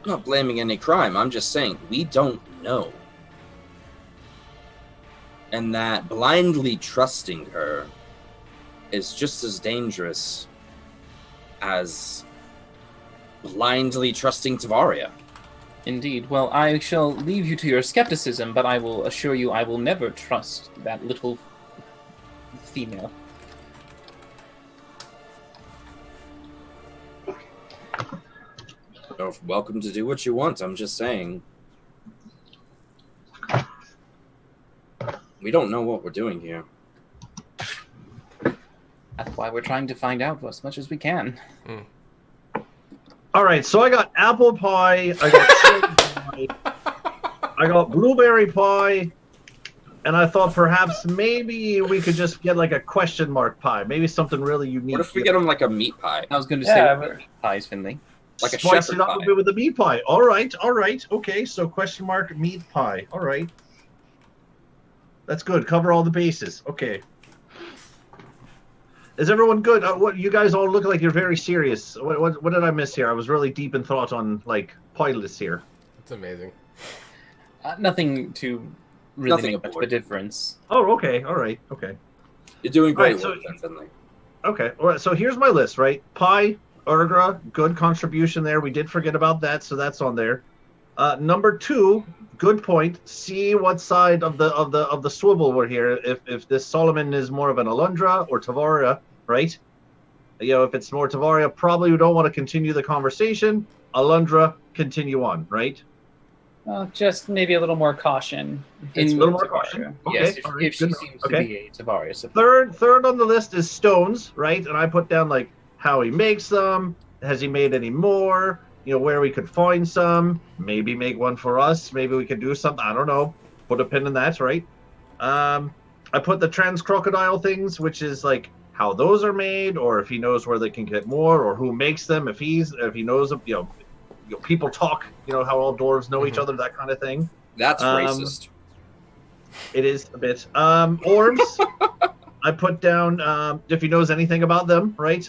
not blaming any crime. I'm just saying we don't know. And that blindly trusting her is just as dangerous as blindly trusting Tavaria. Indeed. Well, I shall leave you to your skepticism, but I will assure you I will never trust that little female. You're welcome to do what you want. I'm just saying. We don't know what we're doing here. That's why we're trying to find out as much as we can. All right, so I got apple pie, I got cherry pie, I got blueberry pie, and I thought perhaps maybe we could just get like a question mark pie, maybe something really unique. What if we get them like a meat pie? I was going to Yeah, say but- pies, Finley. Like a Spice shepherd it up pie. a bit with the meat pie. All right, okay. So question mark meat pie. All right, that's good. Cover all the bases. Okay. Is everyone good? What you guys all look like you're very serious. What did I miss here? I was really deep in thought on like pie lists here. It's amazing. Nothing to really Nothing make much of a aboard. difference. Oh, okay. All right. Okay. You're doing great Alright, so- work, there, Finley. Okay. All right. So here's my list, right? Pie, Urgra, good contribution there. We did forget about that, so that's on there. Number 2, good point. See what side of the swivel we're here. If this Solomon is more of an Alundra or Tavaria, right? You know, if it's more Tavaria, probably we don't want to continue the conversation. Alundra, continue on, right? Well, just maybe a little more caution. A little more caution. Okay. Yes, all right, if she good. seems Okay. to be a Tavaria supporter. Third on the list is stones, right? And I put down like how he makes them. Has he made any more? You know, where we could find some. Maybe make one for us. Maybe we could do something. I don't know. Put a pin in that, right? I put the trans crocodile things, which is like how those are made, or if he knows where they can get more, or who makes them. If he knows of, you know, people talk. You know how all dwarves know each other, that kind of thing. That's racist. It is a bit. Orbs. I put down if he knows anything about them, right?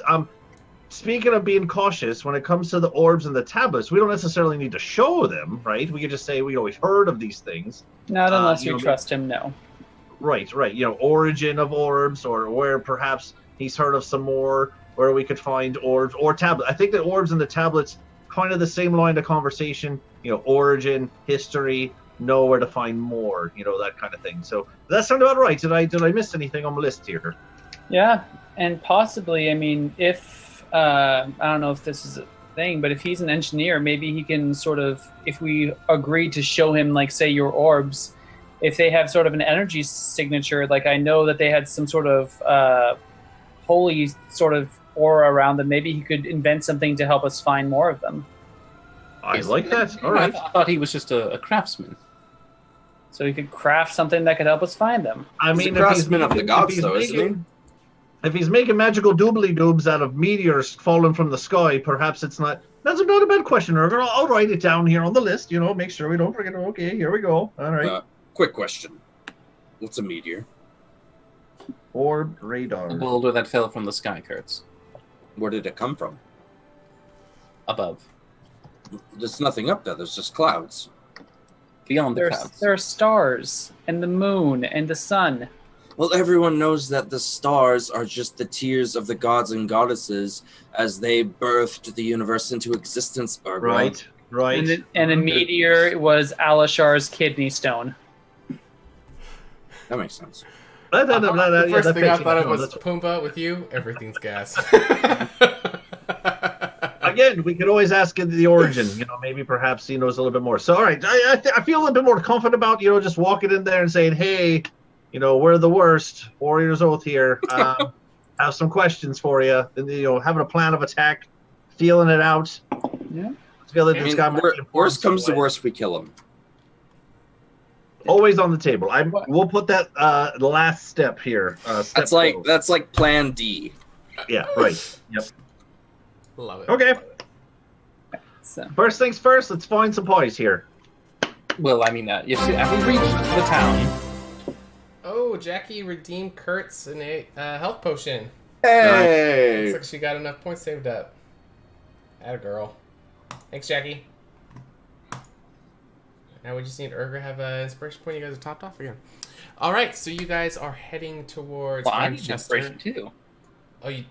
Speaking of being cautious, when it comes to the orbs and the tablets, we don't necessarily need to show them, right? We could just say we've heard of these things. Not unless you you know, trust him, no. Right. You know, origin of orbs, or where perhaps he's heard of some more, where we could find orbs or tablet. I think the orbs and the tablets kind of the same line of conversation. You know, origin, history, know where to find more. You know, that kind of thing. So that sounded about right. Did I miss anything on the list here? Yeah, and possibly, I mean, if I don't know if this is a thing, but if he's an engineer, maybe he can sort of, if we agree to show him, like, say, your orbs, if they have sort of an energy signature, like I know that they had some sort of holy sort of aura around them, maybe he could invent something to help us find more of them. I like that. All right. I thought he was just a craftsman. So he could craft something that could help us find them. I He's mean, a craftsman of the gods, though, isn't he? If he's making magical doobly doobs out of meteors falling from the sky, perhaps it's not. That's not a bad question, Irvin. I'll write it down here on the list. You know, make sure we don't forget. Okay, here we go. All right. Quick question. What's a meteor? Orb radar. A boulder that fell from the sky, Kurtz. Where did it come from? Above. There's nothing up there. There's just clouds. Beyond the clouds. There are stars, and the moon, and the sun. Well, everyone knows that the stars are just the tears of the gods and goddesses as they birthed the universe into existence. Right. And a meteor was Alishar's kidney stone. That makes sense. The first that thing I fits thought in. of No, was that's- Pumbaa with you. Everything's gas. Again, we could always ask the origin. You know, maybe perhaps he knows a little bit more. So, all right, I feel a little bit more confident about, you know, just walking in there and saying, hey, you know, we're the worst. Warriors Oath here. Have some questions for you. And, you know, having a plan of attack. feeling it out. Yeah. Feel that I this mean, guy might be worst comes to important worst, we kill him. always on the table. We'll put that the last step here. That's like Plan D. Yeah, right. Yep. Love it. Okay. So, First things first. Let's find some parties here. Well, I mean, you see, have we reached the town? Oh, Jackie redeemed Kurt's innate health potion. Hey! Looks like she got enough points saved up. Atta girl. Thanks, Jackie. Now we just need Urgra have an inspiration point. You guys are topped off again. All right, so you guys are heading towards Well, I need Manchester. inspiration too. Oh, you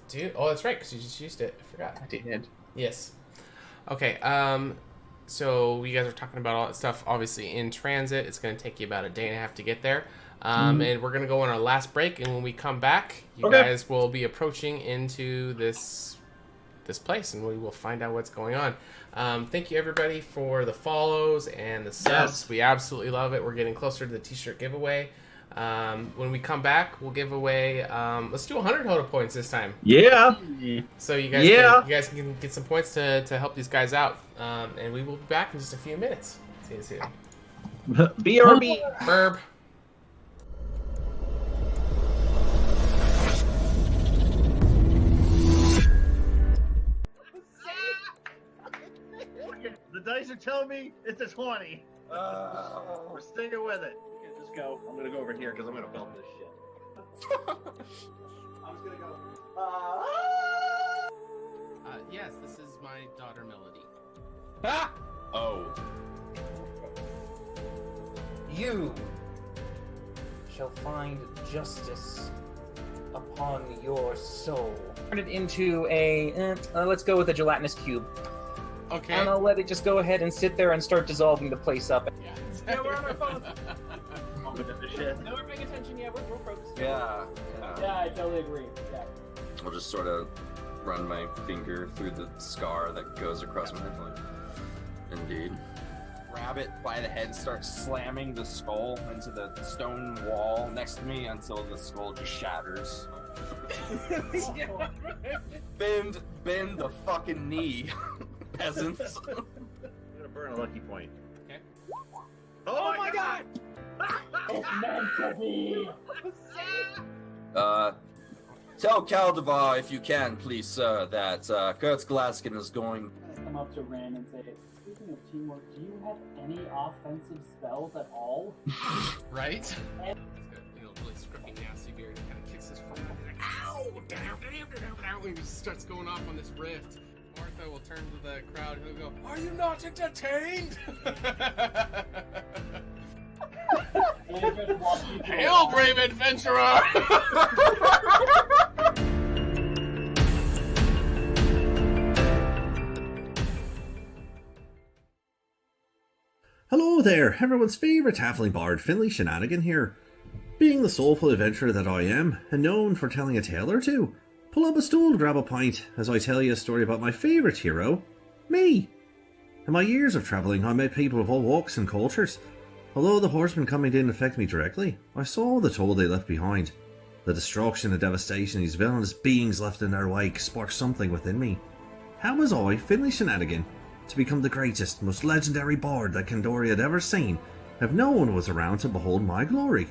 do? Oh, that's right, because you just used it. I forgot. I did. Yes. Okay. So you guys are talking about all that stuff. Obviously, in transit, it's going to take you about a day and a half to get there. And we're going to go on our last break, and when we come back, you guys will be approaching into this place, and we will find out what's going on. Thank you, everybody, for the follows and the subs. Yes. We absolutely love it. We're getting closer to the t-shirt giveaway. When we come back, we'll give away. Let's do 100 HotA points this time. Yeah. So you guys can get some points to help these guys out. And we will be back in just a few minutes. See you soon. BRB. Burb. The dice are telling me it's a 20. We're sticking with it. Okay, just go. I'm gonna go over here because I'm gonna film this shit. I'm just gonna go. Yes, this is my daughter Melody. Ah! Oh. You shall find justice upon your soul. Turn it into a, let's go with a gelatinous cube. Okay. And I'll let it just go ahead and sit there and start dissolving the place up. Yeah, we're on our phones. I'm gonna do this shit. No, we're paying attention. Yeah, we're focused. Yeah. Yeah, I totally agree. Yeah. I'll just sort of run my finger through the scar that goes across my head. Indeed. Grab it by the head, start slamming the skull into the stone wall next to me until the skull just shatters. Bend the fucking knee, peasants. I'm gonna burn a lucky point. Okay. Oh my god! It's meant to be. Tell Caldivar, if you can, please, sir, that Kurtz Glaskin is going. Come up to Ren and say, speaking of teamwork, do you have any offensive spells at all? Right? He's got, really scruffy, nasty beard. He kind of kicks his foot. Like, ow! Down. And he just starts going off on this rift. Martha will turn to the crowd and he'll go, "Are you not entertained?" Hail, brave adventurer! Hello there, everyone's favourite halfling bard, Finley Shenanigan here. Being the soulful adventurer that I am, and known for telling a tale or two, pull up a stool to grab a pint as I tell you a story about my favourite hero, me. In my years of travelling, I met people of all walks and cultures. Although the horsemen coming didn't affect me directly, I saw the toll they left behind. The destruction and devastation these villainous beings left in their wake sparked something within me. How was I, Finley Shenanigan, to become the greatest, most legendary bard that Candoria had ever seen, if no one was around to behold my glory?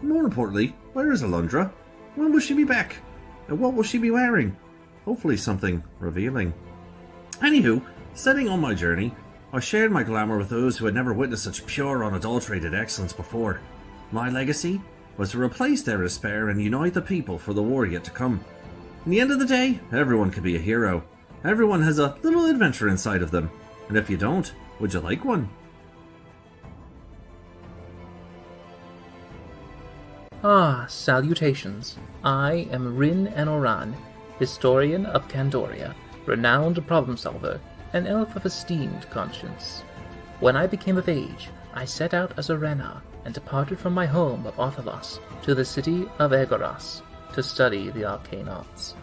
More importantly, where is Alundra? When will she be back? And what will she be wearing? Hopefully something revealing. Anywho, setting on my journey, I shared my glamour with those who had never witnessed such pure, unadulterated excellence before. My legacy was to replace their despair and unite the people for the war yet to come. In the end of the day, everyone can be a hero. Everyone has a little adventure inside of them. And if you don't, would you like one? Ah, salutations. I am Rin Enoran, historian of Candoria, renowned problem solver, an elf of esteemed conscience. When I became of age, I set out as a Renar and departed from my home of Othalos to the city of Egoras to study the arcane arts.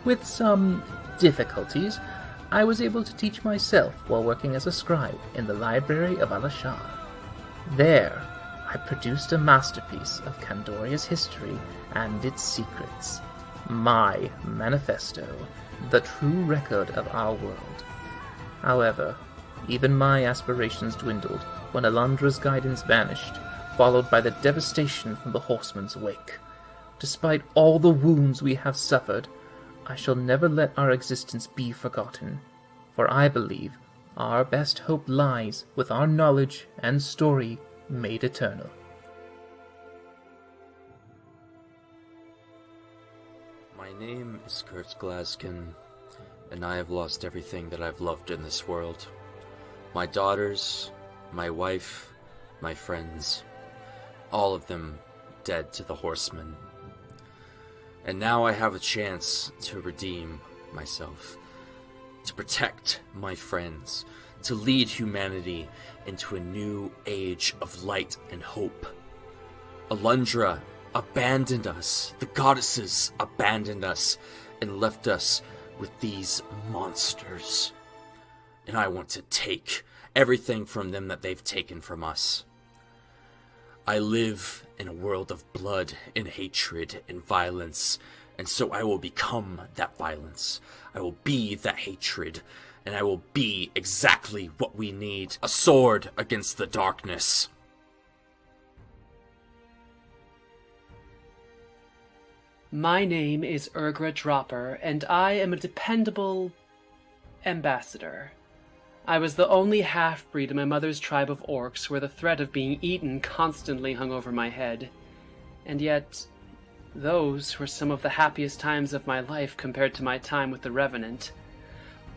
With some difficulties, I was able to teach myself while working as a scribe in the library of Alashar. There, I produced a masterpiece of Candoria's history and its secrets. my manifesto, the true record of our world. However, even my aspirations dwindled when Alundra's guidance vanished, followed by the devastation from the horseman's wake. Despite all the wounds we have suffered, I shall never let our existence be forgotten, for I believe our best hope lies with our knowledge and story made eternal. My name is Kurt Glaskin, and I have lost everything that I've loved in this world. My daughters, my wife, my friends, all of them dead to the horsemen. And now I have a chance to redeem myself, to protect my friends, to lead humanity into a new age of light and hope. Alundra abandoned us, the goddesses abandoned us, and left us with these monsters. And I want to take everything from them that they've taken from us. I live in a world of blood and hatred and violence, and so I will become that violence. I will be that hatred, and I will be exactly what we need, a sword against the darkness. My name is Urgra Dropper, and I am a dependable ambassador. I was the only half-breed in my mother's tribe of orcs where the threat of being eaten constantly hung over my head. And yet, those were some of the happiest times of my life compared to my time with the Revenant.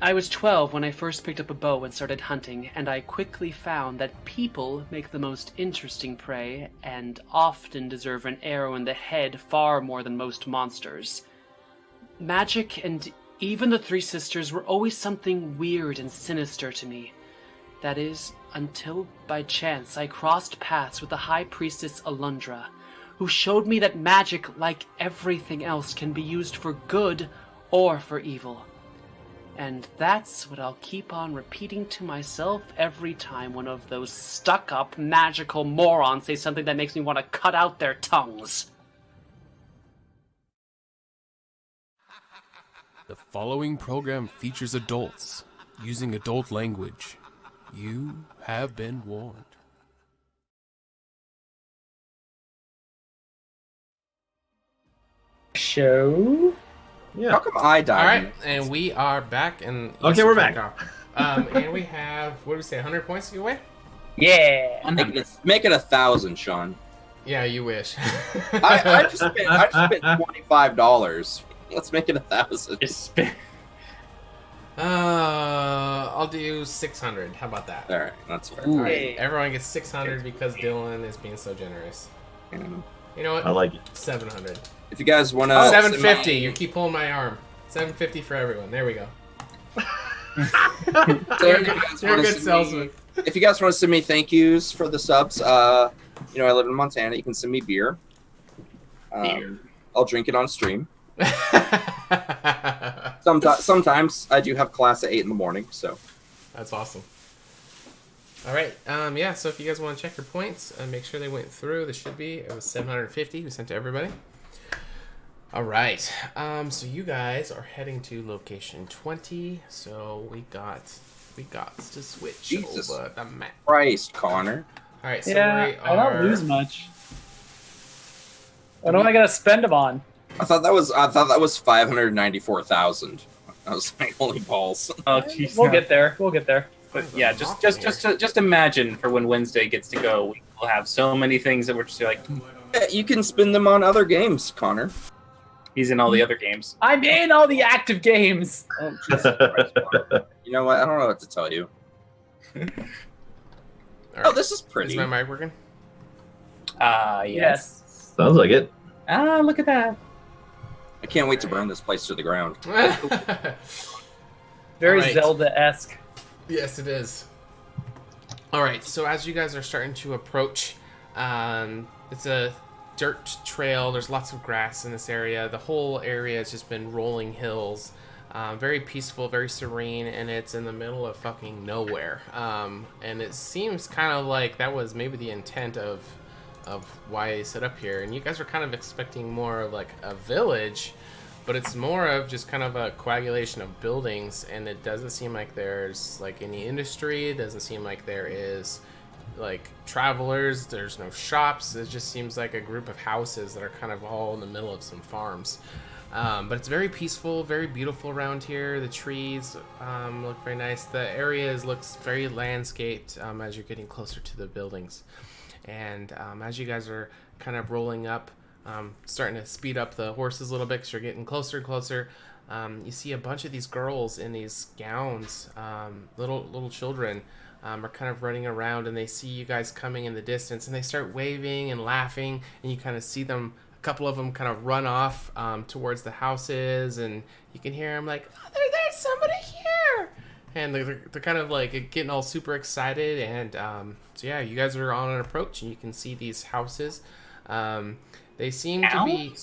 I was 12 when I first picked up a bow and started hunting, and I quickly found that people make the most interesting prey and often deserve an arrow in the head far more than most monsters. Magic and even the Three Sisters were always something weird and sinister to me. That is, until by chance I crossed paths with the High Priestess Alundra, who showed me that magic, like everything else, can be used for good or for evil. And that's what I'll keep on repeating to myself every time one of those stuck-up magical morons say something that makes me want to cut out their tongues. The following program features adults using adult language. You have been warned. Show? Yeah. How come I died? All right, and we are back. And Okay, we're back. And we have, what do we say, 100 points to give away? Yeah. Make it 1,000, Sean. Yeah, you wish. I just spent $25. Let's make it 1,000. Just spin. I'll do 600. How about that? All right, that's fair. All right, everyone gets 600 because Dylan is being so generous. You know what? I like it. 700. If you guys want to, 750. You keep pulling my arm. 750 for everyone. There we go. You're a good salesman. If you guys want to send me thank yous for the subs, I live in Montana. You can send me beer. I'll drink it on stream. Sometimes I do have class at 8 in the morning, so that's awesome. All right, yeah. So if you guys want to check your points, make sure they went through. This should be. It was 750. We sent to everybody. All right. So you guys are heading to location 20. So we got to switch Jesus over the map. Christ, Connor. All right. So Yeah, we I don't lose much. What am I gonna spend them on? I thought that was 594,000. I was like, holy balls. Oh, jeez. We'll get there. We'll get there. But yeah, just imagine for when Wednesday gets to go, we will have so many things that we're just like, Yeah, you can spend them on other games, Connor. he's in all the other games. I'm in all the active games. Oh, Jesus Christ, Connor. You know what? I don't know what to tell you. All right. Oh, this is pretty. Is my mic working? Yes. Sounds like it. Ah, look at that. I can't wait to burn this place to the ground. Very All right. Zelda-esque. Yes, it is. All right, so as you guys are starting to approach, it's a dirt trail. There's lots of grass in this area. The whole area has just been rolling hills. Very peaceful, very serene, and it's in the middle of fucking nowhere. And it seems kind of like that was maybe the intent of why they set up here. And you guys are kind of expecting more of like a village, but it's more of just kind of a coagulation of buildings, and it doesn't seem like there's like any industry. It doesn't seem like there is like travelers. There's no shops. It just seems like a group of houses that are kind of all in the middle of some farms. But it's very peaceful, very beautiful around here. The trees look very nice. The area looks very landscaped as you're getting closer to the buildings. And as you guys are kind of rolling up, starting to speed up the horses a little bit because you're getting closer and closer, you see a bunch of these girls in these gowns, little children, are kind of running around, and they see you guys coming in the distance, and they start waving and laughing, and you kind of see them. A couple of them kind of run off towards the houses, and you can hear them like, "Oh, there's somebody here!" And they're kind of like getting all super excited, and so yeah, you guys are on an approach, and you can see these houses. They seem to be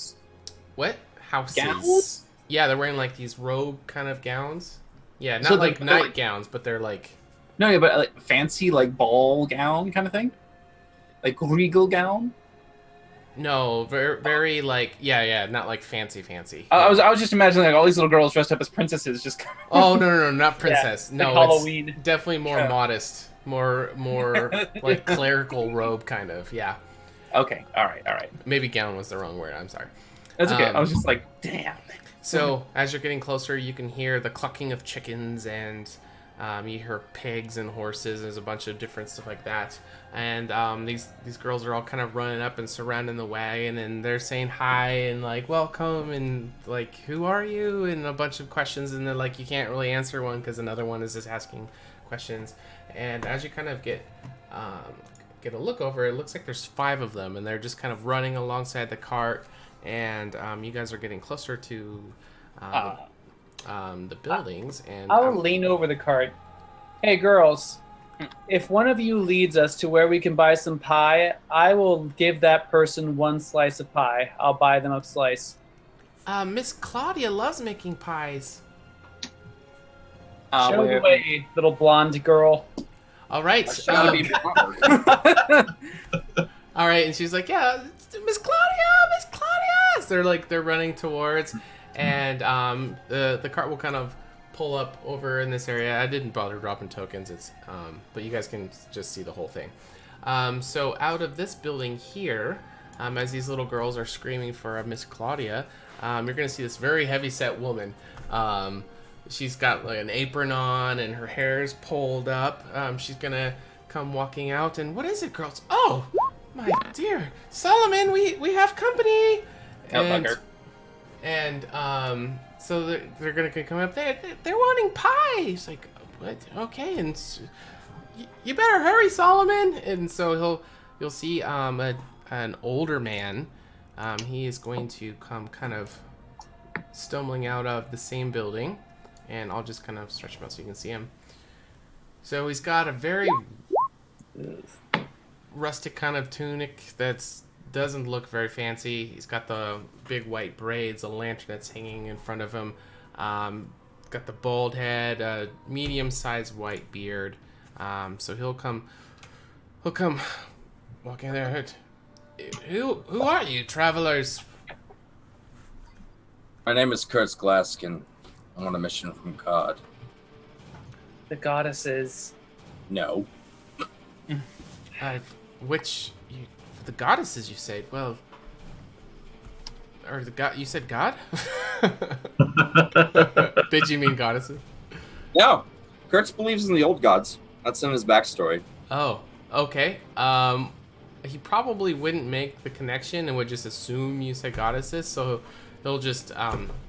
what houses? Gowns? Yeah, they're wearing like these robe kind of gowns. Yeah, not So like they're night like- gowns, but they're like No, yeah, but like fancy like ball gown kind of thing, like regal gown. no, very like yeah, not like fancy. I was just imagining like all these little girls dressed up as princesses, just. Oh no, not princess. like No, Halloween. it's definitely more Yeah. modest, more like clerical robe kind of. Yeah, Okay, all right. maybe gown was the wrong word. I'm sorry. That's okay. I was just like, damn. So as you're getting closer, you can hear the clucking of chickens, and you hear pigs and horses. There's a bunch of different stuff like that. And these girls are all kind of running up and surrounding the wagon, and they're saying hi and like welcome and like who are you and a bunch of questions, and they're like you can't really answer one because another one is just asking questions. And as you kind of get a look over, it looks like there's 5 of them, and they're just kind of running alongside the cart. And you guys are getting closer to the buildings, and I will lean over the cart. Hey, girls, if one of you leads us to where we can buy some pie, I will give that person 1 slice of pie. I'll buy them a slice. Miss Claudia loves making pies. Show the way, little blonde girl. All right. All right, and she's like, yeah, Miss Claudia. So they're running towards, and the cart will kind of pull up over in this area. I didn't bother dropping tokens. It's but you guys can just see the whole thing. So out of this building here, as these little girls are screaming for a Miss Claudia, you're gonna see this very heavy-set woman. She's got like an apron on, and her hair's pulled up. She's gonna come walking out, and what is it, girls? Oh, my dear Solomon, we have company. And so they're gonna come up there. They're wanting pie. It's like, what? Okay, and you better hurry, Solomon. And so you'll see an older man. He is going to come kind of stumbling out of the same building, and I'll just kind of stretch him out so you can see him. So he's got a very rustic kind of tunic that's doesn't look very fancy. He's got the big white braids, a lantern that's hanging in front of him. Got the bald head, a medium-sized white beard. So he'll come walking there. Who are you, travelers? My name is Kurtz Glaskin. I'm on a mission from God. The goddesses. No. The goddesses, you said? Well, or the god? You said God? Did you mean goddesses? No. Kurtz believes in the old gods. That's in his backstory. Oh, okay. He probably wouldn't make the connection and would just assume you said goddesses, so he'll just,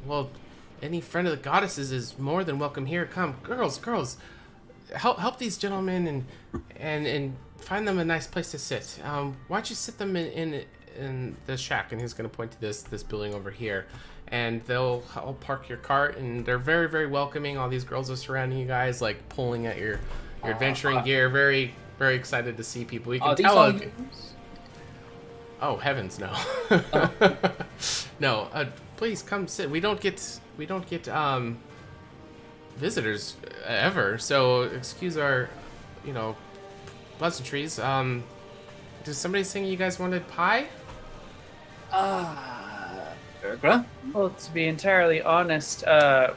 well, any friend of the goddesses is more than welcome here. Come, girls, help these gentlemen and find them a nice place to sit. Why don't you sit them in the shack? And he's going to point to this building over here, and they'll park your cart, and they're very, very welcoming. All these girls are surrounding you guys, like pulling at your adventuring gear, very, very excited to see people. You can tell. Oh heavens, no! No, please come sit. We don't get visitors ever, so excuse our, pleasantries. Does somebody saying you guys wanted pie? Ergra? Well, to be entirely honest,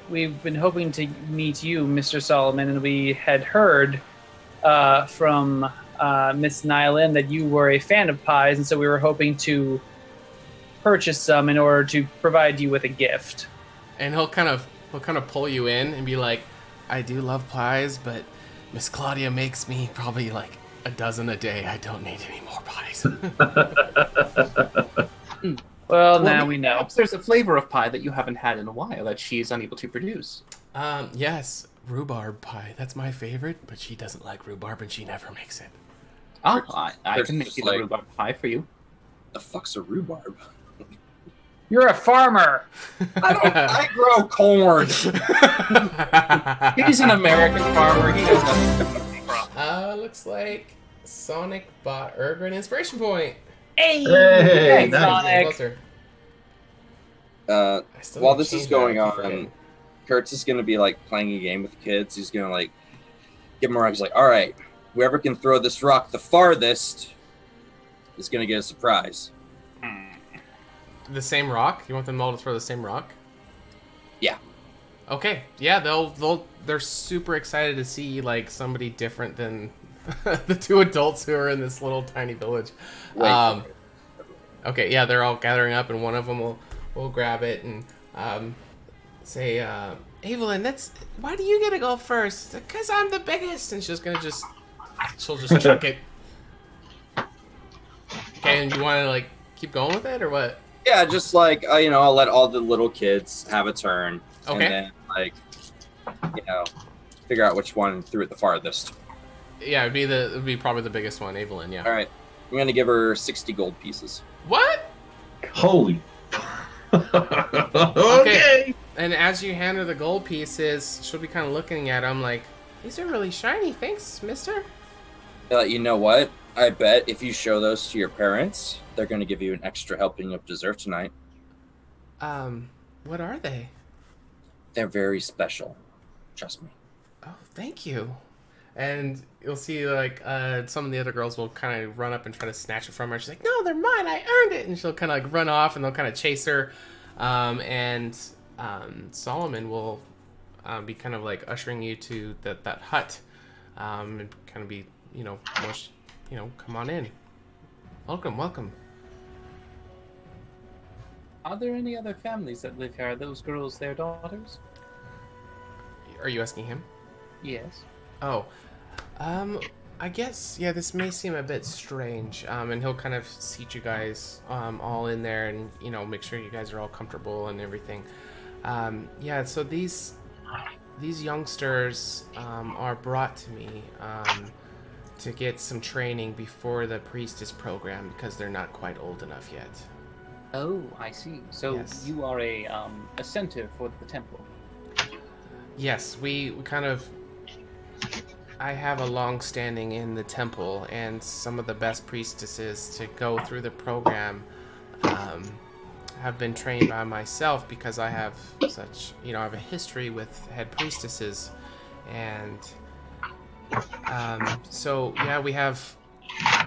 we've been hoping to meet you, Mr. Solomon, and we had heard from Miss Nylan that you were a fan of pies, and so we were hoping to purchase some in order to provide you with a gift. And he'll kind of pull you in and be like, I do love pies, but Miss Claudia makes me probably like a dozen a day. I don't need any more pies. Well, now we know. Perhaps there's a flavor of pie that you haven't had in a while that she is unable to produce. Yes, rhubarb pie. That's my favorite, but she doesn't like rhubarb and she never makes it. Oh, I can make you the rhubarb pie for you. The fuck's a rhubarb? You're a farmer. I grow corn. He's an American farmer. He knows nothing. Looks like Sonic bought Ergra an inspiration point. Hey, Hey, thanks, nice. Sonic. While this is going on, Kurtz is going to be like playing a game with the kids. He's going to like give them a rock. He's like, all right, whoever can throw this rock the farthest is going to get a surprise. The same rock? You want them all to throw the same rock? Yeah. Okay. Yeah, they're super excited to see like somebody different than the two adults who are in this little tiny village. Okay, yeah, they're all gathering up, and one of them will grab it and say, Evelyn, why do you get to go first? Because I'm the biggest. And she'll just chuck it. Okay, and you want to like keep going with it or what? Yeah, just like I'll let all the little kids have a turn, Okay. and then like figure out which one threw it the farthest. Yeah, it'd be probably the biggest one, Evelyn. Yeah. All right, I'm gonna give her 60 gold pieces. What? Holy. Okay. And as you hand her the gold pieces, she'll be kind of looking at them like, these are really shiny. Thanks, mister. You know what? I bet if you show those to your parents, they're gonna give you an extra helping of dessert tonight. What are they? They're very special. Trust me. Oh, thank you. And you'll see, like, some of the other girls will kind of run up and try to snatch it from her. She's like, no, they're mine. I earned it. And she'll kind of, like, run off, and they'll kind of chase her. And Solomon will be kind of, like, ushering you to that hut. And kind of be, come on in. Welcome. Are there any other families that live here? Are those girls their daughters? Are you asking him? Yes. Oh. I guess, yeah, this may seem a bit strange, and he'll kind of seat you guys all in there and, make sure you guys are all comfortable and everything. Yeah, so these youngsters are brought to me to get some training before the priestess program because they're not quite old enough yet. Oh, I see. So Yes. you are a center for the temple. Yes, we kind of... I have a long standing in the temple, and some of the best priestesses to go through the program have been trained by myself because I have such, I have a history with head priestesses. And so, yeah,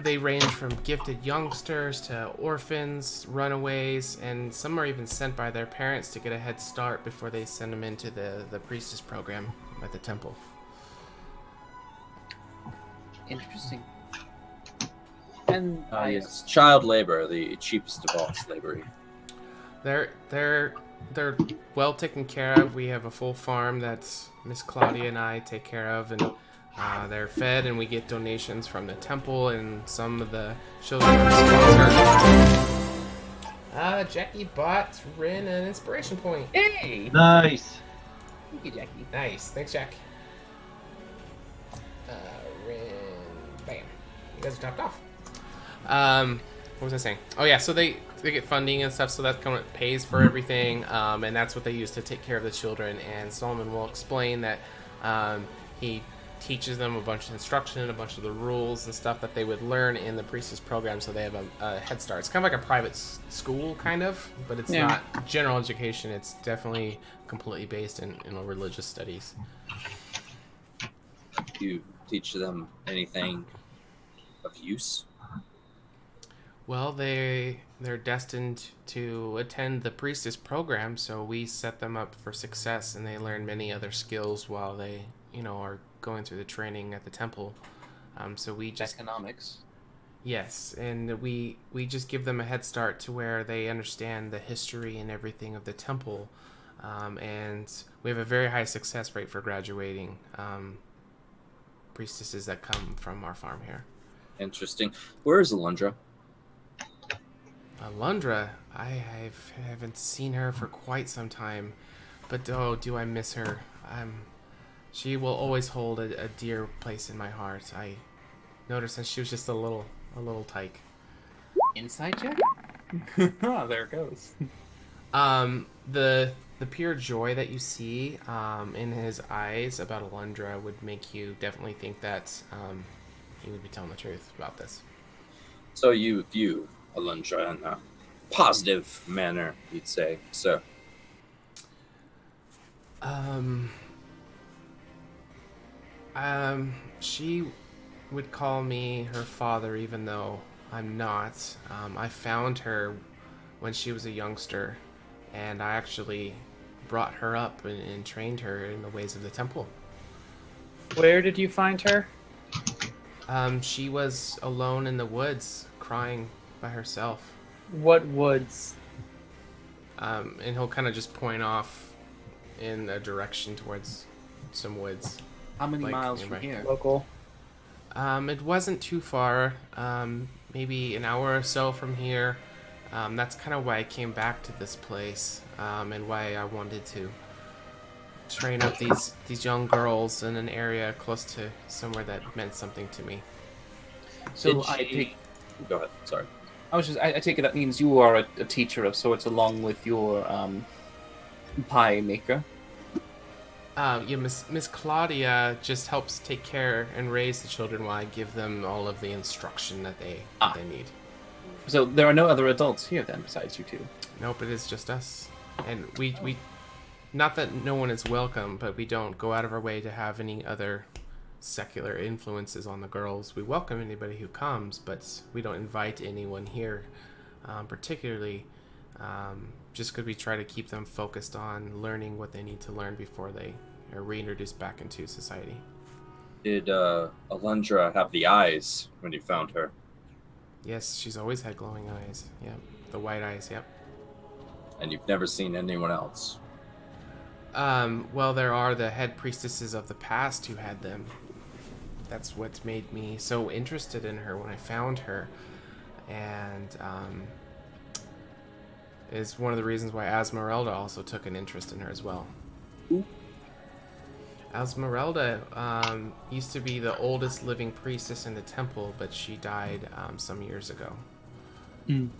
they range from gifted youngsters to orphans, runaways, and some are even sent by their parents to get a head start before they send them into the priestess program at the temple. Interesting. And Yes, child labor, the cheapest of all slavery. They're well taken care of. We have a full farm that Miss Claudia and I take care of, and they're fed, and we get donations from the temple, and some of the children are sponsored. Jackie bought Rin an inspiration point. Hey! Nice. Thank you, Jackie. Nice, thanks, Jack. Rin, bam. You guys are topped off. What was I saying? Oh yeah, so they get funding and stuff, so that kind of pays for everything, and that's what they use to take care of the children. And Solomon will explain that he teaches them a bunch of instruction, a bunch of the rules and stuff that they would learn in the priestess program, so they have a head start. It's kind of like a private school, kind of, but it's not general education. It's definitely completely based in religious studies. Do you teach them anything of use? Well, they're destined to attend the priestess program, so we set them up for success, and they learn many other skills while they, are going through the training at the temple. So we just Economics. yes, and we just give them a head start to where they understand the history and everything of the temple, and we have a very high success rate for graduating priestesses that come from our farm here. Interesting. Where is Alundra? Alundra, I haven't seen her for quite some time, but oh, do I miss her. She will always hold a dear place in my heart. I noticed since she was just a little tyke. Inside check? Oh, there it goes. The pure joy that you see in his eyes about Alundra would make you definitely think that he would be telling the truth about this. So you view Alundra in a positive manner, you'd say, so. She would call me her father, even though I'm not. I found her when she was a youngster, and I actually brought her up and trained her in the ways of the temple. Where did you find her? She was alone in the woods, crying by herself. What woods? And he'll kind of just point off in a direction towards some woods. How many miles nearby. from here? Local. It wasn't too far, maybe an hour or so from here. That's kind of why I came back to this place, and why I wanted to train up these young girls in an area close to somewhere that meant something to me. So Go ahead, sorry. I take it that means you are a teacher of sorts along with your pie maker. Yeah, Miss Claudia just helps take care and raise the children while I give them all of the instruction that they need. So there are no other adults here then besides you two? Nope, it is just us. And we not that no one is welcome, but we don't go out of our way to have any other secular influences on the girls. We welcome anybody who comes, but we don't invite anyone here, particularly just because we try to keep them focused on learning what they need to learn before they are reintroduced back into society. Did Alundra have the eyes when you found her? Yes, she's always had glowing eyes. Yep, the white eyes, yep. And you've never seen anyone else? Well, there are the head priestesses of the past who had them. That's what made me so interested in her when I found her. And is one of the reasons why Esmeralda also took an interest in her as well. Who? Esmeralda used to be the oldest living priestess in the temple, but she died some years ago. Mm.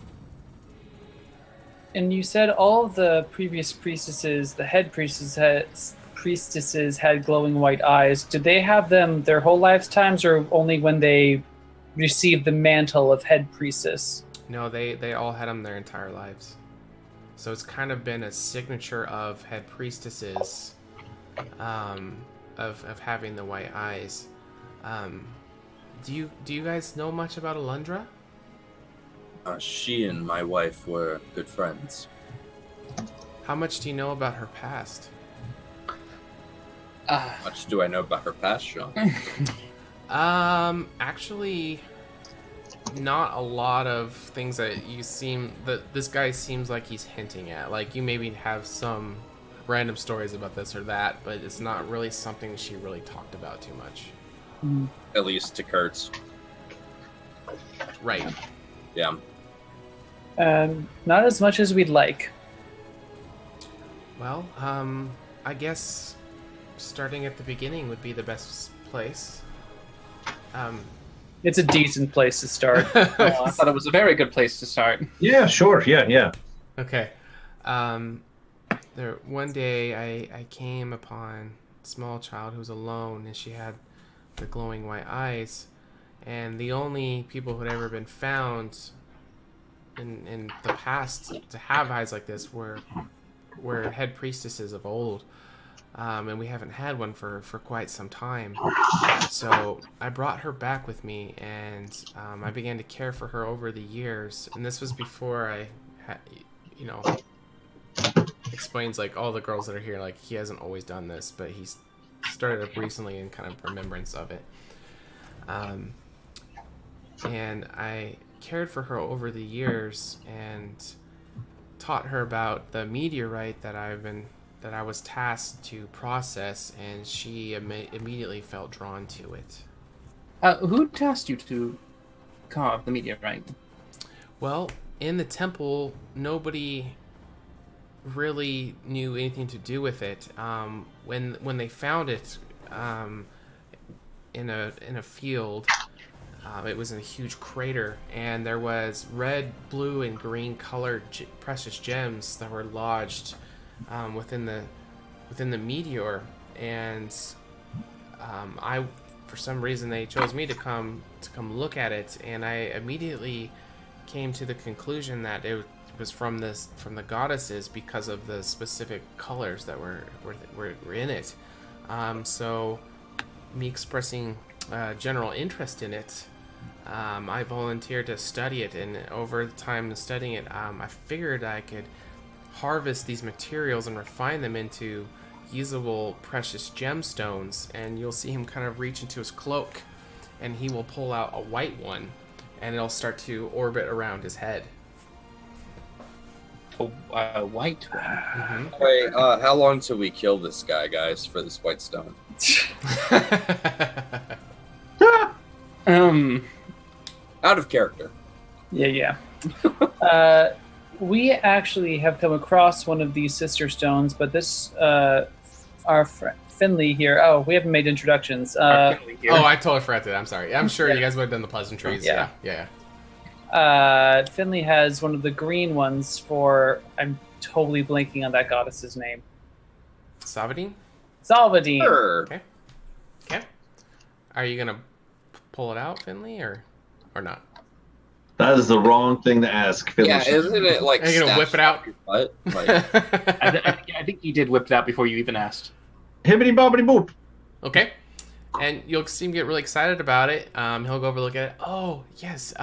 And you said all of the previous priestesses, the head priestesses had glowing white eyes. Did they have them their whole lifetimes, or only when they received the mantle of head priestess? No, they all had them their entire lives. So it's kind of been a signature of head priestesses, of having the white eyes. Do you guys know much about Alundra? She and my wife were good friends. How much do you know about her past? How much do I know about her past, Sean? Actually, not a lot of things that this guy seems like he's hinting at. Like, you maybe have some random stories about this or that, but it's not really something she really talked about too much. At least to Kurtz. Right. Yeah. Not as much as we'd like. Well, I guess starting at the beginning would be the best place. It's a decent place to start. I thought it was a very good place to start. Yeah, sure. Yeah. Okay. One day I came upon a small child who was alone, and she had the glowing white eyes, and the only people who had ever been found in the past to have eyes like this were head priestesses of old. and we haven't had one for quite some time. So I brought her back with me, and I began to care for her over the years. And this was before I had, explains like all the girls that are here, like he hasn't always done this, but he's started up recently in kind of remembrance of it. And I cared for her over the years and taught her about the meteorite that I was tasked to process, and she immediately felt drawn to it. Who tasked you to carve the meteorite? Well, in the temple, nobody really knew anything to do with it. When they found it in a field, it was in a huge crater, and there was red, blue, and green colored precious gems that were lodged within the meteor. And for some reason, they chose me to come look at it, and I immediately came to the conclusion that it was from the goddesses because of the specific colors that were in it. So me expressing general interest in it, I volunteered to study it, and over the time of studying it, I figured I could harvest these materials and refine them into usable precious gemstones. And you'll see him kind of reach into his cloak, and he will pull out a white one, and it'll start to orbit around his head. A white one. Mm-hmm. Wait, how long till we kill this guy, guys, for this white stone? Out of character. Yeah. We actually have come across one of these sister stones, but this, our friend Finley here. Oh, we haven't made introductions. I totally forgot that. I'm sorry. I'm sure you guys would have done the pleasantries. Yeah. Finley has one of the green ones for. I'm totally blanking on that goddess's name. Salvadine? Salvadine. Sure. Okay. Are you gonna pull it out, Finley, or not? That is the wrong thing to ask, Finley. Yeah, isn't it like? Are you gonna whip it out? Butt? Like... I think you did whip it out before you even asked. Hibbity bobbity boop. Okay. And you'll see him get really excited about it. He'll go over and look at it. Oh, yes.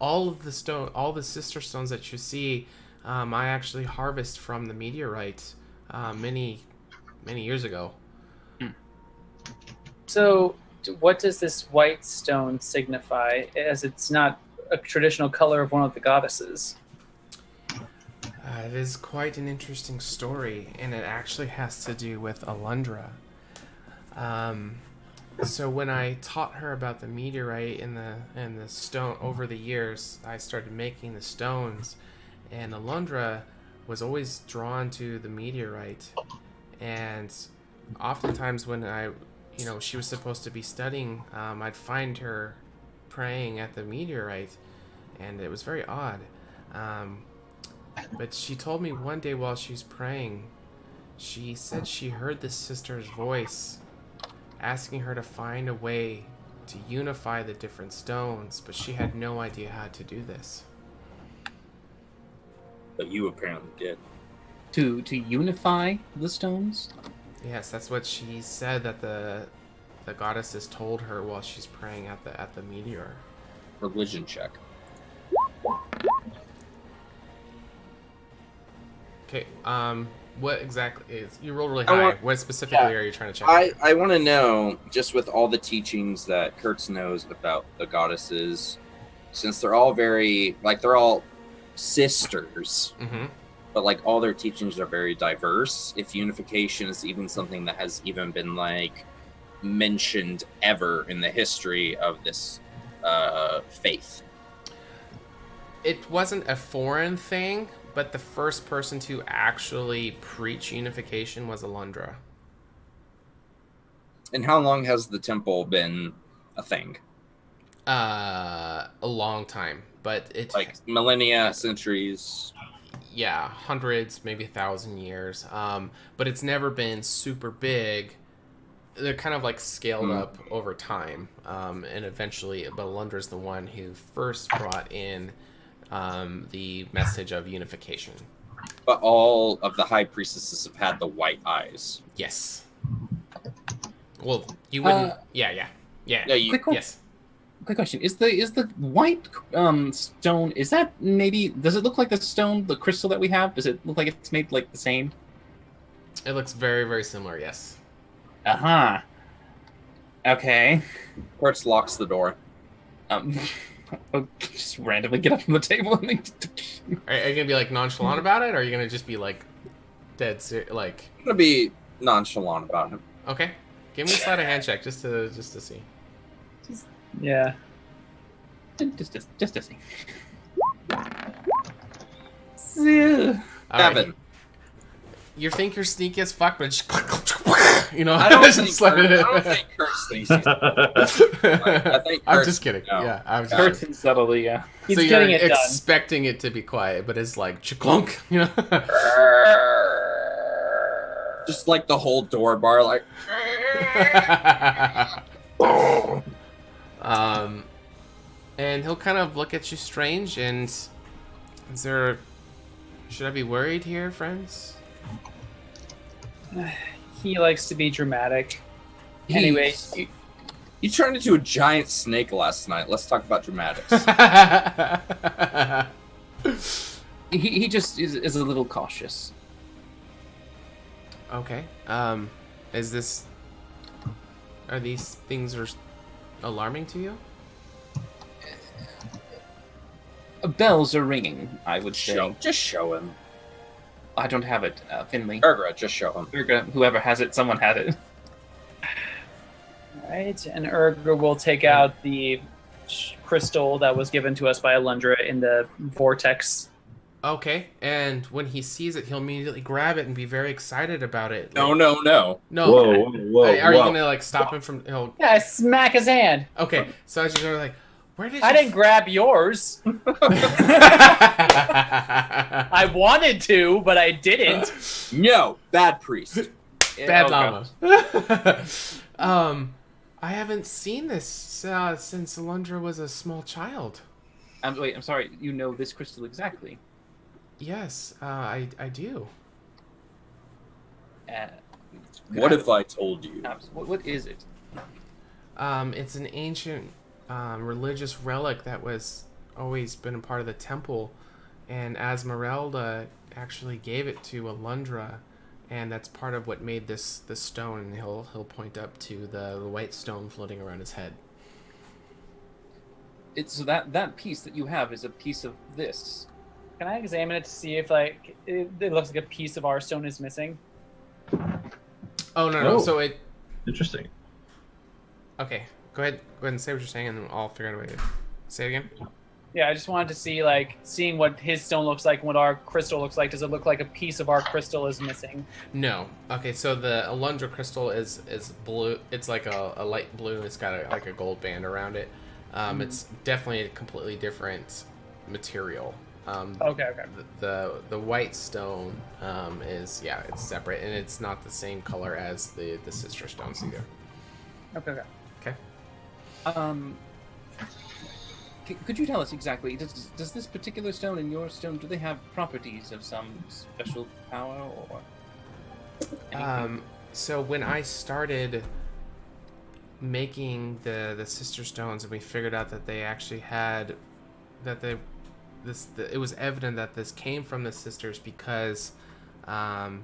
All the sister stones that you see, I actually harvest from the meteorite many years ago. So, what does this white stone signify, as it's not a traditional color of one of the goddesses? It is quite an interesting story, and it actually has to do with Alundra. So when I taught her about the meteorite and the stone over the years, I started making the stones, and Alundra was always drawn to the meteorite. And oftentimes when she was supposed to be studying, I'd find her praying at the meteorite, and it was very odd. But she told me one day while she was praying, she said she heard this sister's voice asking her to find a way to unify the different stones, but she had no idea how to do this. But you apparently did. To unify the stones? Yes, that's what she said that the goddesses told her while she's praying at the meteor. Religion check. Okay, what exactly is... You rolled really high. What specifically are you trying to check? I want to know, just with all the teachings that Kurtz knows about the goddesses, since they're all very... they're all sisters, but, all their teachings are very diverse. If unification is even something that has even been, mentioned ever in the history of this faith. It wasn't a foreign thing, but the first person to actually preach unification was Alundra. And how long has the temple been a thing? A long time, but it's... millennia, centuries? Yeah, hundreds, maybe 1,000 years. But it's never been super big. They're kind of scaled up over time. And eventually, but Alundra's the one who first brought in the message of unification. But all of the high priestesses have had the white eyes. Yes. Well, you wouldn't. Yeah. Yeah, you, Yes. Quick question: Is the white stone? Is that maybe? Does it look like the stone, the crystal that we have? Does it look like it's made like the same? It looks very, very similar. Yes. Okay. Kurtz locks the door. I'll just randomly get up from the table and Are you gonna be like nonchalant about it, or are you gonna just be like dead like? I'm gonna be nonchalant about him. Okay. Give me a sleight of hand check just to see. Yeah. just to see. All right. Evan. You think you're sneaky as fuck, but just, I don't think just let it. Kurt's thinks he's I think I'm Kurt's- just kidding. no. Yeah, I'm just Hurts kidding. and subtly, yeah. He's So you're getting it done. expecting it to be quiet, but it's like chiclunk, Just like the whole door bar, like. And he'll kind of look at you strange, and should I be worried here, friends? He likes to be dramatic. Anyway, You turned into a giant snake last night. Let's talk about dramatics. He just is a little cautious. Okay. Are these things alarming to you? Bells are ringing, I would say. Just show him. I don't have it, Finley. Urgra, just show him. Urga, whoever has it, someone had it. right, and Urga will take out the crystal that was given to us by Alundra in the vortex. Okay, and when he sees it, he'll immediately grab it and be very excited about it. No. No. Whoa. Are you gonna like stop him from? Yeah, I smack his hand. Okay, so as you're like, where did I didn't grab yours. I wanted to, but I didn't. No, bad priest. Bad Oh, llama. I haven't seen this since Alundra was a small child. Wait, I'm sorry. You know this crystal exactly. Yes, I do. What if I told you? What is it? It's an ancient religious relic that was always been a part of the temple, and Esmeralda actually gave it to Alundra, and that's part of what made this stone. And he'll point up to the white stone floating around his head. It's so that piece that you have is a piece of this. Can I examine it to see if like it looks like a piece of our stone is missing? Oh no! Oh. So it. Interesting. Okay, go ahead and say what you're saying, and then I'll figure out a way to say it again. Yeah, I just wanted to see seeing what his stone looks like and what our crystal looks like. Does it look like a piece of our crystal is missing? No. Okay, so the Alundra crystal is blue. It's like a light blue. It's got a gold band around it. It's definitely a completely different material. Okay. The white stone is it's separate, and it's not the same color as the sister stones either. Okay. Could you tell us exactly? Does this particular stone and your stone, do they have properties of some special power or anything? So when I started making the sister stones, and we figured out that they actually had it was evident that this came from the sisters because of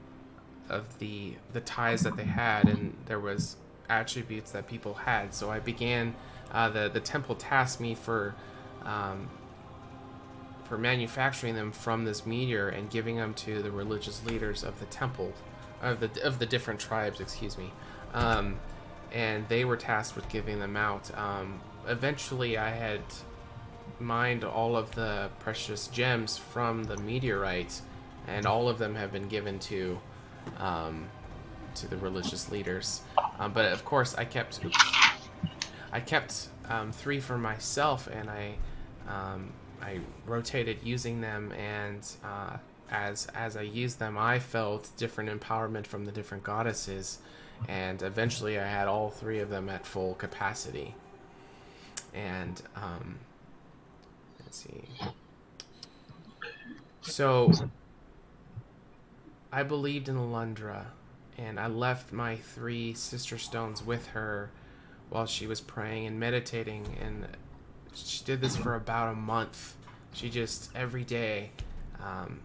the ties that they had, and there was attributes that people had. So I began the temple tasked me for manufacturing them from this meteor and giving them to the religious leaders of the temple of the different tribes, excuse me, and they were tasked with giving them out. Eventually I had mined all of the precious gems from the meteorite, and all of them have been given to the religious leaders. But of course, I kept 3 for myself, and I rotated using them. And as I used them, I felt different empowerment from the different goddesses, and eventually, I had all 3 of them at full capacity. And let's see. So I believed in Alundra, and I left my 3 sister stones with her while she was praying and meditating, and she did this for about a month. She just every day,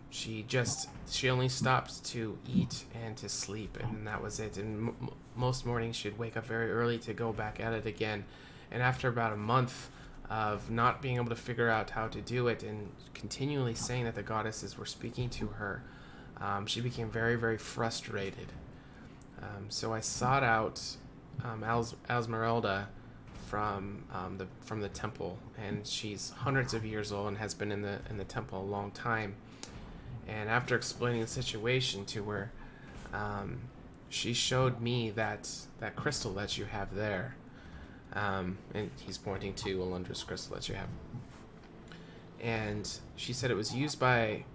she only stopped to eat and to sleep, and that was it. And most mornings she'd wake up very early to go back at it again. And after about a month of not being able to figure out how to do it and continually saying that the goddesses were speaking to her, she became very, very frustrated. So I sought out Esmeralda from the temple, and she's hundreds of years old and has been in the temple a long time. And after explaining the situation to her, she showed me that crystal that you have there, and he's pointing to Alundra's crystal that you have. And she said it was used by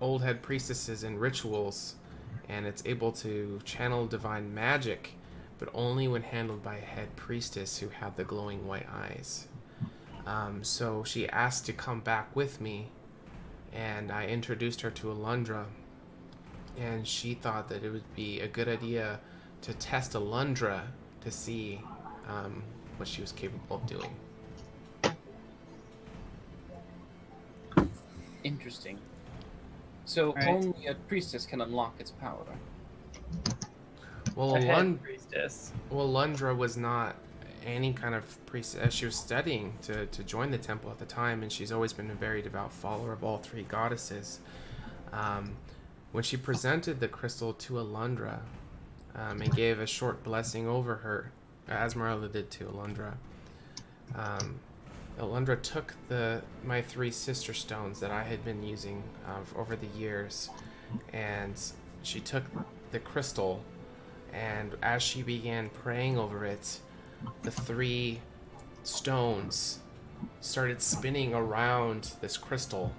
old head priestesses in rituals, and it's able to channel divine magic, but only when handled by a head priestess who had the glowing white eyes. So she asked to come back with me, and I introduced her to Alundra, and she thought that it would be a good idea to test Alundra to see what she was capable of doing. Interesting. So only a priestess can unlock its power. Well, priestess. Well, Alundra was not any kind of priestess. She was studying to join the temple at the time, and she's always been a very devout follower of all 3 goddesses. When she presented the crystal to Alundra and gave a short blessing over her, Esmeralda did to Alundra, Alundra took my 3 sister stones that I had been using over the years, and she took the crystal, and as she began praying over it, the 3 stones started spinning around this crystal,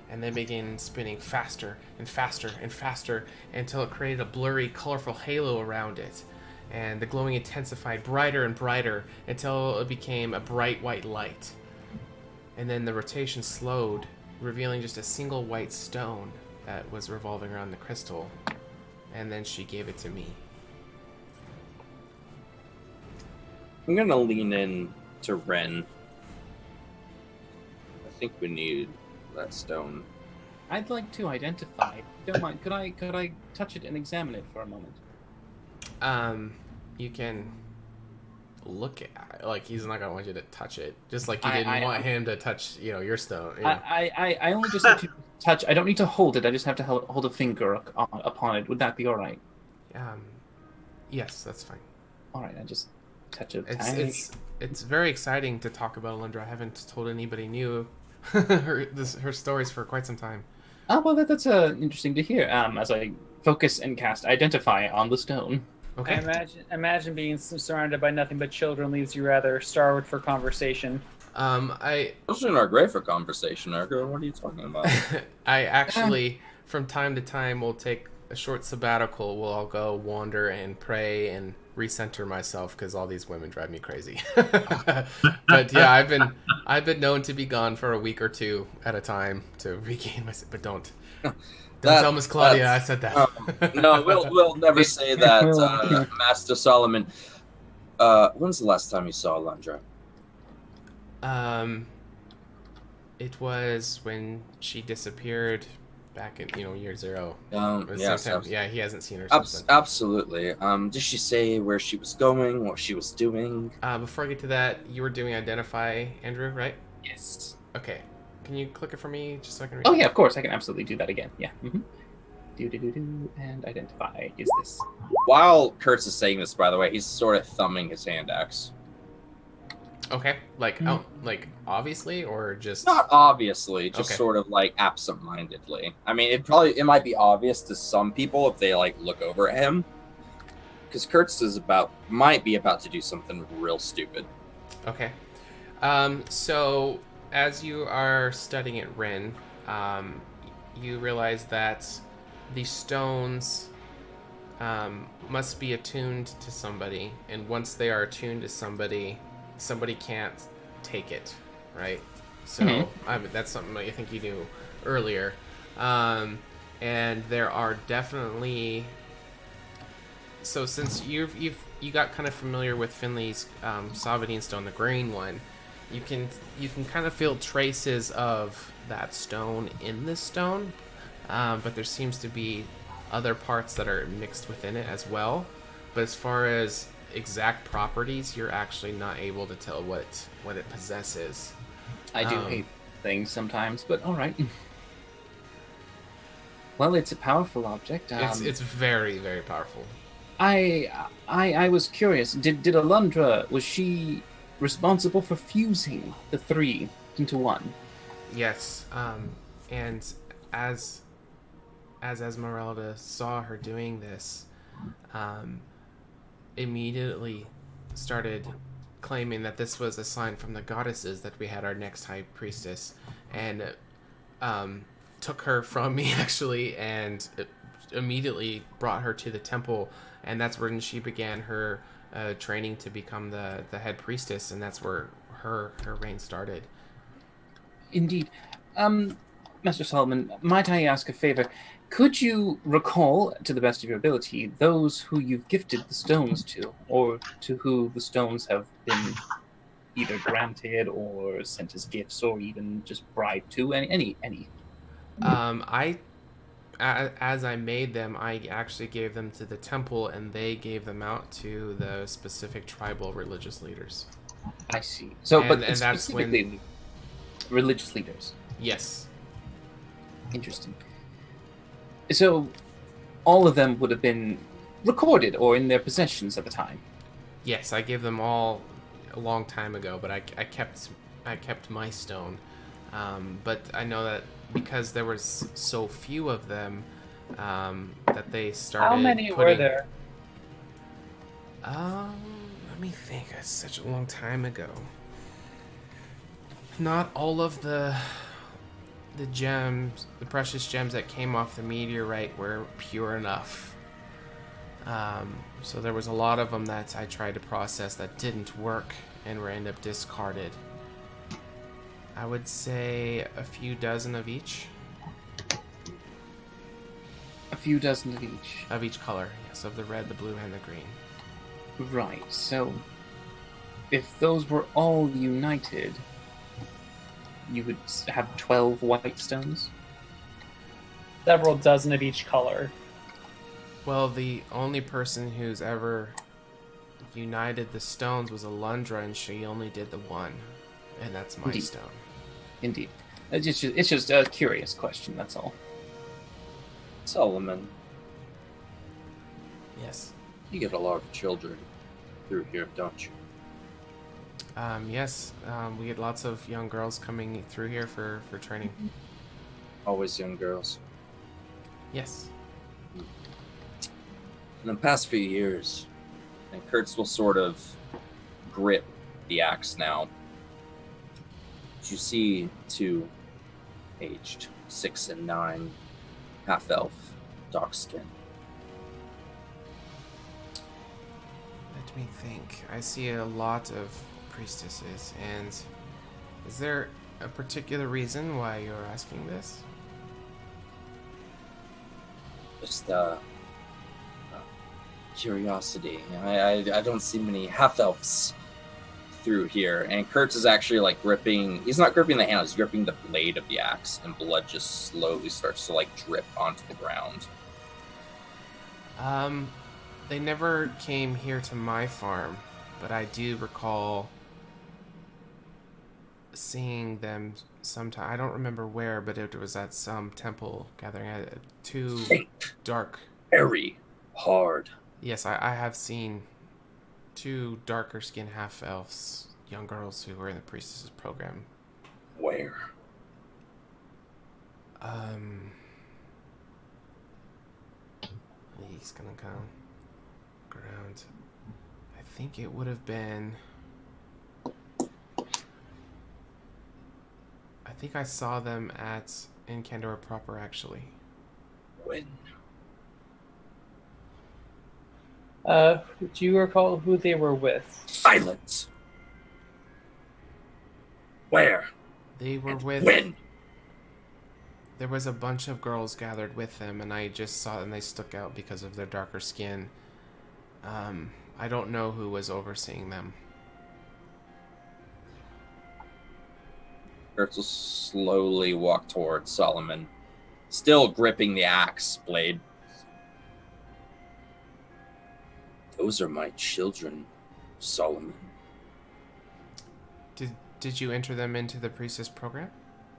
and they began spinning faster and faster and faster until it created a blurry, colorful halo around it. And the glowing intensified brighter and brighter until it became a bright white light. And then the rotation slowed, revealing just a single white stone that was revolving around the crystal. And then she gave it to me. I'm gonna lean in to Ren. I think we need that stone. I'd like to identify. Don't mind. Could I touch it and examine it for a moment? You can look at, like, he's not gonna want you to touch it, just like you didn't want him to touch, your stone. I only just need to touch. I don't need to hold it. I just have to hold a finger upon it. Would that be all right? Yes, that's fine. All right, I just touch it. It's very exciting to talk about Alundra. I haven't told anybody new her stories for quite some time. Oh well, that's interesting to hear. As I focus and cast Identify on the stone. Okay. Imagine being surrounded by nothing but children leaves you rather starved for conversation. Those are great for conversation, Ergo. What are you talking about? I actually, from time to time, will take a short sabbatical. We'll all go wander and pray and recenter myself because all these women drive me crazy. But yeah, I've been known to be gone for a week or 2 at a time to regain myself. But don't tell Miss Claudia I said that. No, we'll never say that, Master Solomon. When's the last time you saw Alundra? It was when she disappeared back in year 0. Yeah, he hasn't seen her since then. Absolutely. Did she say where she was going, what she was doing? Before I get to that, you were doing Identify, Andrew, right? Yes. Okay. Can you click it for me just so I can read? Oh yeah, of course. I can absolutely do that again. Yeah. And Identify is this. While Kurtz is saying this, by the way, he's sort of thumbing his hand axe. Okay. Like obviously, or just not obviously, just okay. Sort of like absent-mindedly. I mean, it might be obvious to some people if they like look over at him, because Kurtz might be about to do something real stupid. Okay. So as you are studying at Ren, you realize that the stones must be attuned to somebody, and once they are attuned to somebody can't take it, right? So that's something I think you knew earlier. And there are definitely So since you got kind of familiar with Finley's Savadine stone, the green one, you can kind of feel traces of that stone in this stone, but there seems to be other parts that are mixed within it as well. But as far as exact properties, you're actually not able to tell what it possesses. I do hate things sometimes, but all right. Well, it's a powerful object. It's very, very powerful. I was curious. Did Alundra, was she responsible for fusing the three into one? Yes. And as Esmeralda saw her doing this, immediately started claiming that this was a sign from the goddesses that we had our next high priestess, and took her from me actually, and immediately brought her to the temple, and that's when she began her training to become the head priestess, and that's where her reign started. Indeed. Master Solomon, might I ask a favor? Could you recall, to the best of your ability, those who you've gifted the stones to, or to who the stones have been either granted or sent as gifts, or even just bribed to? Any. As I made them, I actually gave them to the temple, and they gave them out to the specific tribal religious leaders. I see. So, and but that's specifically when religious leaders. Yes. Interesting. So, all of them would have been recorded or in their possessions at the time. Yes, I gave them all a long time ago, but I kept my stone. But I know that because there was so few of them, that they started. How many were there? Let me think. That's such a long time ago. Not all of the gems, the precious gems that came off the meteorite were pure enough. So there was a lot of them that I tried to process that didn't work and were ended up discarded. I would say a few dozen of each. A few dozen of each. Of each color, yes, of the red, the blue, and the green. Right, so if those were all united, you would have 12 white stones? Several dozen of each color. Well, the only person who's ever united the stones was Alundra, and she only did the one. And that's my Indeed. stone. Indeed. It's just a curious question, that's all. Solomon, Yes. you get a lot of children through here, don't you? Yes. We get lots of young girls coming through here for training. Always young girls. Yes. In the past few years, and Kurtz will sort of grip the axe now. You see two aged 6 and 9, half elf, dark skin. Let me think. I see a lot of priestesses, and is there a particular reason why you're asking this? Just curiosity. I don't see many half elves through here, and Kurtz is actually like gripping. He's not gripping the handle; he's gripping the blade of the axe, and blood just slowly starts to like drip onto the ground. They never came here to my farm, but I do recall seeing them sometime. I don't remember where, but it was at some temple gathering. Two dark. Very hard. Yes, I have seen two darker skinned half elves, young girls who were in the priestess's program. Where? He's gonna go around. I think it would have been. I think I saw them in Candor proper, actually. When? Do you recall who they were with? Silence. Where? They were And with. when? There was a bunch of girls gathered with them, and I just saw them. They stuck out because of their darker skin. I don't know who was overseeing them. Kurtz will slowly walk towards Solomon, still gripping the axe blade. Those are my children, Solomon. Did you enter them into the priestess program?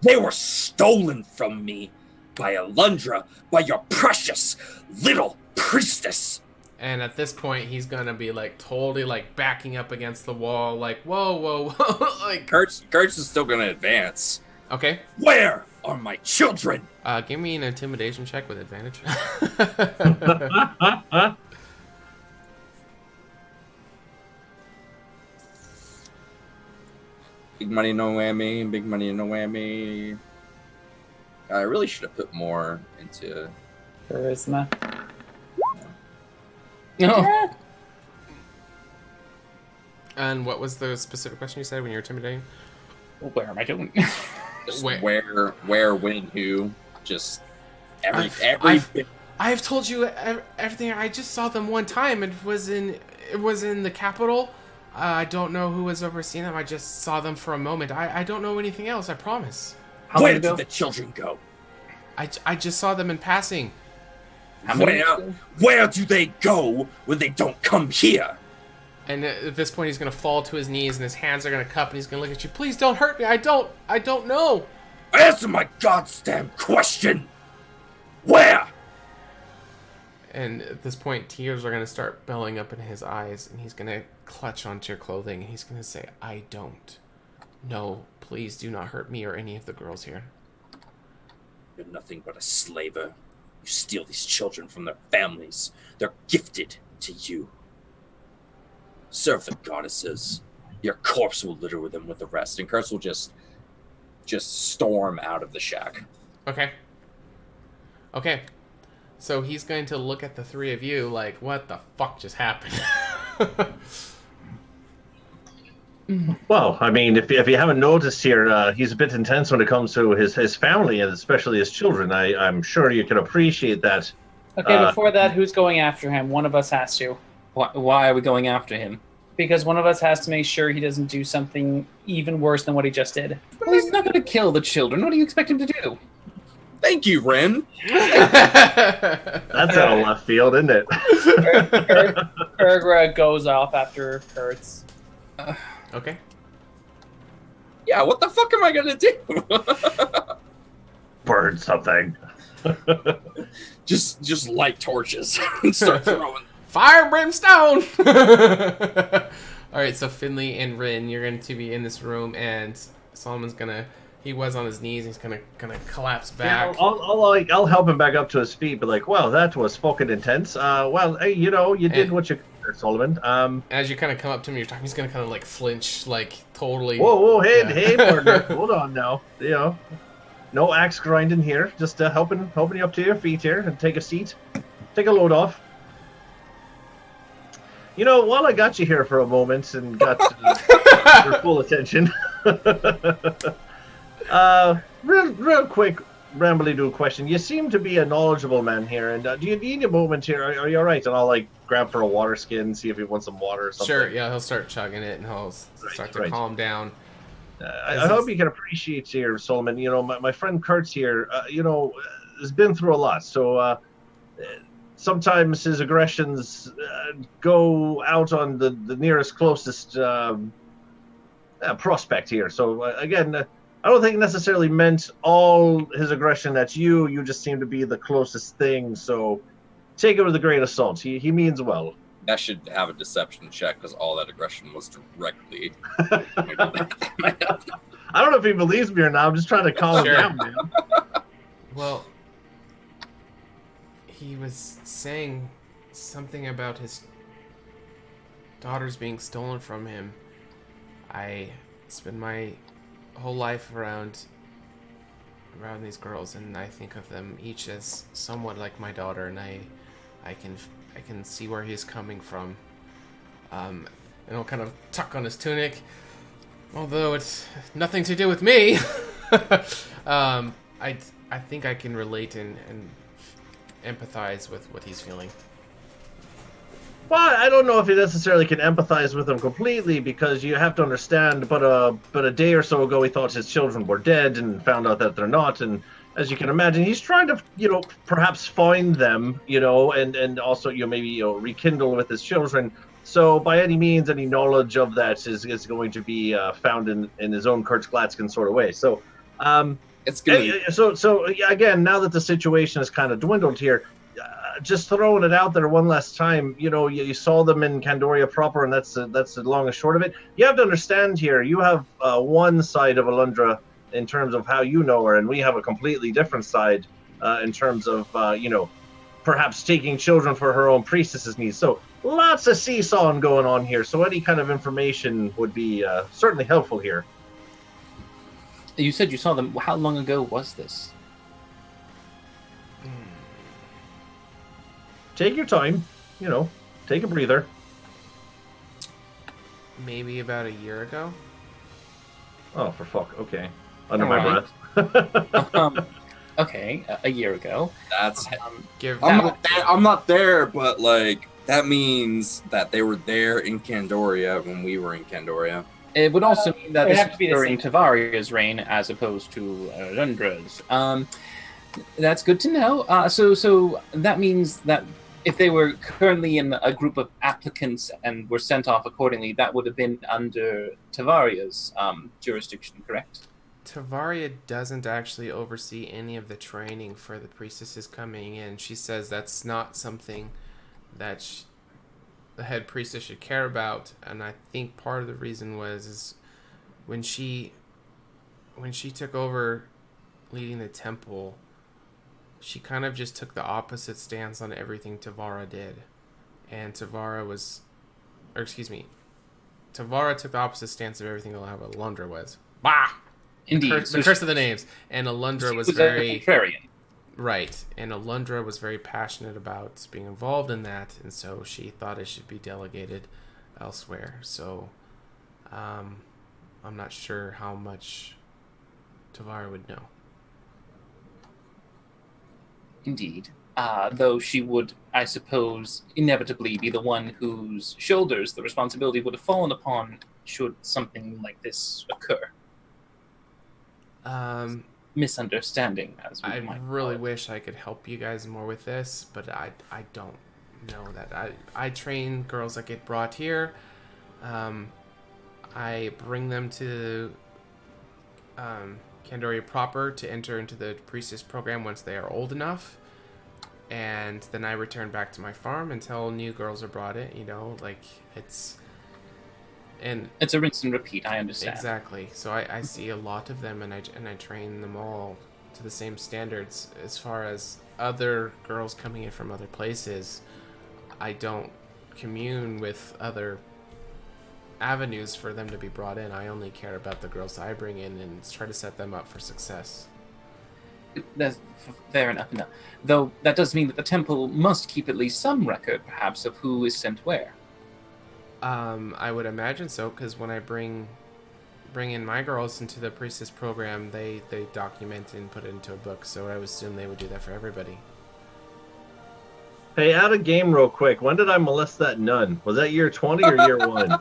They were stolen from me by Alundra, by your precious little priestess. And at this point, he's gonna be like totally like backing up against the wall, like whoa, like. Kurtz is still gonna advance. Okay. Where are my children? Give me an intimidation check with advantage. Big money, no whammy. Big money, no whammy. I really should have put more into Charisma. No. And what was the specific question you said when you were intimidating? Where am I doing? just Wait. where, when, who. Just every. I've told you everything. I just saw them one time. It was in the capital. I don't know who was overseeing them. I just saw them for a moment. I don't know anything else. I promise. Where did the children go? I just saw them in passing. Where do they go when they don't come here? And at this point, he's gonna fall to his knees, and his hands are gonna cup, and he's gonna look at you. Please don't hurt me. I don't know. Answer my goddamn question. Where? And at this point, tears are gonna start welling up in his eyes, and he's gonna clutch onto your clothing, and he's gonna say, "I don't. No, please do not hurt me or any of the girls here." You're nothing but a slaver. You steal these children from their families. They're gifted to you. Serve the goddesses. Your corpse will litter with them with the rest. And Kurtz will just storm out of the shack. Okay. So he's going to look at the three of you like, what the fuck just happened? Well, I mean, if you haven't noticed here, he's a bit intense when it comes to his family and especially his children. I'm sure you can appreciate that. Okay, before that, who's going after him? One of us has to. Why are we going after him? Because one of us has to make sure he doesn't do something even worse than what he just did. Well, he's not going to kill the children. What do you expect him to do? Thank you, Ren. That's out of left field, isn't it? Ergra goes off after Kurtz. Okay. Yeah, what the fuck am I gonna do? Burn something. just light torches and start throwing. Fire and brimstone! Alright, so Finley and Rin, you're going to be in this room, and Solomon's he was on his knees, he's gonna collapse back. Yeah, I'll help him back up to his feet, but like, well, that was fucking intense. Well, hey, you did what you could, Solomon. As you kind of come up to him, you're talking, he's gonna kind of like flinch, like totally. Whoa, hey, partner, hold on now. No axe grinding here. Just helping you up to your feet here and take a seat, take a load off. While I got you here for a moment and got your full attention, real quick, rambly-doo question. You seem to be a knowledgeable man here, and do you need a moment here? Are you all right? And I'll grab for a water skin, see if he wants some water or something. Sure, yeah, he'll start chugging it, and he'll start to calm down. I hope you can appreciate here, Solomon. My friend Kurtz here, has been through a lot, so sometimes his aggressions go out on the nearest, closest prospect here. So, again, I don't think it necessarily meant all his aggression at you. You just seem to be the closest thing, so take it with a grain of salt. He means well. That should have a deception check, because all that aggression was directly... I don't know if he believes me or not. I'm just trying to calm him down, man. Well, he was saying something about his daughters being stolen from him. I spend my whole life around these girls, and I think of them each as somewhat like my daughter, and I can see where he's coming from. And he'll kind of tuck on his tunic, although it's nothing to do with me. I think I can relate and empathize with what he's feeling. But I don't know if you necessarily can empathize with him completely, because you have to understand. But a day or so ago, he thought his children were dead and found out that they're not. And as you can imagine, he's trying to, perhaps find them, and also, maybe, rekindle with his children. So by any means, any knowledge of that is going to be found in his own Kurt Glatskin sort of way. So, It's gonna. yeah, again, now that the situation has kind of dwindled here, just throwing it out there one last time, you saw them in Candoria proper, and that's the long and short of it. You have to understand here, you have one side of Alundra in terms of how you know her, and we have a completely different side in terms of, perhaps taking children for her own priestess's needs. So lots of seesawing going on here. So any kind of information would be certainly helpful here. You said you saw them. How long ago was this? Take your time, take a breather. Maybe about a year ago. Oh, for fuck. Okay. Under my Alright. breath. Okay, a year ago. That's. Give I'm not there, but like that means that they were there in Candoria when we were in Candoria. It would also mean that it'd this have to be was the during same. Tavaria's reign as opposed to Alundra's. That's good to know. So that means that if they were currently in a group of applicants and were sent off accordingly, that would have been under Tavaria's jurisdiction, correct? Tavaria doesn't actually oversee any of the training for the priestesses coming in. She says that's not something that the head priestess should care about, and I think part of the reason is when she took over leading the temple, she kind of just took the opposite stance on everything Tavara did, and Tavara took the opposite stance of everything Alundra was. Bah! Indeed. The curse of the names. And Alundra was a very contrarian. right, and Alundra was very passionate about being involved in that, and so she thought it should be delegated elsewhere. So, I'm not sure how much Tavara would know. Indeed. Though she would, I suppose, inevitably be the one whose shoulders the responsibility would have fallen upon should something like this occur. Misunderstanding, as we might really call it. wish I could help you guys more with this, but I don't know that. I train girls that get brought here. I bring them to Candoria proper to enter into the priestess program once they are old enough, and then I return back to my farm until new girls are brought in. It's a rinse and repeat. I understand. Exactly. So I see a lot of them, and I train them all to the same standards. As far as other girls coming in from other places, I don't commune with other avenues for them to be brought in. I only care about the girls I bring in and try to set them up for success. That's fair enough. No. Though that does mean that the temple must keep at least some record, perhaps, of who is sent where. I would imagine so, because when I bring in my girls into the priestess program, they document and put it into a book. So I would assume they would do that for everybody. Hey, out of game real quick. When did I molest that nun? Was that year 20 or year 1?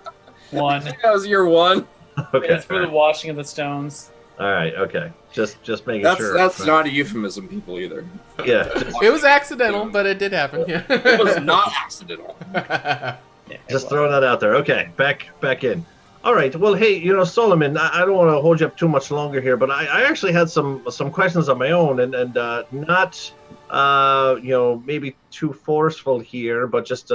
One. That was year 1. Okay. It's for the washing of the stones. All right. Okay. Just making sure. That's not a euphemism, people, either. Yeah. It was accidental, but it did happen. Yeah. It was not accidental. Yeah, Just throwing that out there. Okay, back in. All right. Well, hey, Solomon, I don't want to hold you up too much longer here, but I actually had some questions of my own, and not maybe too forceful here, but just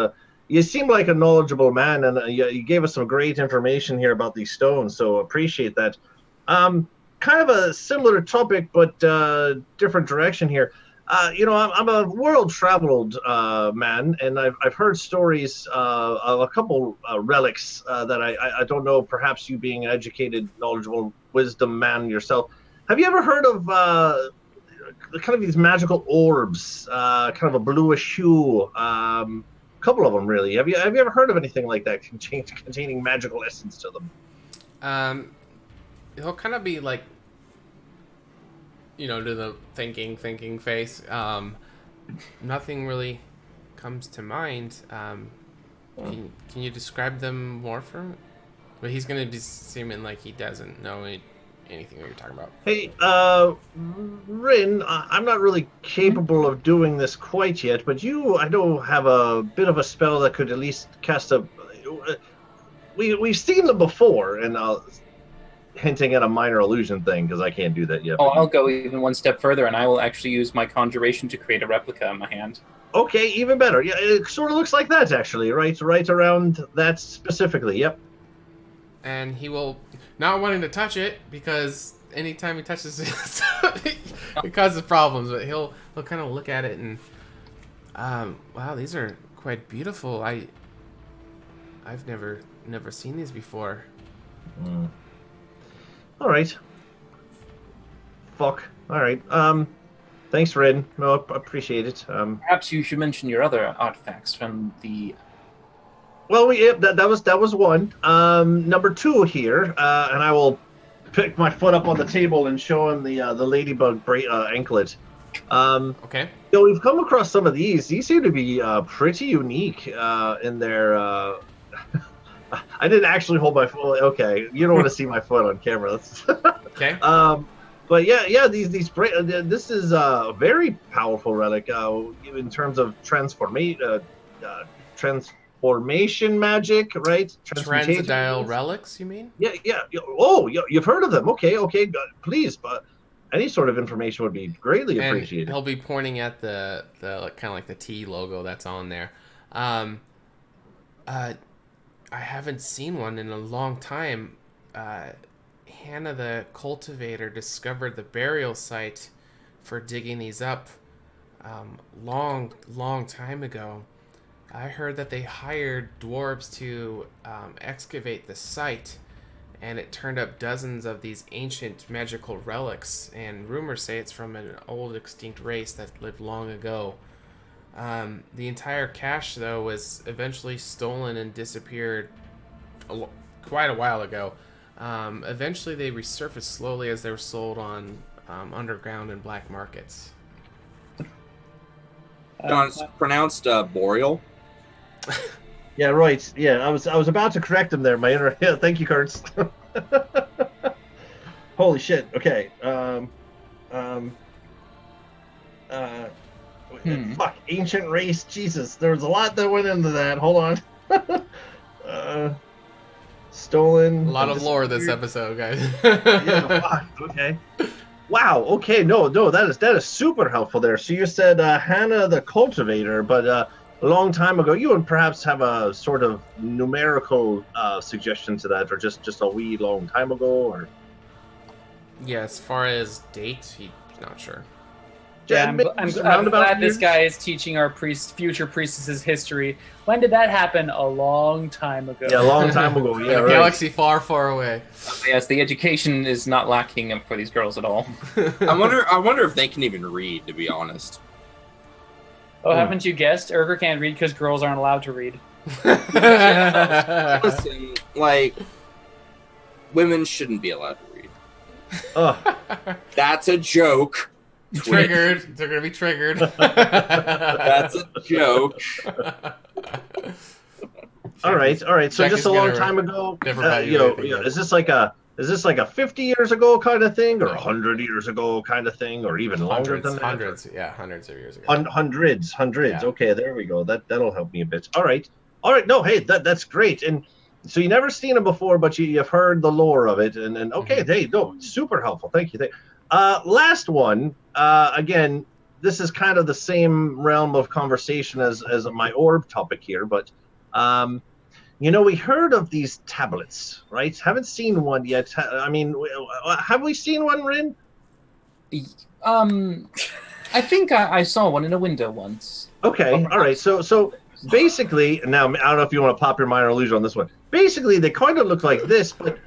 you seem like a knowledgeable man, and you gave us some great information here about these stones, so appreciate that. Kind of a similar topic, but different direction here. I'm a world-traveled man, and I've heard stories of a couple relics that I don't know. Perhaps you, being an educated, knowledgeable, wisdom man yourself, have you ever heard of kind of these magical orbs, kind of a bluish hue? A couple of them, really. Have you ever heard of anything like that containing magical essence to them? He'll kind of be like, do the thinking face. Nothing really comes to mind. Can you describe them more for him? But he's gonna be seeming like he doesn't know anything that you're talking about. Hey, Rin, I'm not really capable of doing this quite yet, but I know, have a bit of a spell that could at least cast a. We've seen them before, and hinting at a minor illusion thing because I can't do that yet. Oh, I'll go even one step further, and I will actually use my conjuration to create a replica in my hand. Okay, even better. Yeah, it sort of looks like that actually, right around that specifically. Yep. And he will not wanting to touch it because anytime he touches it, it causes problems. But he'll kind of look at it and, wow, these are quite beautiful. I've never seen these before. All right. Fuck. All right. Thanks, Red. No, I appreciate it. Perhaps you should mention your other artifacts from the. Well, that was one. Number two here, and I will pick my foot up on the table and show him the ladybug anklet. Okay. We've come across some of these. These seem to be pretty unique in their. I didn't actually hold my foot. Okay, you don't want to see my foot on camera. Okay. But yeah, these this is a very powerful relic in terms of transformation magic, right? Transdial relics, you mean? Yeah. Oh, you've heard of them? Okay. Please, but any sort of information would be greatly appreciated. He'll be pointing at the kind of like the T logo that's on there. I haven't seen one in a long time. Hannah the cultivator discovered the burial site for digging these up long time ago. I heard that they hired dwarves to excavate the site, and it turned up dozens of these ancient magical relics, and rumors say it's from an old extinct race that lived long ago. The entire cache, though, was eventually stolen and disappeared quite a while ago. Eventually, they resurfaced slowly as they were sold on underground and black markets. John, it's pronounced boreal. Yeah, right. Yeah, I was about to correct him there. Yeah, thank you, Kurtz. Holy shit. Okay. Fuck, ancient race. Jesus, there was a lot that went into that. Hold on. Stolen. A lot of lore this episode, guys. Yeah, fuck. Okay. Wow. Okay. No. That is super helpful there. So you said Hannah the cultivator, but a long time ago. You would perhaps have a sort of numerical suggestion to that, or just a wee long time ago, or. Yeah, as far as date, he's not sure. Yeah, I'm glad this guy is teaching our future priestesses history. When did that happen? A long time ago. Yeah, a long time ago. Yeah, a galaxy far away. Yes, the education is not lacking for these girls at all. I wonder if they can even read, to be honest. Oh, haven't you guessed? Urger can't read because girls aren't allowed to read. Listen, like, women shouldn't be allowed to read. That's a joke. Triggered. They're gonna be triggered. That's a joke. All right. So just a long time ago, is this like a 50 years ago kind of thing, or 100 years ago kind of thing, or even longer than that? Hundreds of years ago. Hundreds. Yeah. Okay, there we go. That'll help me a bit. All right. No, hey, that's great. And so you never seen them before, but you've heard the lore of it, and okay, super helpful. Thank you. Last one. Again, this is kind of the same realm of conversation as my orb topic here, but we heard of these tablets, right? Haven't seen one yet. I mean, have we seen one, Rin? I think I saw one in a window once. Okay, all right. So basically, now I don't know if you want to pop your minor illusion on this one. Basically, they kind of look like this, but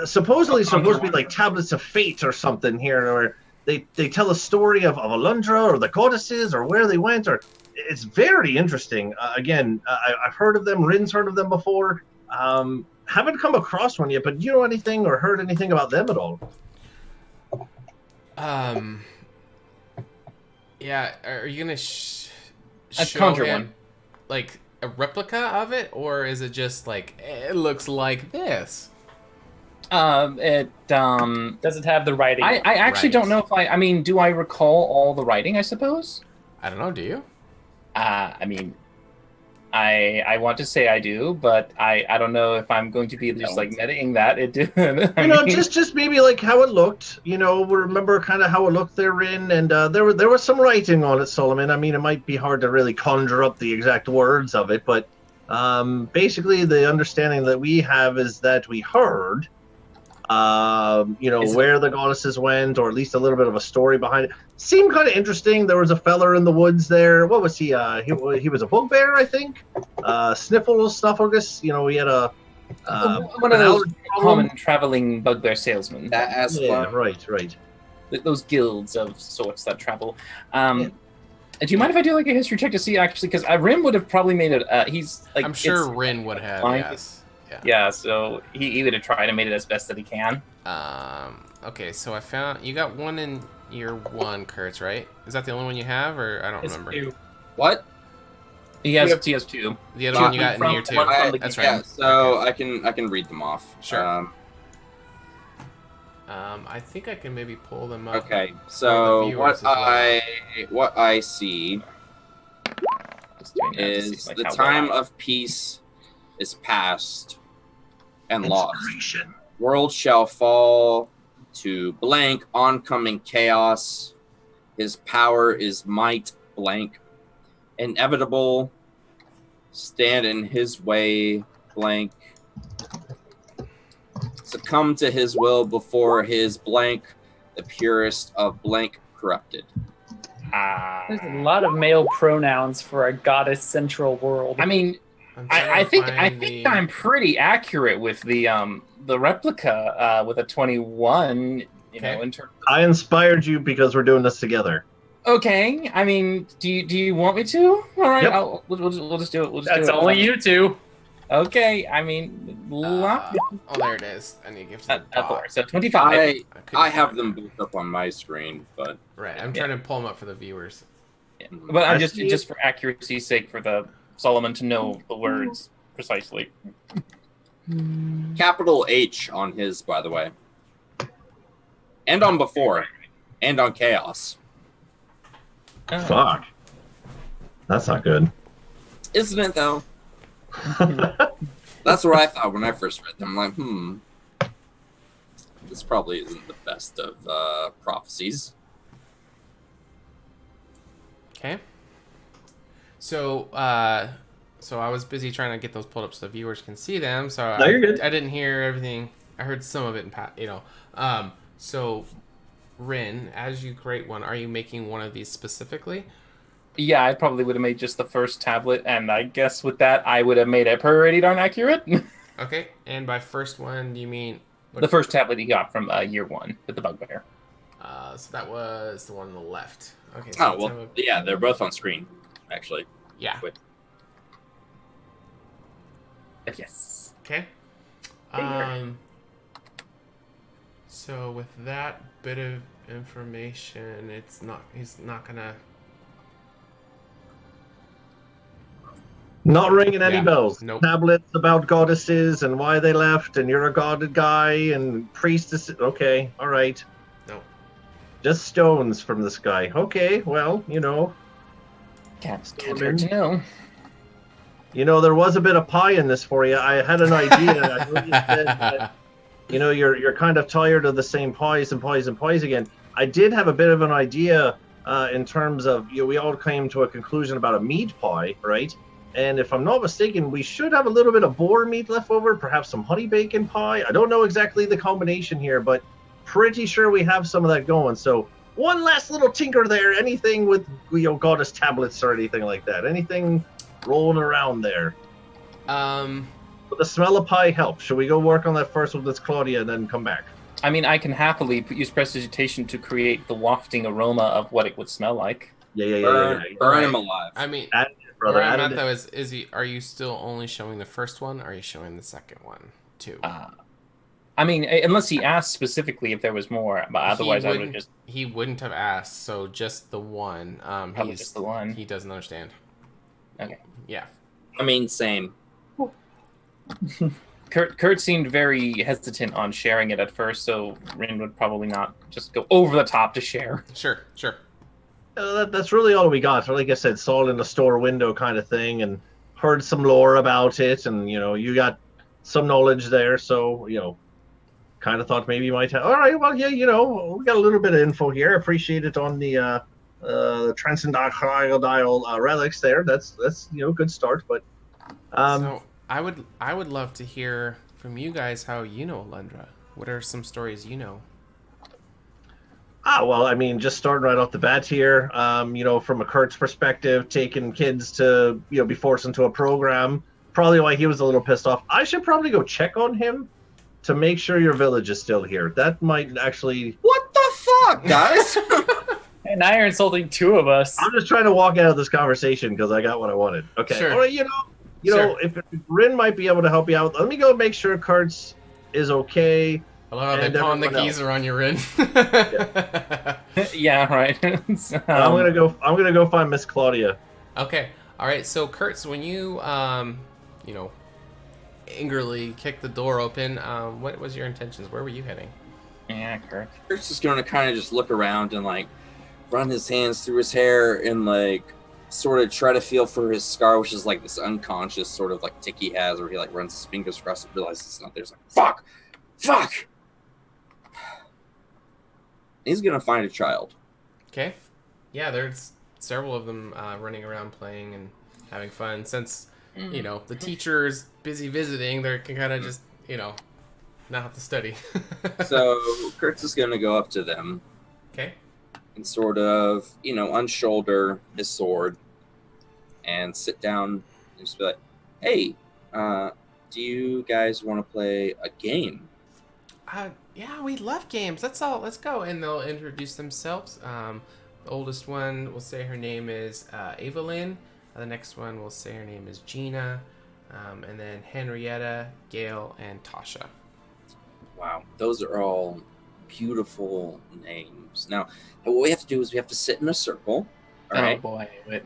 supposedly supposed to be like tablets of fate or something here, or they tell a story of Alundra or the goddesses or where they went, or it's very interesting. Again, I've heard of them. Rin's heard of them before. Haven't come across one yet, but do you know anything or heard anything about them at all? Yeah, are you gonna show conjure him, one? like a replica of it, or is it just like it looks like this? Does it have the writing? I actually Right. don't know if I mean, do I recall all the writing, I suppose? I don't know. Do you? I mean, I want to say I do, but I don't know if I'm going to be just like metaing that. It did. Just maybe like how it looked. Remember kind of how it looked therein, and there was some writing on it, Solomon. I mean, it might be hard to really conjure up the exact words of it, but basically the understanding that we have is that we heard, where the goddesses went, or at least a little bit of a story behind it. Seemed kind of interesting. There was a feller in the woods there. What was he? He was a bugbear, I think. Snuffleupagus. He had a one of those common traveling bugbear salesmen. Right. Those guilds of sorts that travel. Do you mind if I do like a history check to see actually? Because Rin would have probably made it. He's like I'm sure Rin would have. Yes. Yeah. So he would have tried and made it as best that he can. Okay, so I found you got one in year 1, Kurtz, right? Is that the only one you have, or I don't remember? 2. What? He has 2. The other one you got in year 2. That's right. Yeah, so okay. I can read them off. Sure. I think I can maybe pull them up. Okay, so what I see is the time of peace is past and lost. World shall fall to blank, oncoming chaos. His power is might blank. Inevitable, stand in his way blank. Succumb to his will before his blank, the purest of blank corrupted. There's a lot of male pronouns for a goddess central world. I mean, I think I'm pretty accurate with the replica with a 21. In terms. I inspired you because we're doing this together. Okay. I mean, do you want me to? All right. Yep. We'll just do it. That's only you two. Okay. I mean, there it is. I need to give some thought. So 25. I have them both up on my screen, but right. I'm trying to pull them up for the viewers. Yeah. But I'm just for accuracy's sake, for the Solomon to know the words precisely. Capital H on his, by the way, and on before, and on chaos. Fuck. That's not good. Isn't it though? That's what I thought when I first read them. I'm like, this probably isn't the best of prophecies. Okay. So I was busy trying to get those pulled up so the viewers can see them. So you're good. I didn't hear everything. I heard some of it in so Rin, as you create one, are you making one of these specifically? Yeah, I probably would have made just the first tablet, and I guess with that, I would have made it pretty darn accurate. Okay, and by first one, do you mean the first tablet he got from year 1 with the bugbear? So that was the one on the left. Okay. So yeah, they're both on screen, actually. Yeah. Yes. Okay. So with that bit of information, he's not gonna. Not ringing any bells. Nope. Tablets about goddesses and why they left, and you're a god guy and priestess. Okay, all right. Nope. Just stones from the sky. Okay, well, Can't hurt to know. There was a bit of pie in this for you. I had an idea. I know you said that, you're kind of tired of the same pies again. I did have a bit of an idea in terms of, we all came to a conclusion about a meat pie, right? And if I'm not mistaken, we should have a little bit of boar meat left over, perhaps some honey bacon pie. I don't know exactly the combination here, but pretty sure we have some of that going. So one last little tinker there. Anything with goddess tablets or anything like that? Anything rolling around there? But the smell of pie helps. Should we go work on that first with this Claudia and then come back? I mean, I can happily use prestidigitation to create the wafting aroma of what it would smell like. Yeah. Burn him alive. I mean, brother. What I meant though is are you still only showing the first one, or are you showing the second one too? I mean, unless he asked specifically if there was more, but otherwise I would just. He wouldn't have asked, so just the one. Probably just the one. He doesn't understand. Okay. Yeah. I mean, same. Kurt seemed very hesitant on sharing it at first, so Rin would probably not just go over the top to share. Sure. That's really all we got. So like I said, saw it in the store window kind of thing, and heard some lore about it, and you got some knowledge there. So kind of thought maybe you might have. All right, well, yeah, we got a little bit of info here. Appreciate it on the transcendental relics there. That's good start. But so I would love to hear from you guys how you know Alundra. What are some stories you know? Well, I mean, just starting right off the bat here, from a Kurt's perspective, taking kids to, be forced into a program, probably why he was a little pissed off. I should probably go check on him to make sure your village is still here. That might actually... What the fuck, guys? And now you're insulting two of us. I'm just trying to walk out of this conversation because I got what I wanted. Okay. Sure. All right, Sure. if Rin might be able to help you out, let me go make sure Kurt's is okay. I love how they pawn the keys around your in. Yeah, right. I'm gonna go find Miss Claudia. Okay. All right. So, Kurtz, when you angrily kicked the door open, what was your intentions? Where were you heading? Yeah, Kurt. Kurt's just going to kind of just look around and like run his hands through his hair and like sort of try to feel for his scar, which is like this unconscious sort of like tick he has, where he like runs his fingers across and realizes it's not there. He's like, fuck. He's gonna find a child. Okay. Yeah, there's several of them running around playing and having fun. Since, the teacher's busy visiting, they can kind of just, not have to study. So Kurtz is gonna go up to them. Okay. And sort of, unshoulder his sword and sit down and just be like, hey, do you guys want to play a game? Yeah, we love games. That's all. Let's go. And they'll introduce themselves. The oldest one will say her name is Evelyn. The next one will say her name is Gina. And then Henrietta, Gail, and Tasha. Wow. Those are all beautiful names. Now, what we have to do is we have to sit in a circle. All right? Oh, boy. Wait.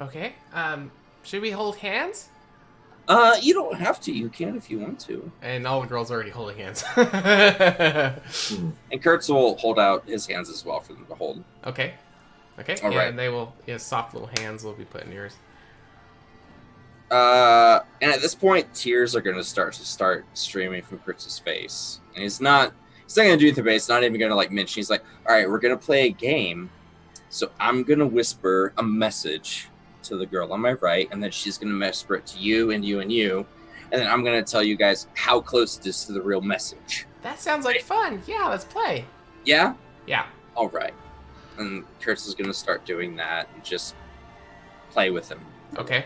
Okay. Should we hold hands? You don't have to. You can if you want to. And all the girls are already holding hands. And Kurtz will hold out his hands as well for them to hold. Okay. All right. And they will, soft little hands will be put in yours. And at this point, tears are going to start streaming from Kurtz's face. And he's not going to do the base, not even going to like mention. He's like, all right, we're going to play a game. So I'm going to whisper a message to the girl on my right, and then she's going to whisper it to you and you and you, and then I'm going to tell you guys how close it is to the real message. That sounds like fun. Yeah, let's play. Yeah? Yeah. All right. And Kurtz is going to start doing that and just play with him. Okay.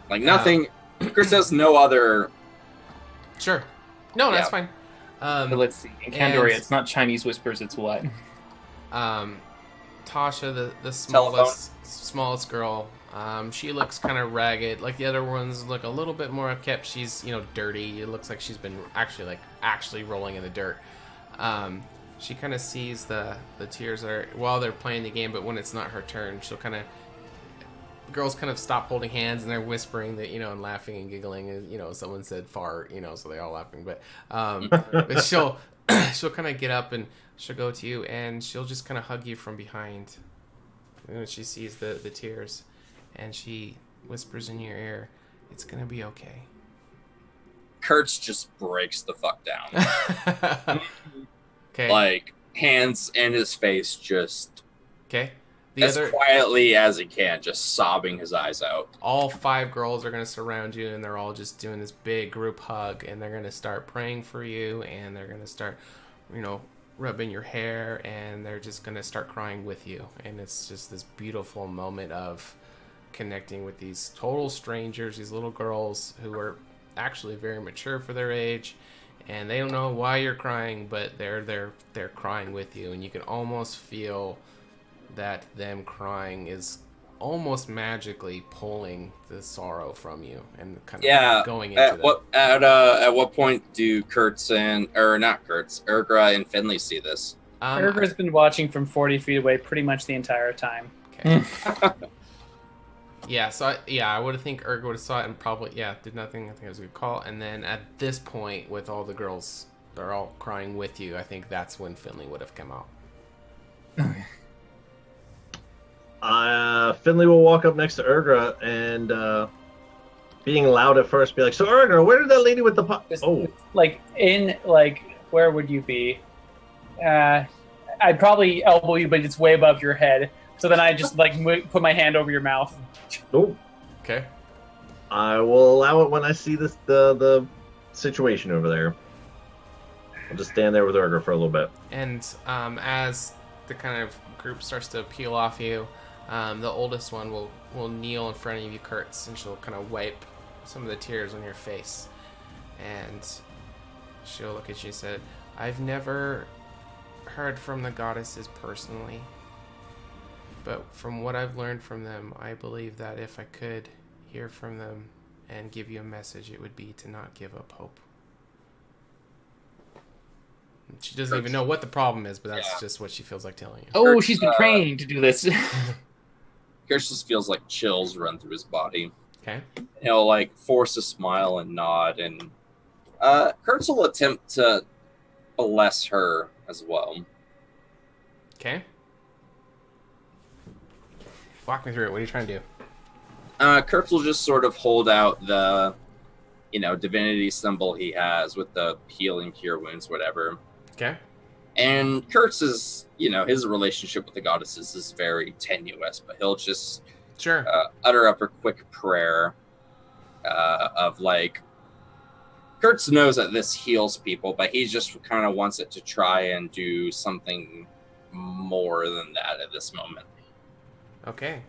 Like nothing. Kurtz has no other... Sure. No, that's fine. So let's see. In Candoria, it's not Chinese whispers, it's what? Tasha, the smallest girl, she looks kind of ragged. Like the other ones look a little bit more upkept. She's, dirty. It looks like she's been actually rolling in the dirt. She kind of sees the tears while they're playing the game, but when it's not her turn, she'll kind of... The girls kind of stop holding hands and they're whispering that, and laughing and giggling. And, someone said fart, so they're all laughing. But, but she'll kind of get up and she'll go to you and she'll just kind of hug you from behind. And she sees the tears and she whispers in your ear, "It's going to be okay." Kurtz just breaks the fuck down. Okay. Like, hands in his face just... Okay. As quietly as he can, just sobbing his eyes out. All 5 girls are going to surround you, and they're all just doing this big group hug, and they're going to start praying for you, and they're going to start, rubbing your hair, and they're just going to start crying with you. And it's just this beautiful moment of connecting with these total strangers, these little girls who are actually very mature for their age, and they don't know why you're crying, but they're crying with you, and you can almost feel that them crying is almost magically pulling the sorrow from you and kind of going into at what point do Ergra and Finley see this? Ergra's been watching from 40 feet away pretty much the entire time. Okay. Yeah, so I would think Erg would have saw it and probably, did nothing. I think it was a good call. And then at this point, with all the girls, they're all crying with you, I think that's when Finley would have come out. Finley will walk up next to Ergra and, being loud at first, be like, "So Ergra, where did that lady with the where would you be? I'd probably elbow you, but it's way above your head. So then I just put my hand over your mouth. Oh. Okay. I will allow it when I see the situation over there. I'll just stand there with Ergra for a little bit. And as the kind of group starts to peel off you, the oldest one will kneel in front of you, Kurtz, and she'll kind of wipe some of the tears on your face. And she'll look at you and say, "I've never heard from the goddesses personally, but from what I've learned from them, I believe that if I could hear from them and give you a message, it would be to not give up hope." She doesn't even know what the problem is, but that's just what she feels like telling you. Oh, she's been trained to do this. Kirsch just feels like chills run through his body. Okay. He'll force a smile and nod, and Kurtz will attempt to bless her as well. Okay. Walk me through it. What are you trying to do? Kurtz will just sort of hold out the, divinity symbol he has with the healing, cure wounds, whatever. Okay. And Kurtz is, his relationship with the goddesses is very tenuous, but he'll just utter up a quick prayer of Kurtz knows that this heals people, but he just kind of wants it to try and do something more than that at this moment. Okay.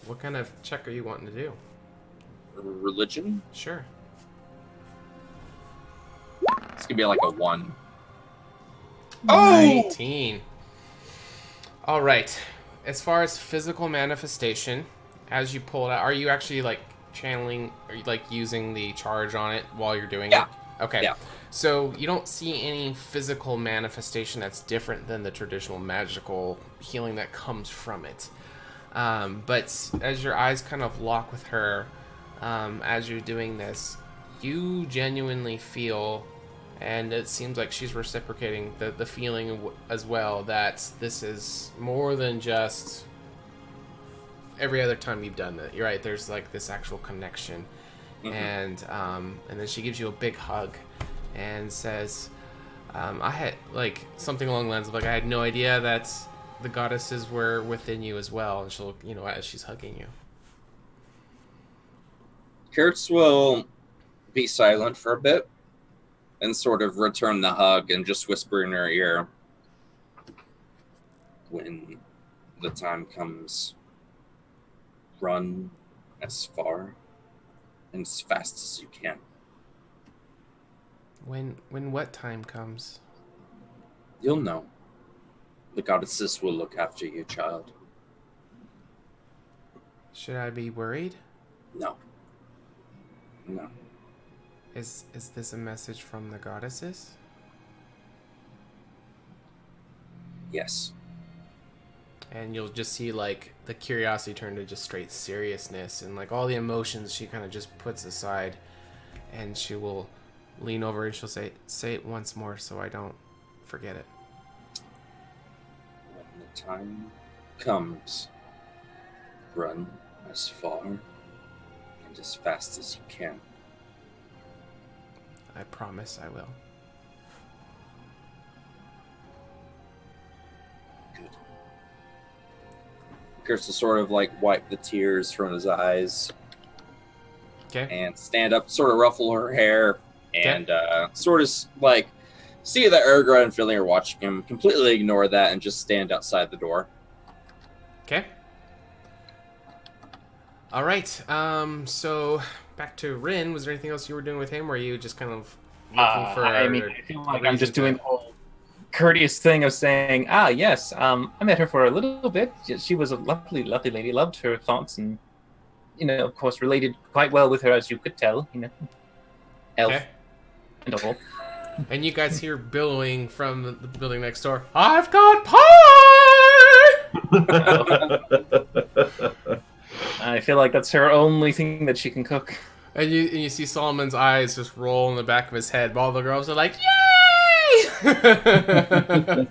What kind of check are you wanting to do? Religion? Sure. It's gonna be like a 1. Oh! 19. All right. As far as physical manifestation, as you pull it out, are you actually channeling, are you using the charge on it while you're doing it? Okay. Yeah. So you don't see any physical manifestation that's different than the traditional magical healing that comes from it. But as your eyes kind of lock with her, as you're doing this, you genuinely feel, and it seems like she's reciprocating the feeling as well, that this is more than just every other time you've done that. You're right, there's this actual connection. Mm-hmm. And then she gives you a big hug and says, I had something along the lines of I had no idea that the goddesses were within you as well. And she'll, as she's hugging you. Kurtz will be silent for a bit and sort of return the hug and just whisper in her ear, "When the time comes, run as far and as fast as you can." When what time comes? You'll know. The goddesses will look after you, child. Should I be worried? No. Is this a message from the goddesses? Yes. And you'll just see the curiosity turn to just straight seriousness, and all the emotions she kind of just puts aside, and she will lean over and she'll say it once more so I don't forget it. When the time comes, run as far and as fast as you can. I promise I will. Good. Kurtz will sort of wipe the tears from his eyes. Okay. And stand up, sort of ruffle her hair, and sort of see that Ergra and Finley are watching him, completely ignore that, and just stand outside the door. Okay. All right. So back to Rin. Was there anything else you were doing with him, or were you just kind of looking for? I feel like I'm just doing the whole courteous thing of saying, yes, I met her for a little bit. She was a lovely, lovely lady. Loved her thoughts, and of course, related quite well with her, as you could tell. Elf and all. And you guys hear billowing from the building next door, "I've got pie!" I feel like that's her only thing that she can cook. And you see Solomon's eyes just roll in the back of his head, but all the girls are like, "Yay!"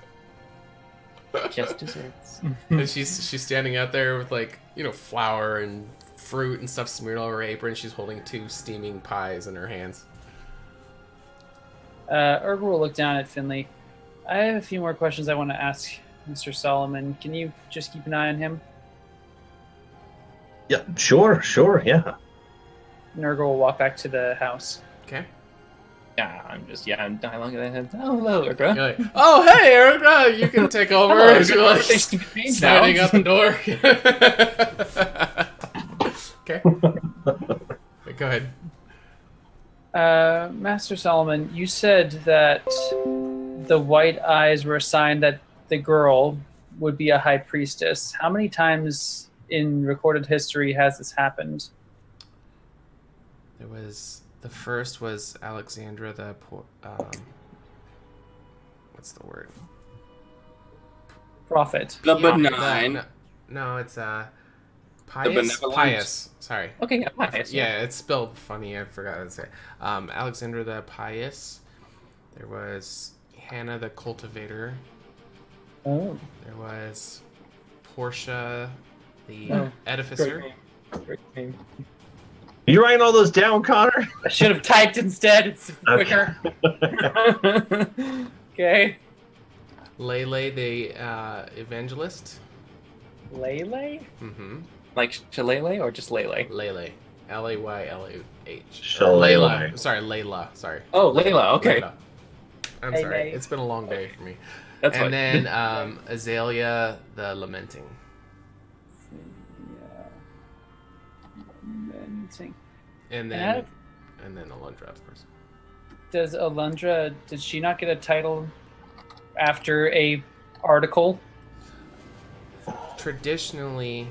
Just desserts. And she's standing out there with, like, you know, flour and fruit and stuff smeared all over her apron. She's holding 2 steaming pies in her hands. Urga will look down at Finley. I have a few more questions I want to ask Mr. Solomon. Can you just keep an eye on him? Yeah, sure, yeah. And Urga will walk back to the house. Okay. Yeah, I'm dialoguing in my head. Oh, hello, Urga. You're like, oh, hey, Erica, you can take over. Hello, And you're like things can change standing now. out the door. Okay. Go ahead. Master Solomon, you said that the white eyes were a sign that the girl would be a high priestess. How many times in recorded history has this happened? The first was Alexandra the what's the word? Prophet. The Yeah, benign. No, it's Pious. benevolent. Pious. Sorry. Okay, yeah, Pious. Yeah, it's spelled funny. I forgot to say. Alexandra the Pious. There was Hannah the Cultivator. Oh. There was Portia the Oh, Edificer. Great name. You writing all those down, Connor? I should have typed instead. It's quicker. Okay. Lele the Evangelist. Lele? Mm-hmm. Like Shillelagh or just Lele? Lele. Laylh. Shalala. Layla. Sorry, Layla. Sorry. Oh, Layla. Okay. Layla. I'm Hey, sorry. Lay. It's been a long day for me. That's And fine. then Azalea the Lamenting. And then Alundra, of course. Does Alundra, did she not get a title after a article? Traditionally,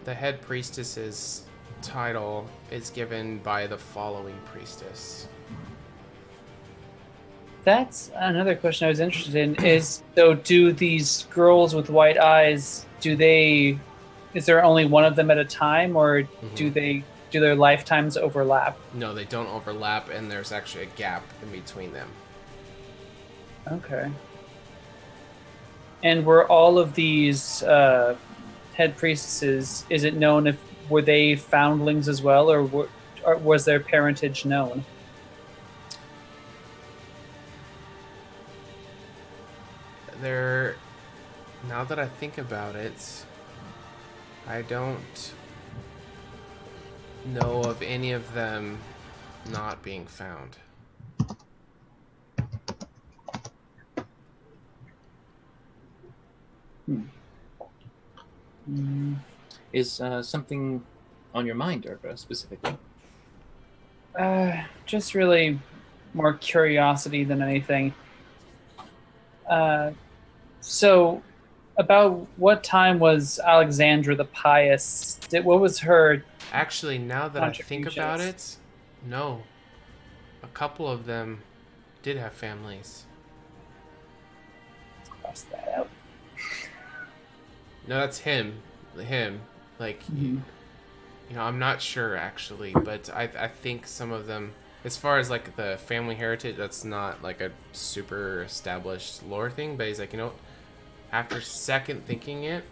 the head priestess's title is given by the following priestess. That's another question I was interested in. Is so do these girls with white eyes, is there only one of them at a time, or do their lifetimes overlap? No, they don't overlap, and there's actually a gap in between them. Okay. And were all of these head priestesses, is it known were they foundlings as well, or was their parentage known? Now that I think about it, I don't know of any of them not being found. Is something on your mind, Urga, specifically? Just really more curiosity than anything. So, about what time was Alexandra the Pious? What was her? Actually, now that I think about it, no. A couple of them did have families. Cross that out. No, that's him. Like, you know, I'm not sure actually, but I think some of them, as far as like the family heritage, that's not like a super established lore thing. But he's like, you know, after second thinking it,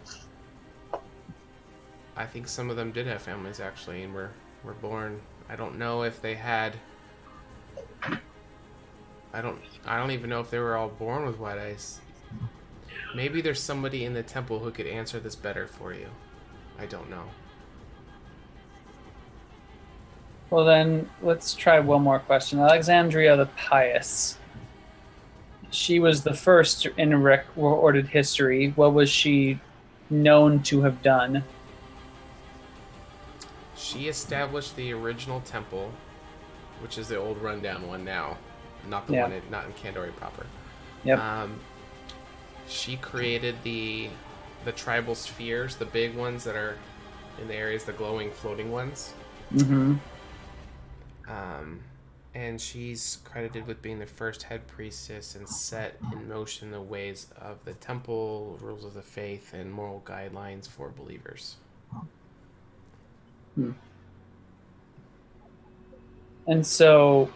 I think some of them did have families actually, and were born. I don't know if they had. I don't even know if they were all born with white eyes. Maybe there's somebody in the temple who could answer this better for you. I don't know. Well, then let's try one more question. Alexandria the Pious. She was the first in recorded history. What was she known to have done? She established the original temple, which is the old rundown one now, not the one not in Candoria proper. Yep. She created the tribal spheres, the big ones that are in the areas, the glowing floating ones. Mm-hmm. And she's credited with being the first head priestess and set in motion the ways of the temple, rules of the faith, and moral guidelines for believers. And so,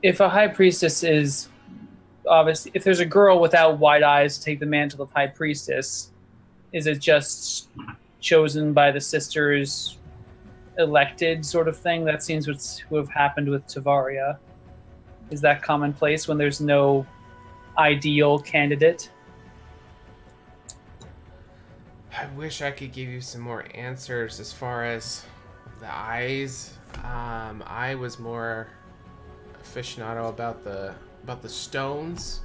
if a high priestess is obviously, if there's a girl without white eyes to take the mantle of high priestess, is it just chosen by the sisters, elected sort of thing? That seems to have happened with Tavaria. Is that commonplace when there's no ideal candidate? I wish I could give you some more answers as far as the eyes. I was more aficionado about the stones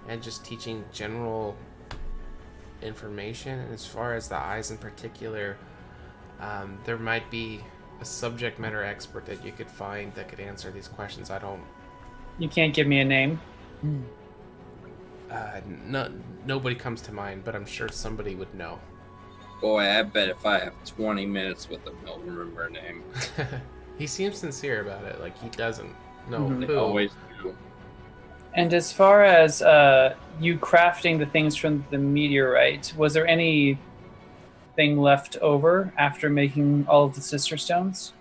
and just teaching general information. And as far as the eyes in particular, there might be a subject matter expert that you could find that could answer these questions. You can't give me a name? Nobody comes to mind, but I'm sure somebody would know. Boy, I bet if I have 20 minutes with him, he'll remember a name. He seems sincere about it, like he doesn't know They who. always do. And as far as you crafting the things from the meteorite, was there anything left over after making all of the sister stones?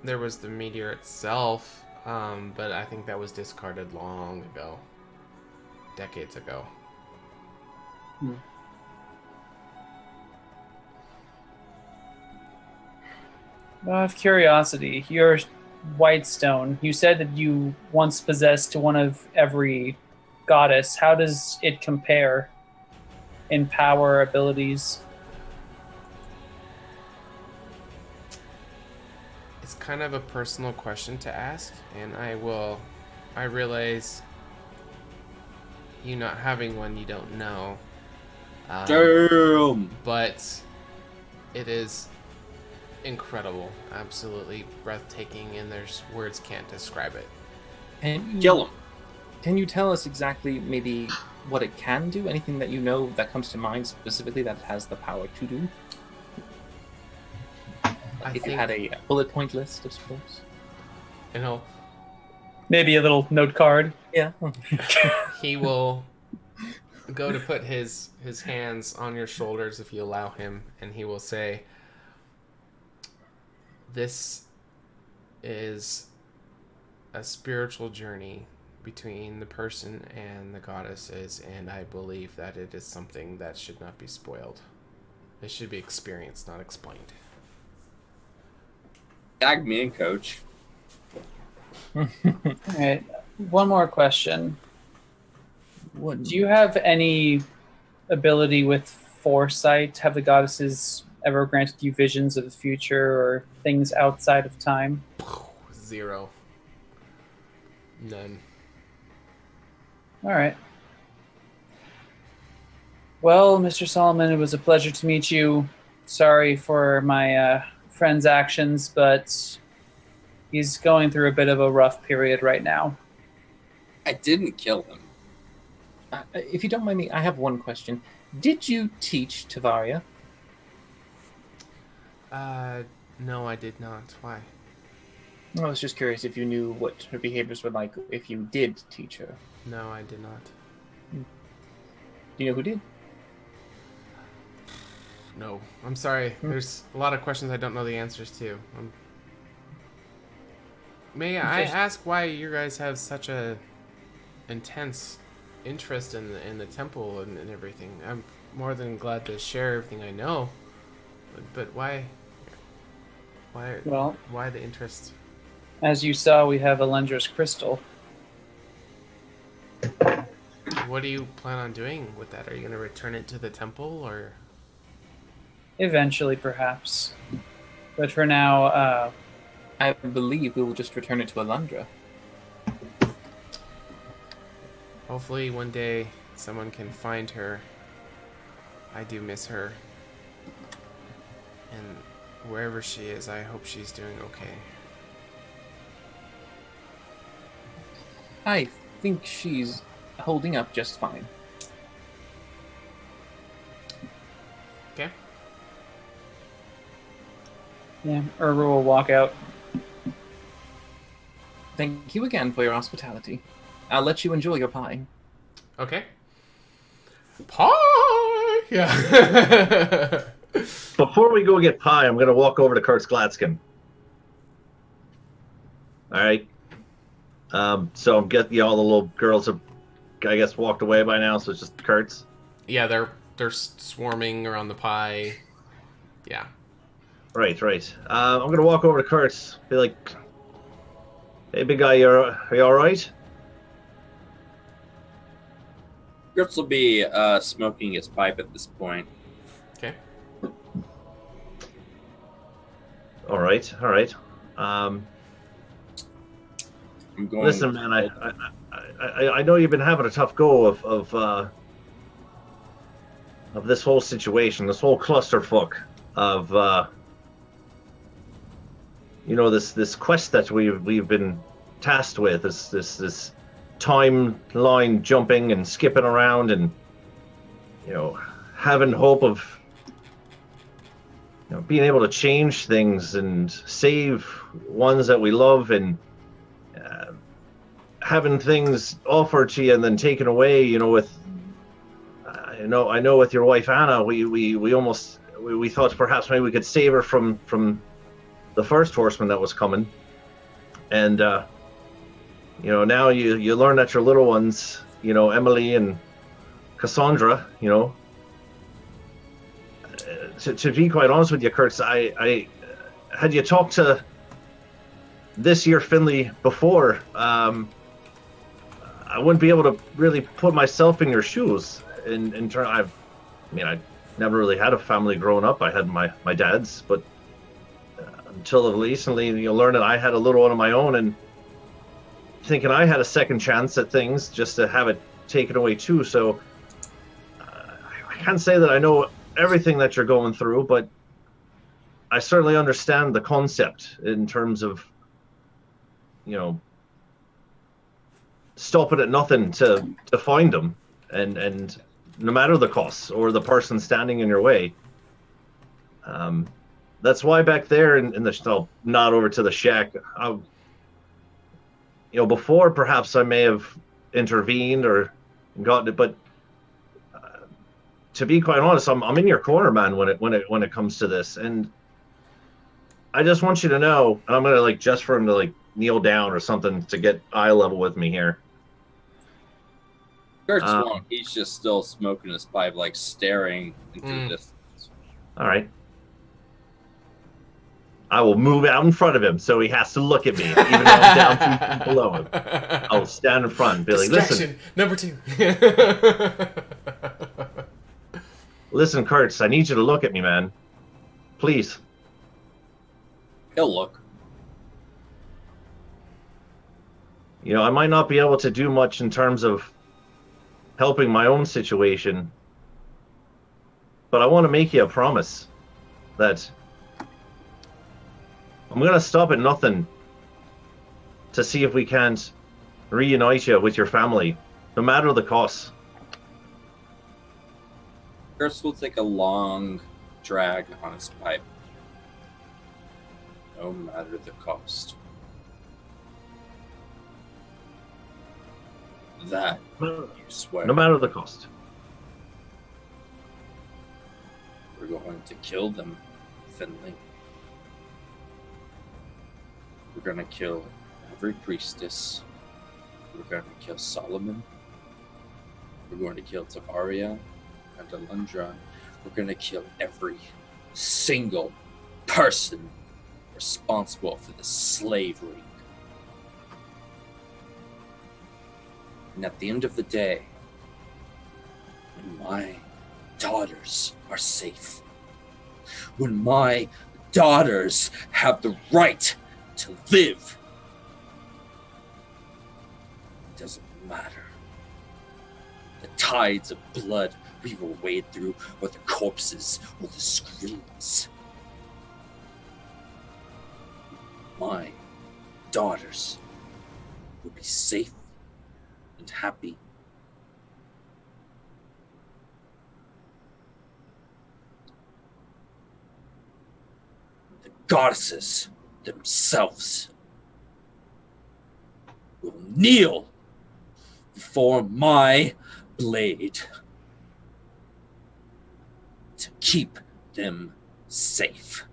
There was the meteor itself, but I think that was discarded long ago. Decades ago. Out of curiosity, your white stone, you said that you once possessed one of every goddess. How does it compare in power, abilities? It's kind of a personal question to ask, and I realize you not having one, you don't know. Damn! But it is incredible, absolutely breathtaking, and there's words can't describe it. Kill him. Can you tell us exactly maybe what it can do? Anything that you know that comes to mind specifically that it has the power to do? If you had a bullet point list, I suppose. You know, maybe a little note card. Yeah. He will go to put his hands on your shoulders if you allow him, and he will say, "This is a spiritual journey between the person and the goddesses, and I believe that it is something that should not be spoiled. It should be experienced, not explained." Tag me in, coach. Alright, one more question. Do you have any ability with foresight? Have the goddesses ever granted you visions of the future or things outside of time? 0. None. Alright. Well, Mr. Solomon, it was a pleasure to meet you. Sorry for my friend's actions, but he's going through a bit of a rough period right now. I didn't kill him. If you don't mind me, I have one question. Did you teach Tavaria? No, I did not. Why? I was just curious if you knew what her behaviors were like if you did teach her. No, I did not. Do you know who did? No. I'm sorry. There's a lot of questions I don't know the answers to. May I ask why you guys have such a intense interest in the temple and everything? I'm more than glad to share everything I know. But why? Well, why the interest? As you saw, we have Elendra's crystal. What do you plan on doing with that? Are you going to return it to the temple, or? Eventually, perhaps. But for now, I believe we will just return it to Elendra. Hopefully one day someone can find her. I do miss her. And wherever she is, I hope she's doing okay. I think she's holding up just fine. Okay. yeah, Urba will walk out. Thank you again for your hospitality. I'll let you enjoy your pie. Okay. Pie! Yeah. Before we go get pie, I'm going to walk over to Kurt's Gladskin. All right. So get all the little girls have, I guess, walked away by now. So it's just Kurt's. Yeah, they're swarming around the pie. Yeah. Right. I'm going to walk over to Kurt's. Be like, "Hey, big guy, are you all right?" Kurtz will be smoking his pipe at this point. Okay. All right. I'm going. Listen, man, I know you've been having a tough go of this whole situation, this whole clusterfuck of this quest that we've been tasked with, this timeline jumping and skipping around, and having hope of being able to change things and save ones that we love, and having things offered to you and then taken away. With I know with your wife Anna, we almost thought perhaps maybe we could save her from the first horseman that was coming, and now you learn that your little ones, Emily and Cassandra, to be quite honest with you, Kurtz, I had you talked to this year Finley before, I wouldn't be able to really put myself in your shoes. In turn, I never really had a family growing up. I had my dad's, but until recently, you learn that I had a little one of my own, and thinking I had a second chance at things, just to have it taken away too. So I can't say that I know everything that you're going through, but I certainly understand the concept in terms of stopping at nothing to find them, and no matter the costs or the person standing in your way. That's why back there in the I'll nod over to the shack. Before perhaps I may have intervened or gotten it, but to be quite honest, I'm in your corner, man. When it comes to this, and I just want you to know, and I'm gonna just for him to kneel down or something to get eye level with me here. Kurtz won't. He's just still smoking his pipe, staring into the distance. All right. I will move out in front of him so he has to look at me, even though I'm down 2 feet below him. I will stand in front and be like, "Listen, number 2. Listen, Kurtz, I need you to look at me, man. Please." He'll look. I might not be able to do much in terms of helping my own situation, but I want to make you a promise that I'm going to stop at nothing to see if we can't reunite you with your family, no matter the cost. Kurtz will take a long drag on his pipe. No matter the cost. That you swear. No matter the cost. We're going to kill them, Finley. We're going to kill every priestess. We're going to kill Solomon. We're going to kill Tavaria and Alundra. We're going to kill every single person responsible for the slavery. And at the end of the day, when my daughters are safe, when my daughters have the right to live, it doesn't matter the tides of blood we will wade through, or the corpses, or the screams. My daughters will be safe and happy. The goddesses themselves will kneel before my blade to keep them safe.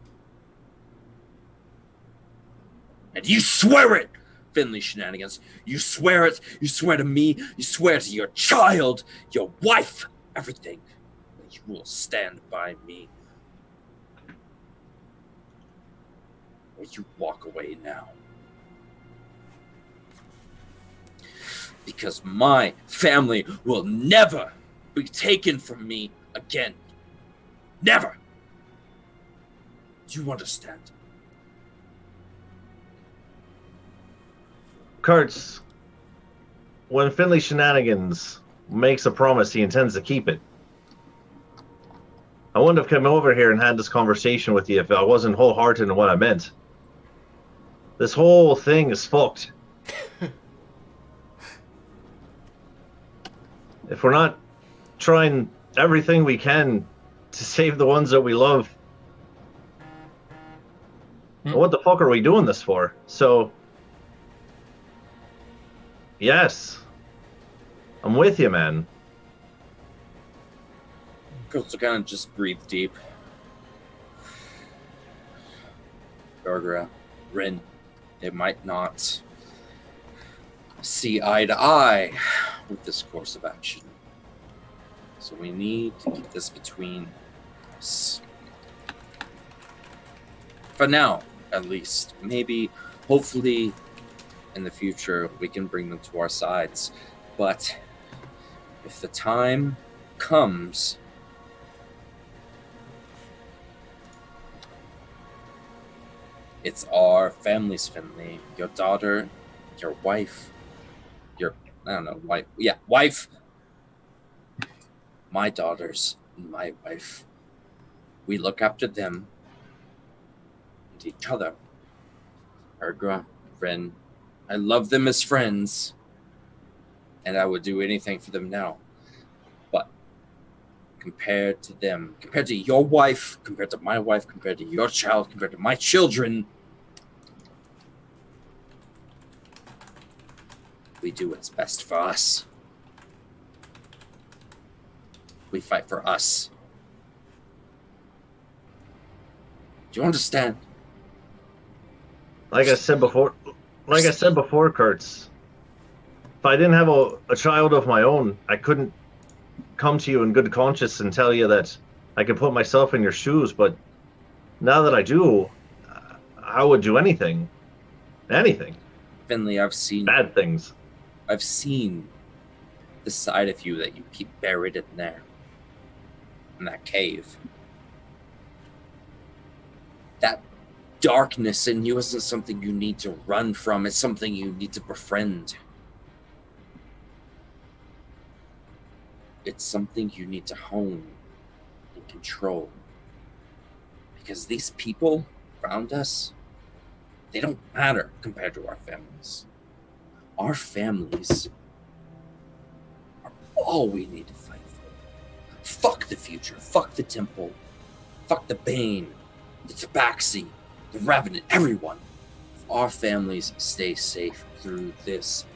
And you swear it, Finley Shenanigans. You swear it. You swear to me. You swear to your child, your wife, everything. That you will stand by me. Or you walk away now. Because my family will never be taken from me again. Never. Do you understand? Kurtz, when Finley Shenanigans makes a promise, he intends to keep it. I wouldn't have come over here and had this conversation with you if I wasn't wholehearted in what I meant. This whole thing is fucked. If we're not trying everything we can to save the ones that we love, what the fuck are we doing this for? So, yes, I'm with you, man. Girls will kind of just breathe deep. Gargara, Rin, they might not see eye to eye with this course of action. So we need to keep this between us. For now, at least. Maybe, hopefully, in the future, we can bring them to our sides. But if the time comes, it's our families, Finley. Your daughter, your wife, wife. My daughters, my wife. We look after them and each other. Ergra, Ren, I love them as friends, and I would do anything for them now. But compared to them, compared to your wife, compared to my wife, compared to your child, compared to my children, we do what's best for us. We fight for us. Do you understand? Like I said before, Kurtz, if I didn't have a child of my own, I couldn't come to you in good conscience and tell you that I could put myself in your shoes. But now that I do, I would do anything. Finley, I've seen bad things. I've seen the side of you that you keep buried in there, in that cave. That darkness in you isn't something you need to run from. It's something you need to befriend. It's something you need to hone and control. Because these people around us, they don't matter compared to our families. Our families are all we need to fight for. Fuck the future. Fuck the temple. Fuck the Bane. The Tabaxi. The Revenant. Everyone. If our families stay safe through this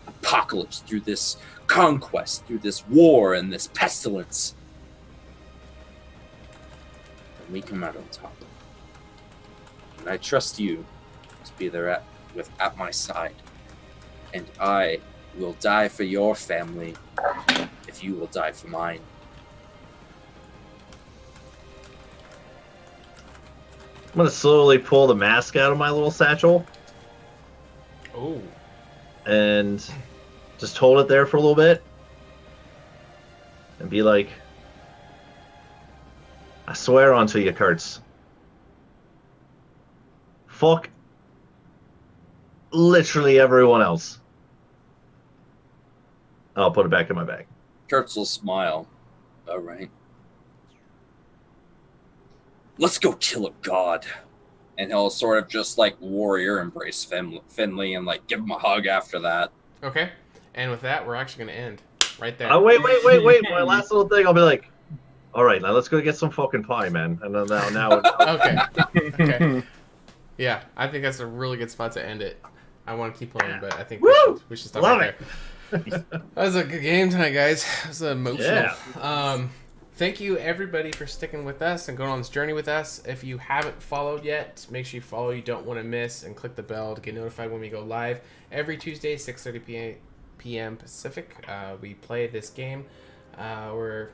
apocalypse, through this conquest, through this war and this pestilence, then we come out on top. And I trust you to be there at my side. And I will die for your family if you will die for mine. I'm going to slowly pull the mask out of my little satchel. Oh. And just hold it there for a little bit. And be like, I swear onto you, Kurtz. Fuck literally everyone else. I'll put it back in my bag. Kurtz will smile. All right. Let's go kill a god. And he'll sort of just like warrior embrace Finley and like give him a hug after that. Okay. And with that, we're actually going to end right there. Oh, wait. My last little thing, I'll be like, all right, now let's go get some fucking pie, man. And then now Okay. Yeah, I think that's a really good spot to end it. I want to keep playing, but I think we should stop right there. That was a good game tonight, guys. It was emotional. Yeah. thank you everybody for sticking with us and going on this journey with us. If you haven't followed yet, make sure you follow. You don't want to miss, and click the bell to get notified when we go live every Tuesday, 6:30 p.m. Pacific. We play this game. We're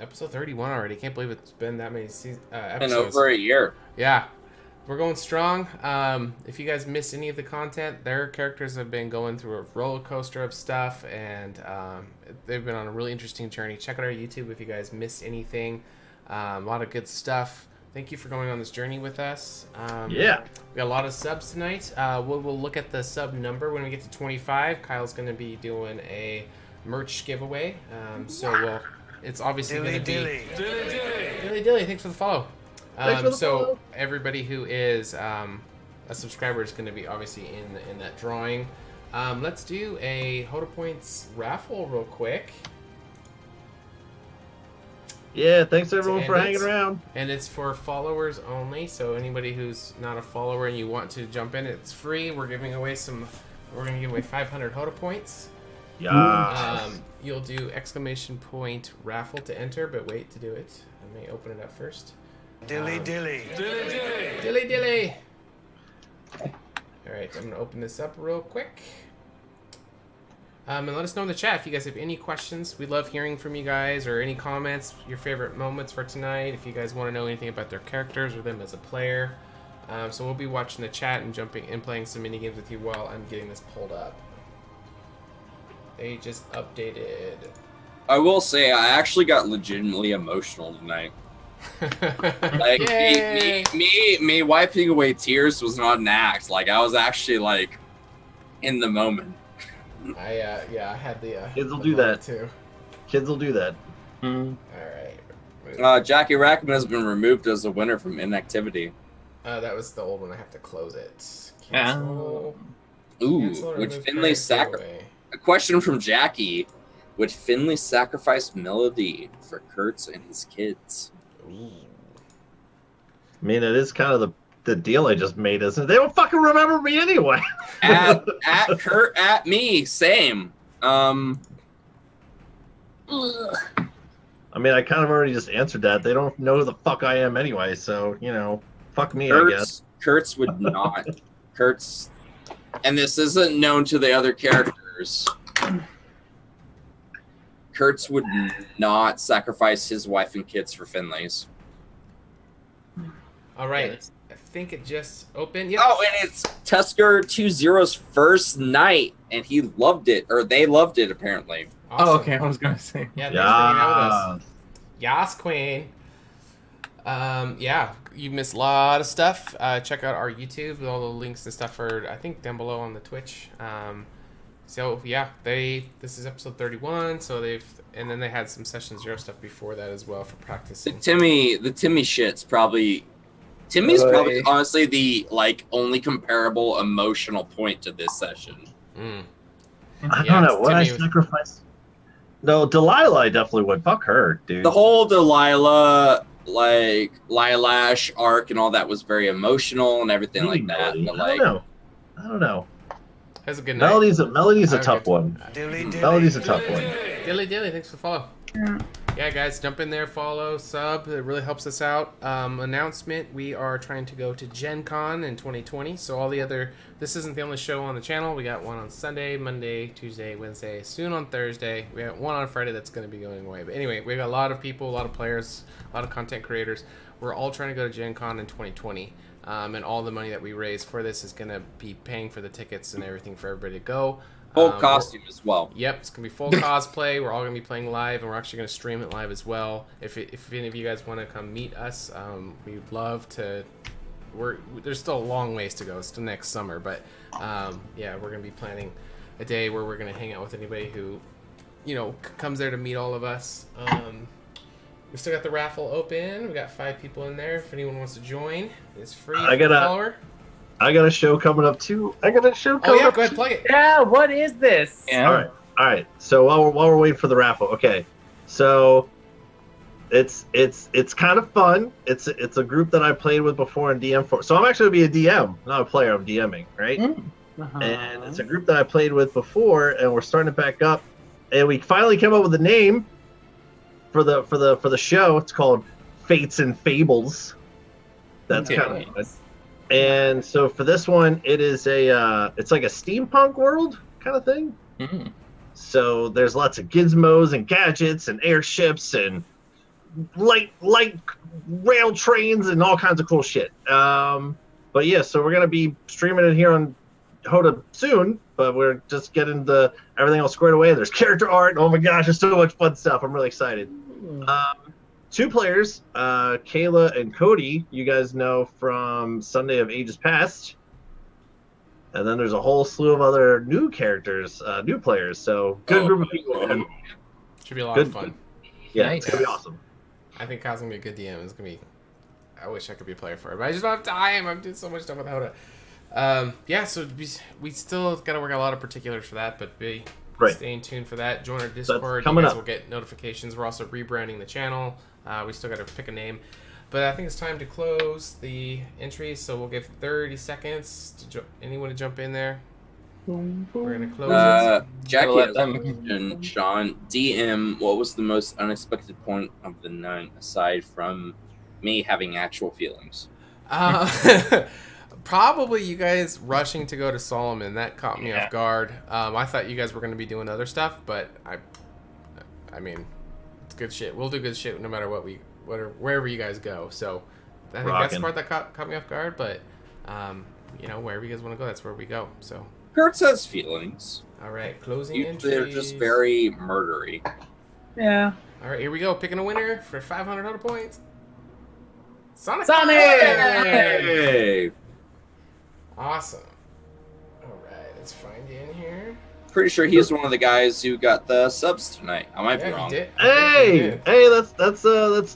episode 31 already. Can't believe it's been that many episodes. And over a year. Yeah. We're going strong. If you guys missed any of the content, their characters have been going through a roller coaster of stuff, and they've been on a really interesting journey. Check out our YouTube if you guys missed anything. A lot of good stuff. Thank you for going on this journey with us. Yeah. We got a lot of subs tonight. We'll look at the sub number when we get to 25. Kyle's going to be doing a merch giveaway. It's obviously going to be... Dilly. Thanks for the follow. So everybody who is a subscriber is going to be obviously in that drawing. Let's do a HotA Points raffle real quick. Yeah, thanks everyone for hanging around. And it's for followers only, so anybody who's not a follower and you want to jump in, it's free. We're giving away we're going to give away 500 HotA Points. Yeah. You'll do exclamation point raffle to enter, but wait to do it. Let me open it up first. Dilly. Alright, I'm going to open this up real quick. And let us know in the chat if you guys have any questions. We love hearing from you guys, or any comments, your favorite moments for tonight, if you guys want to know anything about their characters or them as a player. So we'll be watching the chat and jumping and playing some mini games with you while I'm getting this pulled up. They just updated. I will say, I actually got legitimately emotional tonight. Like me wiping away tears was not an act. Like, I was actually like in the moment. I had the kids will do that too. Kids will do that. All right. Jackie Rackman has been removed as a winner from inactivity. That was the old one. I have to close it. Cancel. Ooh, would Finley sacrifice? A question from Jackie: would Finley sacrifice Melody for Kurtz and his kids? Ooh. I mean, it is kind of the deal I just made, isn't it? They don't fucking remember me anyway. at Kurt, at me, same. I mean, I kind of already just answered that. They don't know who the fuck I am anyway, so, you know, fuck me, I guess. Kurtz would not. Kurtz, and this isn't known to the other characters. Kurtz would not sacrifice his wife and kids for Finley's. All right. I think it just opened. Yep. Oh, and it's Tusker 2-0's first night, and he loved it, or they loved it, apparently. Awesome. Oh, okay. I was going to say. Yeah, thanks for hanging out with us. Yas, Queen. Yeah, you missed a lot of stuff. Check out our YouTube. All the links and stuff are, I think, down below on the Twitch. So yeah, this is episode 31. So and then they had some session 0 stuff before that as well for practicing. The Timmy shit's probably. Timmy's probably honestly the only comparable emotional point to this session. I don't know what I sacrificed. No, Delilah, I definitely would. Fuck her, dude. The whole Delilah, Lilash arc and all that was very emotional and everything like that. But I don't know. That's a good night. Melody's a tough one. Melody's a tough one. Dilly, thanks for the follow. Yeah, guys, jump in there, follow, sub. It really helps us out. Announcement, we are trying to go to Gen Con in 2020. So this isn't the only show on the channel. We got one on Sunday, Monday, Tuesday, Wednesday, soon on Thursday. We got one on Friday that's going to be going away. But anyway, we got a lot of people, a lot of players, a lot of content creators. We're all trying to go to Gen Con in 2020. And all the money that we raise for this is going to be paying for the tickets and everything for everybody to go. Full costume as well. Yep, it's going to be full cosplay. We're all going to be playing live, and we're actually going to stream it live as well. If any of you guys want to come meet us, we'd love to. There's still a long ways to go. It's still next summer, but yeah, we're going to be planning a day where we're going to hang out with anybody who, comes there to meet all of us. We still got the raffle open. We got 5 people in there. If anyone wants to join, it's free. I got a show coming up too. Oh yeah, go ahead, plug it. Yeah, what is this? Yeah. All right. So while we're waiting for the raffle, okay. So it's kind of fun. It's a group that I played with before in DM for. So I'm actually gonna be a DM, not a player. I'm DMing, right? And it's a group that I played with before, and we're starting to back up. And we finally came up with a name. for the show, it's called Fates and Fables. That's kind of good. And so for this one, it is it's like a steampunk world kind of thing. Mm-hmm. So there's lots of gizmos and gadgets and airships and light rail trains and all kinds of cool shit. But yeah, so we're gonna be streaming it here on HotA soon, but we're just getting everything all squared away. There's character art. Oh my gosh, there's so much fun stuff. I'm really excited. 2 players, Kayla and Cody, you guys know from Sunday of Ages Past. And then there's a whole slew of other new characters, new players. So good group of people. And should be a lot of fun. Yeah, Nice. it's going to be awesome. I think Kyle's going to be a good DM. It's going to be... I wish I could be a player for it, but I just don't have time. I'm doing so much stuff with HotA. Yeah, so we still got to work out a lot of particulars for that, but be staying tuned for that. Join our Discord. You guys will get notifications. We're also rebranding the channel. We still got to pick a name. But I think it's time to close the entries, so we'll give 30 seconds to anyone to jump in there. We're going to close it. Jackie has a question, Sean. DM, what was the most unexpected point of the night, aside from me having actual feelings? Probably you guys rushing to go to Solomon. That caught me off guard. I thought you guys were going to be doing other stuff, but I mean, it's good shit. We'll do good shit no matter wherever you guys go. So I think that's the part that caught me off guard. But wherever you guys want to go, that's where we go. So Kurtz has feelings. All right, closing entries. They're just very murdery. Yeah. All right, here we go. Picking a winner for 500 HotA points. Sonic! Hey! Awesome. All right, let's find you in here. Pretty sure he's one of the guys who got the subs tonight. I might be wrong. Hey,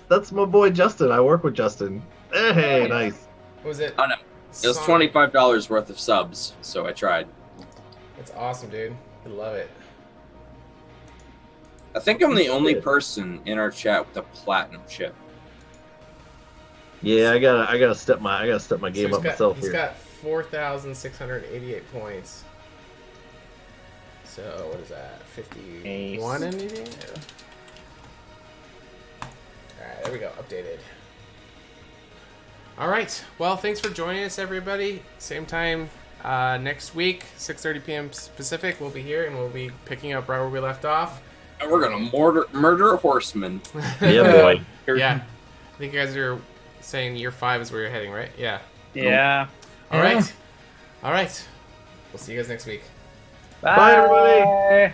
that's my boy Justin. I work with Justin. Hey, nice. What was it? Oh no, it was $25 worth of subs, so I tried. That's awesome, dude. I love it. I think I'm the only person in our chat with a platinum chip. Yeah, I gotta step my game up myself here. He's got 4,688 points. So what is that? 51 anything? All right, there we go. Updated. All right. Well, thanks for joining us, everybody. Same time next week, 6:30 p.m. Pacific. We'll be here and we'll be picking up right where we left off. And we're gonna murder a horseman. Yeah, boy. Yeah. I think you guys are saying year 5 is where you're heading, right? Yeah. Yeah. All right. All right. We'll see you guys next week. Bye everybody.